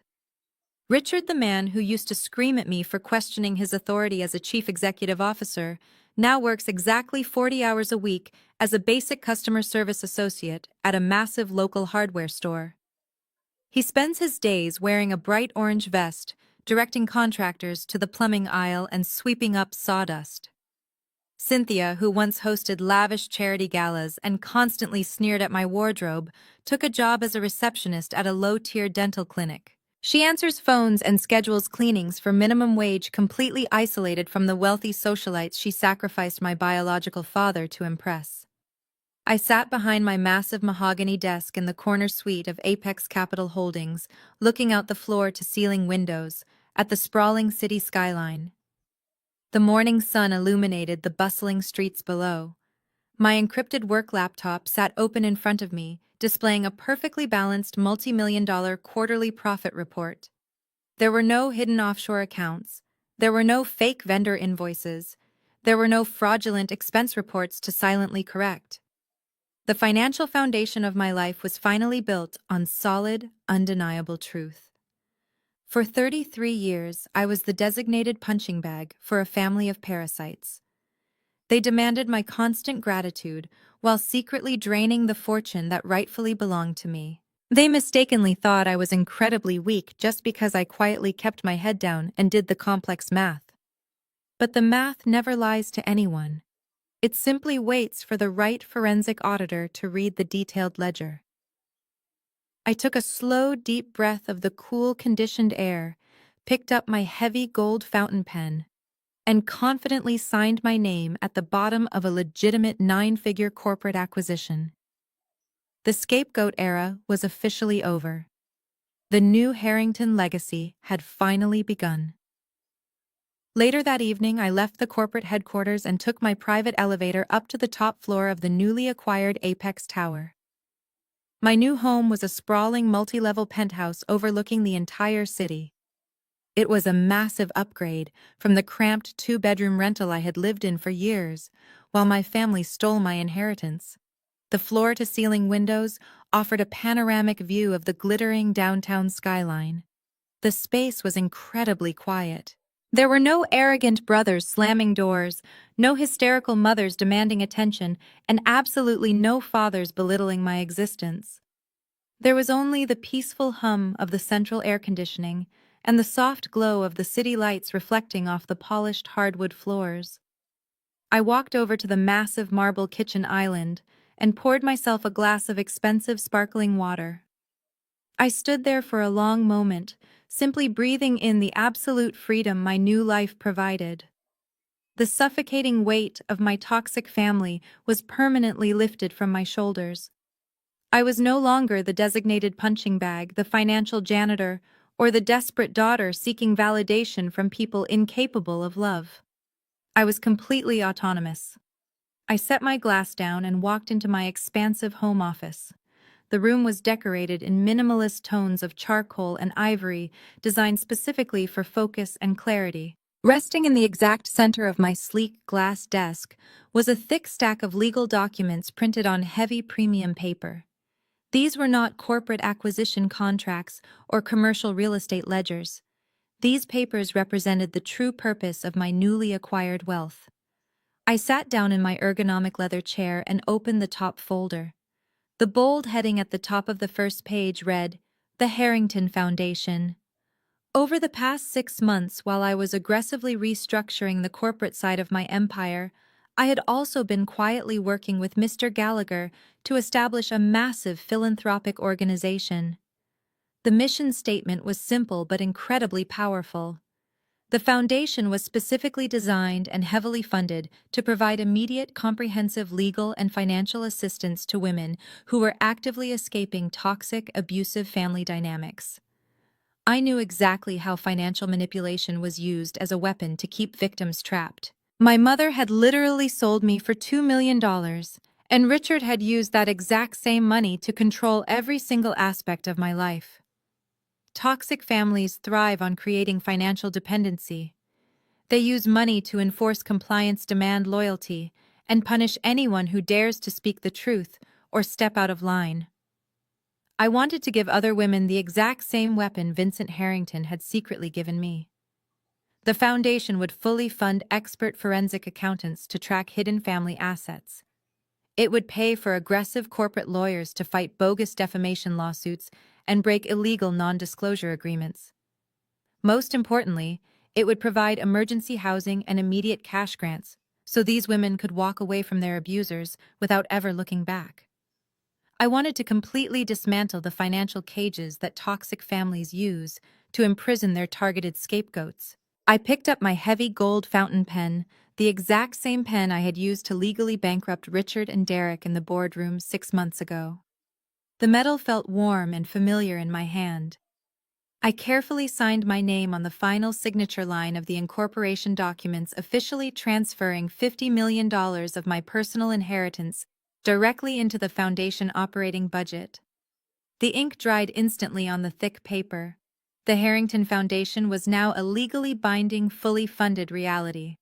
Richard, the man who used to scream at me for questioning his authority as a chief executive officer, now works exactly 40 hours a week as a basic customer service associate at a massive local hardware store. He spends his days wearing a bright orange vest, directing contractors to the plumbing aisle and sweeping up sawdust. Cynthia, who once hosted lavish charity galas and constantly sneered at my wardrobe, took a job as a receptionist at a low-tier dental clinic. She answers phones and schedules cleanings for minimum wage, completely isolated from the wealthy socialites she sacrificed my biological father to impress. I sat behind my massive mahogany desk in the corner suite of Apex Capital Holdings, looking out the floor-to-ceiling windows at the sprawling city skyline. The morning sun illuminated the bustling streets below. My encrypted work laptop sat open in front of me, displaying a perfectly balanced multi-million-dollar quarterly profit report. There were no hidden offshore accounts. There were no fake vendor invoices. There were no fraudulent expense reports to silently correct. The financial foundation of my life was finally built on solid, undeniable truth. For 33 years, I was the designated punching bag for a family of parasites. They demanded my constant gratitude while secretly draining the fortune that rightfully belonged to me. They mistakenly thought I was incredibly weak just because I quietly kept my head down and did the complex math. But the math never lies to anyone. It simply waits for the right forensic auditor to read the detailed ledger. I took a slow, deep breath of the cool, conditioned air, picked up my heavy gold fountain pen, and confidently signed my name at the bottom of a legitimate 9-figure corporate acquisition. The scapegoat era was officially over. The new Harrington legacy had finally begun. Later that evening, I left the corporate headquarters and took my private elevator up to the top floor of the newly acquired Apex Tower. My new home was a sprawling multi-level penthouse overlooking the entire city. It was a massive upgrade from the cramped two-bedroom rental I had lived in for years, while my family stole my inheritance. The floor-to-ceiling windows offered a panoramic view of the glittering downtown skyline. The space was incredibly quiet. There were no arrogant brothers slamming doors, no hysterical mothers demanding attention, and absolutely no fathers belittling my existence. There was only the peaceful hum of the central air conditioning and the soft glow of the city lights reflecting off the polished hardwood floors. I walked over to the massive marble kitchen island and poured myself a glass of expensive sparkling water. I stood there for a long moment, simply breathing in the absolute freedom my new life provided. The suffocating weight of my toxic family was permanently lifted from my shoulders. I was no longer the designated punching bag, the financial janitor, or the desperate daughter seeking validation from people incapable of love. I was completely autonomous. I set my glass down and walked into my expansive home office. The room was decorated in minimalist tones of charcoal and ivory, designed specifically for focus and clarity. Resting in the exact center of my sleek glass desk was a thick stack of legal documents printed on heavy premium paper. These were not corporate acquisition contracts or commercial real estate ledgers. These papers represented the true purpose of my newly acquired wealth. I sat down in my ergonomic leather chair and opened the top folder. The bold heading at the top of the first page read, "The Harrington Foundation." Over the past 6 months, while I was aggressively restructuring the corporate side of my empire, I had also been quietly working with Mr. Gallagher to establish a massive philanthropic organization. The mission statement was simple but incredibly powerful. The foundation was specifically designed and heavily funded to provide immediate, comprehensive legal and financial assistance to women who were actively escaping toxic, abusive family dynamics. I knew exactly how financial manipulation was used as a weapon to keep victims trapped. My mother had literally sold me for $2 million, and Richard had used that exact same money to control every single aspect of my life. Toxic families thrive on creating financial dependency. They use money to enforce compliance, demand loyalty, and punish anyone who dares to speak the truth or step out of line. I wanted to give other women the exact same weapon Vincent Harrington had secretly given me. The foundation would fully fund expert forensic accountants to track hidden family assets. It would pay for aggressive corporate lawyers to fight bogus defamation lawsuits and break illegal non-disclosure agreements. Most importantly, it would provide emergency housing and immediate cash grants, so these women could walk away from their abusers without ever looking back. I wanted to completely dismantle the financial cages that toxic families use to imprison their targeted scapegoats. I picked up my heavy gold fountain pen, the exact same pen I had used to legally bankrupt Richard and Derek in the boardroom 6 months ago. The metal felt warm and familiar in my hand. I carefully signed my name on the final signature line of the incorporation documents, officially transferring $50 million of my personal inheritance directly into the foundation operating budget. The ink dried instantly on the thick paper. The Harrington Foundation was now a legally binding, fully funded reality.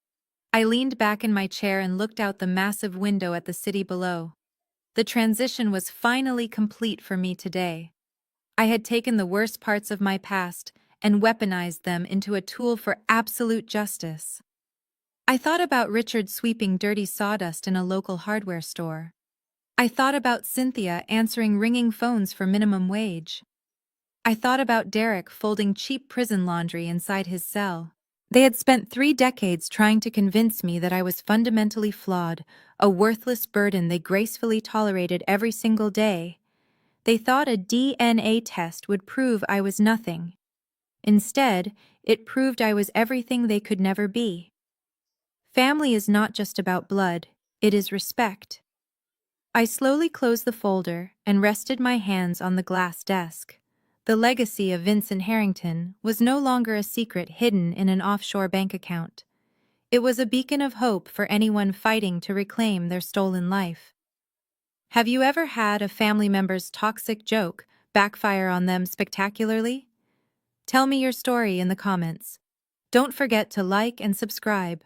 I leaned back in my chair and looked out the massive window at the city below. The transition was finally complete for me today. I had taken the worst parts of my past and weaponized them into a tool for absolute justice. I thought about Richard sweeping dirty sawdust in a local hardware store. I thought about Cynthia answering ringing phones for minimum wage. I thought about Derek folding cheap prison laundry inside his cell. They had spent 3 decades trying to convince me that I was fundamentally flawed, a worthless burden they gracefully tolerated every single day. They thought a DNA test would prove I was nothing. Instead, it proved I was everything they could never be. Family is not just about blood, it is respect. I slowly closed the folder and rested my hands on the glass desk. The legacy of Vincent Harrington was no longer a secret hidden in an offshore bank account. It was a beacon of hope for anyone fighting to reclaim their stolen life. Have you ever had a family member's toxic joke backfire on them spectacularly? Tell me your story in the comments. Don't forget to like and subscribe.